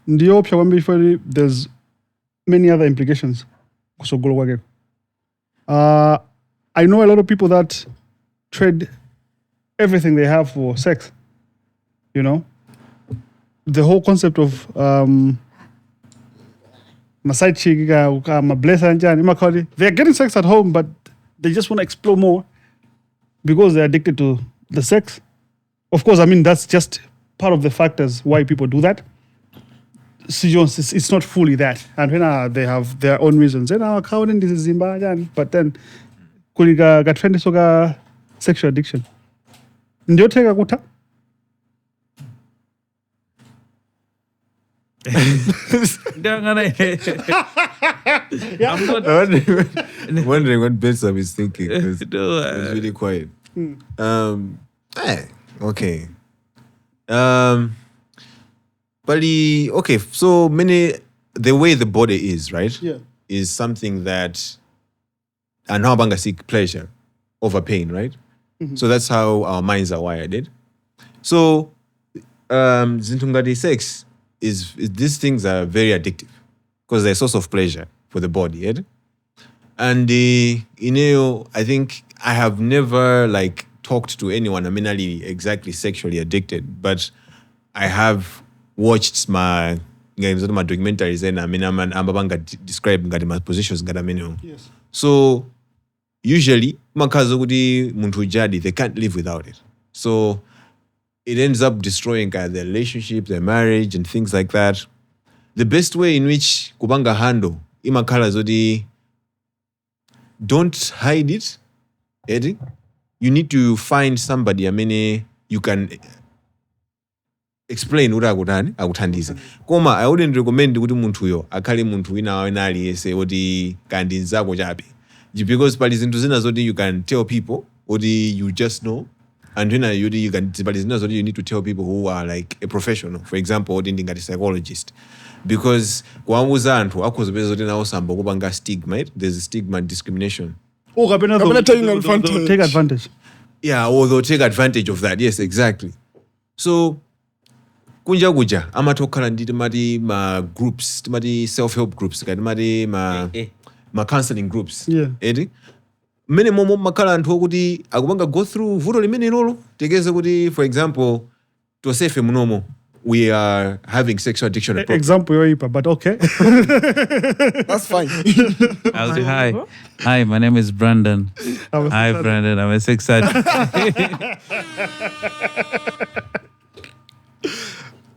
ndiyo opsha kwambiri for there's many other implications kusogolo kwake. I know a lot of people that trade everything they have for sex. You know? The whole concept of my side chick, my blesser and Jan, they're getting sex at home, but they just want to explore more because they're addicted to the sex. Of course, I mean, that's just part of the factors why people do that. It's not fully that. And when they have their own reasons. This is Zimba, but then, kuliga trend soga sexual addiction. Ndio tega kuta? I'm Wondering what Bensam is thinking. It's really quiet. Okay. But okay, so the way the body is, right? Yeah. Is something that and how banga seek pleasure over pain, right? Mm-hmm. So that's how our minds are wired. So zintungadi sex is these things are very addictive because they're a source of pleasure for the body, and I think I have never talked to anyone exactly sexually addicted, but I have watched my documentaries and I'm describe my positions. Yes. So usually makazo kuti muntu jadi, they can't live without it. So it ends up destroying their relationship, their marriage, and things like that. The best way in which kubanga handle imakala zodi, don't hide it, Eddie. You need to find somebody, you can explain akutandize. Koma, I wouldn't recommend kuti muntu yo akali muntu wina aliyese oti kandi nzako chabe. Because pali zinthu zina zoti you can tell people, oti you just know. And when you can, but it's not that you need to tell people who are like a professional. For example, a psychologist, because stigma. There's a stigma and discrimination. Oh, take advantage. Yeah, or they'll take advantage of that. Yes, exactly. So, kunja amatokala nditi ma groups, self-help groups, ma counseling groups. Yeah. Edi? Many momo makala anthu kuti akupanga go through vuto limene lolo tekeze kuti, for example, to safe munomo we are having sexual addiction example yoipa, but okay. That's fine. I'll say hi, my name is Brandon. Hi Brandon, I'm a sex addict.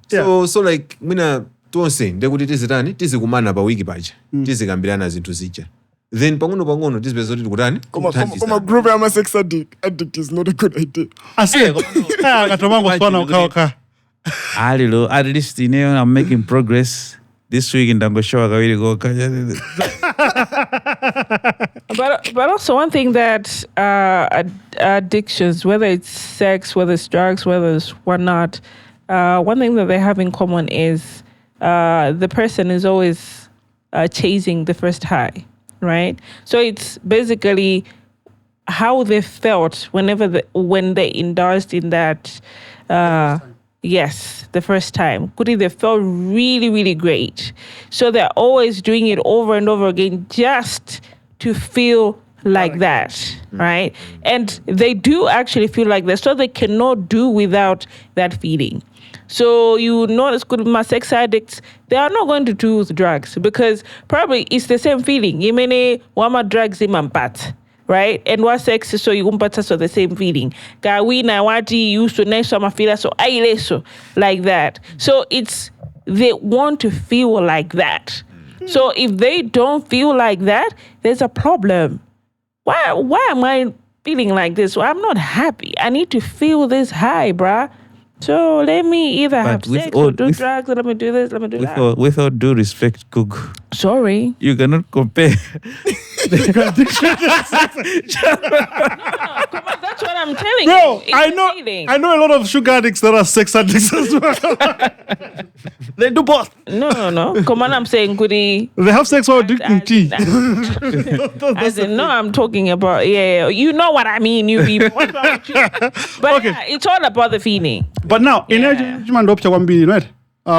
So mina tonse ndekuti tizikumana pa wiki paja tizikambirana zinthu zija, then pang'ono tizipeza kuti tikutani Koma group ya sex addict is not a good idea. Katomango swana ukaoka. Alilo, at least I'm making progress. This week in Dangoshowa kawili go. But also one thing that addictions, whether it's sex, whether it's drugs, whether it's whatnot, one thing that they have in common is the person is always chasing the first high, right? So it's basically how they felt when they indulged in that Yes, the first time. They felt really, really great. So they're always doing it over and over again just to feel like that, right? And they do actually feel like that, so they cannot do without that feeling. So you notice with my sex addicts, they are not going to choose drugs because probably it's the same feeling. You mean wama drugs in pat, right? And what sex is so you umpata so the same feeling. Kawina wati used to next summer feel so so like that. So they want to feel like that. So if they don't feel like that, there's a problem. Why am I feeling like this? Well, I'm not happy. I need to feel this high, bruh. So let me either have sex or do drugs, or let me do this, let me do that. With all due respect, Gugu, Sorry. you cannot compare. Come on, that's what I'm telling Bro, you. I know a lot of sugar addicts that are sex addicts as well. They do both. No. Come on, I'm saying goody. They have sex while drinking tea. As in, no, I'm talking about, you know what I mean, you people. What's wrong with you? But Okay. it's all about the feeling. But now, in right?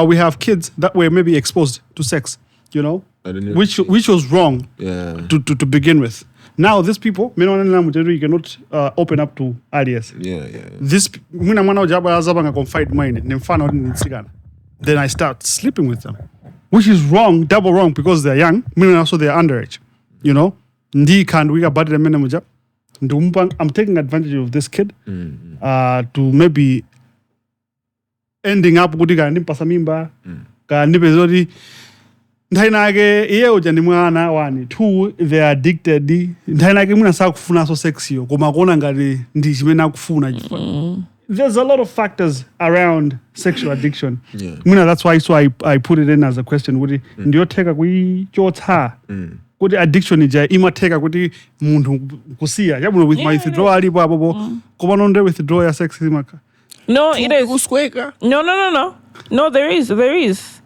We have kids that were maybe exposed to sex, which was wrong to begin with. Now, these people, you cannot open up to ideas. This confide mine, then I start sleeping with them, which is wrong, double wrong, because they're young, also they're underage. I'm taking advantage of this kid to maybe ending up with pasamimba kanipezori ndainage iye ujani mwana wani two they are addicted ndainage muna sa kufuna so sexy koma kona ngati ndi chimene akufuna there's a lot of factors around sexual addiction. That's why I put it in as a question kuti ndiyotheka kuichotsa kuti addiction ija imatheka kuti munthu kusiya chabwino with my withdrawal alipo apopo koma nonde withdraw ya sex imaka. No, it is. No, there is.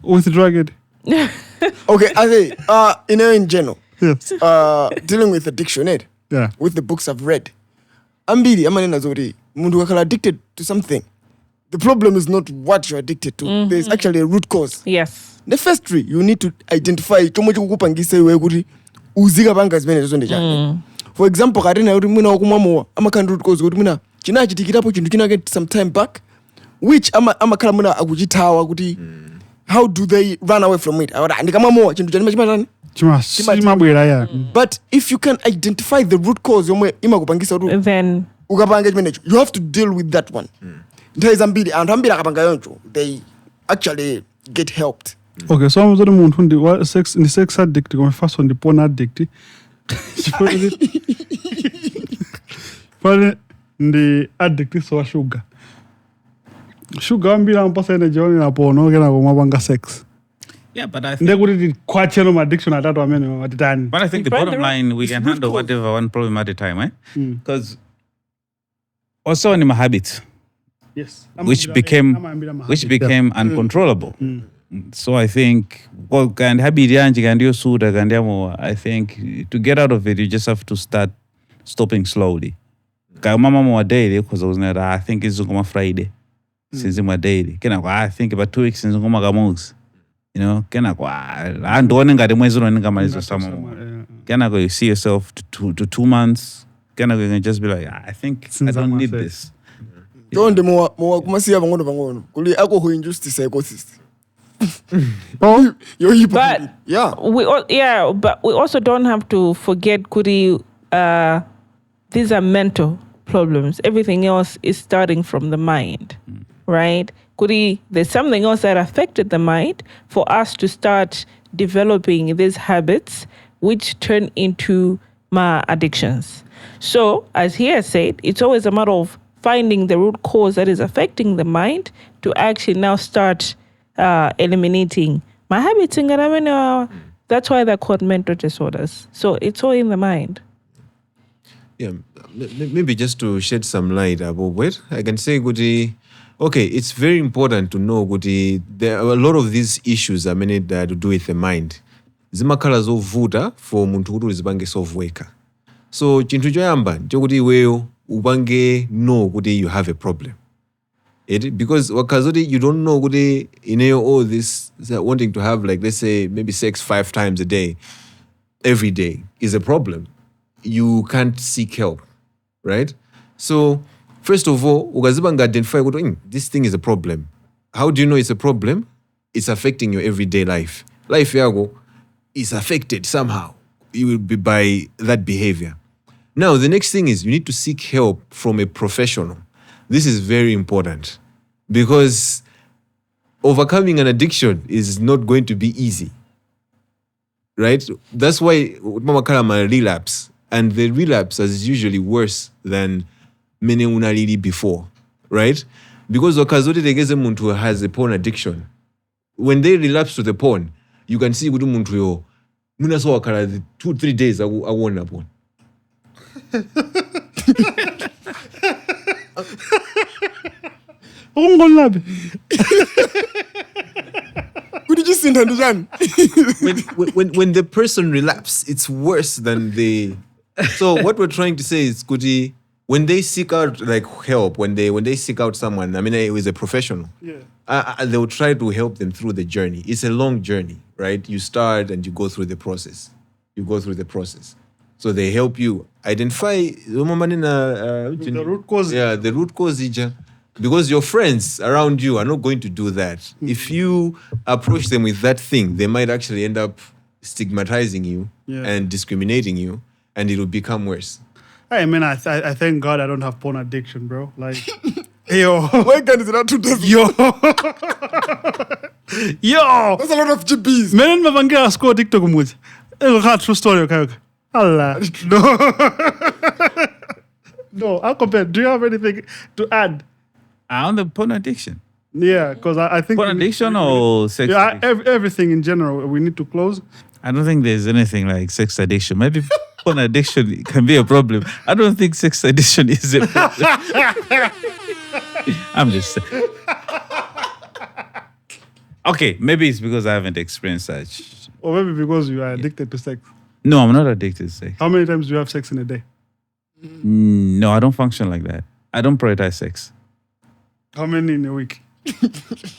Withdraw it. Okay, I say, in general, Yes. dealing with addiction, Yeah. with the books I've read, ambiri amanena zoti mundu akala addicted to something. The problem is not what you're addicted to. There's actually a root cause. Yes. The first three, you need to identify chomwe chikukupangisa iwe kuti uzika panga zimene zonde chake. For example, Cardinal kuti mwina wakumwamowa amakhala root cause kuti mwina chinachitikirapo chinthu chinake some time back, which amakhala mwina akuchithawa kuti how do they run away from it? Ndikamwamowa chinthu chanima chimatani? Chimabwera ya. But if you can identify the root cause yomwe imakupangisa kuti Then ukapanga chimenecho, you have to deal with that one. Nthawi zambiri anthu ambiri akapanga yoncho, they actually get helped. Okay, so I'm munthu ndi sex addict koma first ndi porn addict. Pale ndi addict so sugar. Sugar ambiri ampasa energy na porno kena kumapanga sex. Yeah, but I think. Ndekuti kwacheno addiction atatu amene watitani. But I think the bottom line, we can handle whatever one problem at a time, eh? Because also in my habits, Yes. which became uncontrollable. So I think I think to get out of it, you just have to start stopping slowly. Mama daily because I think it's Friday. Since my daily. I think about 2 weeks since gamus. I don't go you see yourself to 2 months. You can just be like, I think I don't need this. Don't more kumasiya bangono kuli alcohol induced psychosis. Oh, but but we also don't have to forget Kuri, these are mental problems. Everything else is starting from the mind, right? Kuri, there's something else that affected the mind for us to start developing these habits which turn into addictions. So, as he has said, it's always a matter of finding the root cause that is affecting the mind to actually now start eliminating my habits. That's why they're called mental disorders. So it's all in the mind. Yeah, maybe just to shed some light about it, I can say, okay, it's very important to know, there are a lot of these issues to do with the mind. Zimakhala zovuta for muntu kuti uzipange solveka. So chinthu choyamba nchokuti iweyo upange know kuti you have a problem. Because wakazoti you don't know all this wanting to have like let's say maybe sex 5 times a day every day is a problem. You can't seek help, right? So first of all, ukazibanga identify this thing is a problem. How do you know it's a problem? It's affecting your everyday life. Life yago is affected somehow. You will be by that behavior. Now, the next thing is you need to seek help from a professional. This is very important because overcoming an addiction is not going to be easy, right? That's why Mama Kalama relapse, and the relapse is usually worse than many unalili before, right? Because wakazote tegeze muntu has a porn addiction. When they relapse to the porn, you can see kuti muntu yo muna so wakala 2-3 days awona porn. Ungolabe. When the person relapse, it's worse than the. So what we're trying to say is, Kuti, when they seek out like help, when they seek out someone, I mean, it was a professional. Yeah. They will try to help them through the journey. It's a long journey, right? You start and you go through the process. So they help you identify the root cause. Yeah, the root cause. Because your friends around you are not going to do that. If you approach them with that thing, they might actually end up stigmatizing you and discriminating you, and it will become worse. Hey man, I thank God I don't have porn addiction, bro. Like, yo, Why can't it not to death? yo, yo. That's a lot of GBs. Man, mavangira score TikTok much. True story, okay. Allah, no. No, I'll compare. Do you have anything to add? On the porn addiction. Yeah, because I think Porn addiction or sex yeah, addiction? everything in general. We need to close. I don't think there's anything like sex addiction. Maybe porn addiction can be a problem. I don't think sex addiction is a problem. I'm just saying. Okay, maybe it's because I haven't experienced such. Or maybe because you are addicted to sex. No, I'm not addicted to sex. How many times do you have sex in a day? No, I don't function like that. I don't prioritize sex. How many in a week?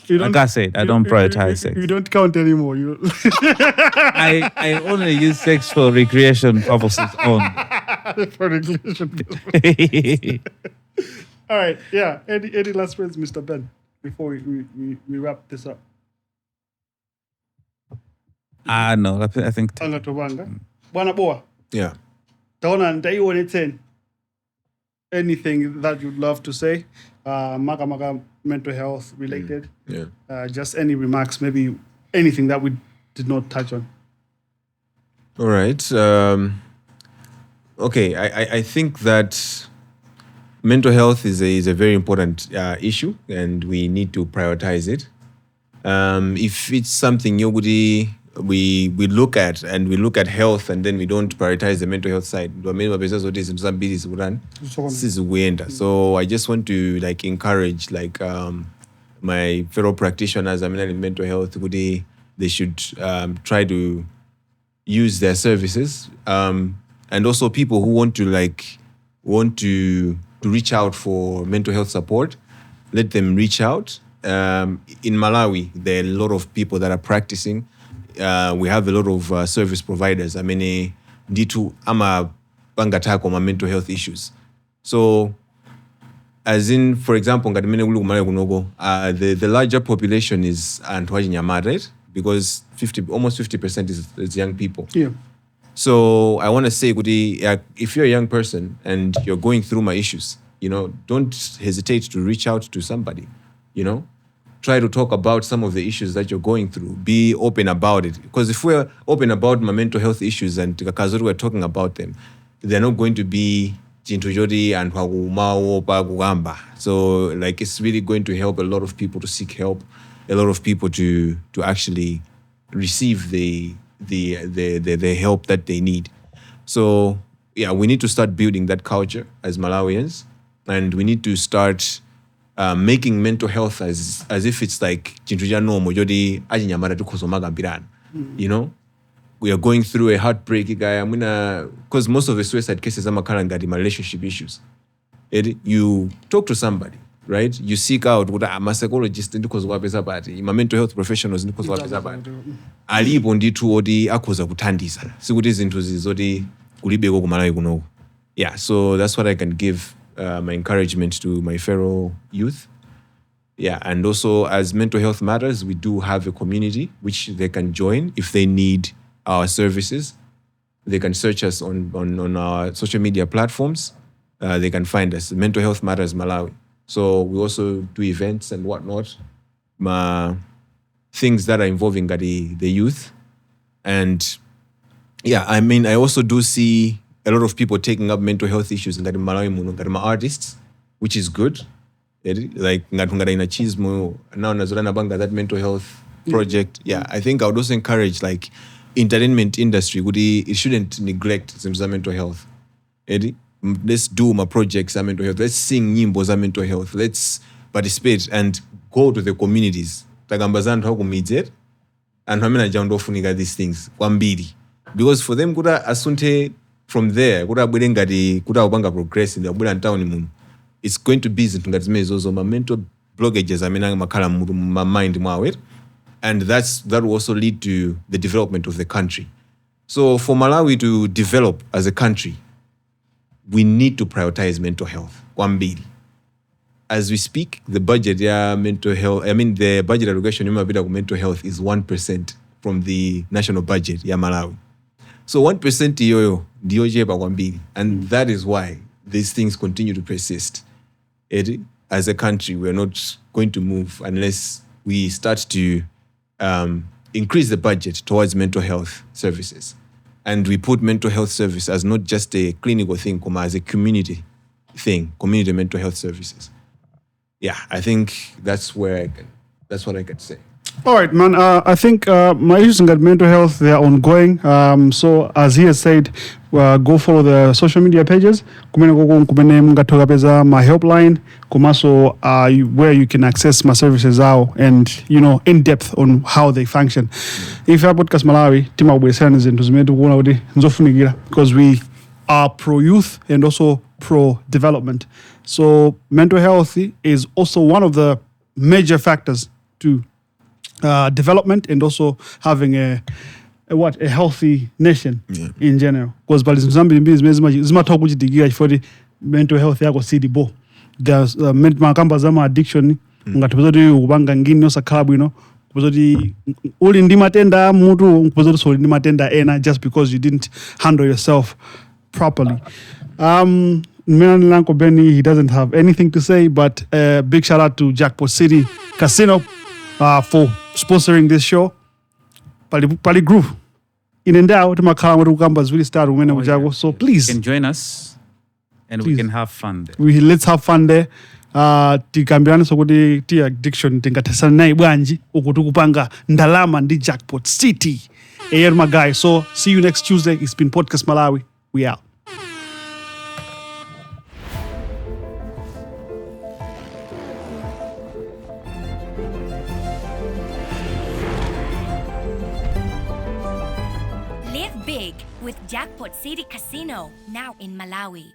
Like I said, I don't prioritize sex. You don't count anymore. You I only use sex for recreation purposes only. for regulation. All right. Yeah. Any last words, Mr. Ben, before we wrap this up? No, I think. Anga tobanga. Bwana Boa. Yeah. Taona ndaione 10. Anything that you'd love to say? Maka mental health related. Yeah. Just any remarks, maybe anything that we did not touch on. All right. Okay. I think that mental health is a very important issue, and we need to prioritize it. If it's something we look at, and we look at health, and then we don't prioritize the mental health side. So I just want to like encourage my fellow practitioners, in mental health, they should try to use their services, and also people who want to reach out for mental health support, let them reach out. In Malawi, there are a lot of people that are practicing. We have a lot of service providers. Nditu ama bangatako ma mental health issues. So, as in, for example, the larger population is Antwajinyamad, right? Because almost 50% is young people. Yeah. So I want to say, if you're a young person and you're going through my issues, don't hesitate to reach out to somebody. Try to talk about some of the issues that you're going through. Be open about it. Because if we're open about my mental health issues and we're talking about them, they're not going to be Jintujodi and Wagumao Pagugamba. So it's really going to help a lot of people to seek help, a lot of people to actually receive the help that they need. So yeah, we need to start building that culture as Malawians, and we need to start making mental health as if it's like we are going through a heartbreak guy. Because most of the suicide cases are relationship issues. You talk to somebody, right? You seek out kuti psychologist ndikhoza kuwapeza pati, mental health professionals ndikhoza kuwapeza pati. Alipo ndithu oti akhoza kuthandiza. Sikuti zinthu zizoti kulibeko ku Malawi kunoku. Yeah, so that's what I can give my encouragement to my fellow youth. Yeah, and also as mental health matters, we do have a community which they can join if they need our services. They can search us on our social media platforms. They can find us, Mental Health Matters Malawi. So we also do events and whatnot, things that are involving the youth. And yeah, I mean, I also do see a lot of people taking up mental health issues in Malawi muno, my artists, which is good. Like ngati ina chismo now nazorana banga that mental health project. Yeah, I think I would also encourage like entertainment industry it shouldn't neglect mental health. Let's do my projects mental health. Let's sing nyimbo za mental health. Let's participate and go to the communities. Takambazana how kumidze and hamena jaundo funika these things kwambiri. Because for them kuda asunte from there kuda bwere ngati kuda ubanga progress in the bwera town muno. It's going to be zinthu ngati zimene zozo ma mental blockages amene makhala mu mind mwawe, and that will also lead to the development of the country. So for Malawi to develop as a country, we need to prioritize mental health. Kwambiri. As we speak, the budget mental health, the budget allocation of mental health is 1% from the national budget Malawi. So 1% ndiyo, and that is why these things continue to persist. As a country, we're not going to move unless we start to increase the budget towards mental health services. And we put mental health service as not just a clinical thing, as a community thing, community mental health services. Yeah, I think that's what I can say. All right, man. I think my issues in mental health, they are ongoing. So as he has said, go follow the social media pages. Kumene mungatoka peza my helpline. Kumaso where you can access my services out and in depth on how they function. If you have Podcastmalawi, tima bwesana zintu zimetu kuona kuti nzofunikira because we are pro youth and also pro development. So mental health is also one of the major factors to development and also having a healthy nation in general. Because by zimatha kuchitikira chifukwa mental health yako sili bo. There's makamba zama addiction ngatipeza kuti ukupanga ngini osakhala bwino kupeza kuti uli ndi matenda mutu kupeza kuti soli ndi matenda ena just because you didn't handle yourself properly. Uncle Benny, he doesn't have anything to say, but big shout out to Jackpot City Casino for sponsoring this show. Pali Groove. In Endao, Timakala Kamba is really started when Jago. So please. You can join us and we can have fun there. Let's have fun there. Tikambiana sokoti ti addiction tingatesa nayi bwanji ukutukupanga ndalama ndi Jackpot City. My guy. So see you next Tuesday. It's been Podcast Malawi. We out. Live big with Jackpot City Casino, now in Malawi.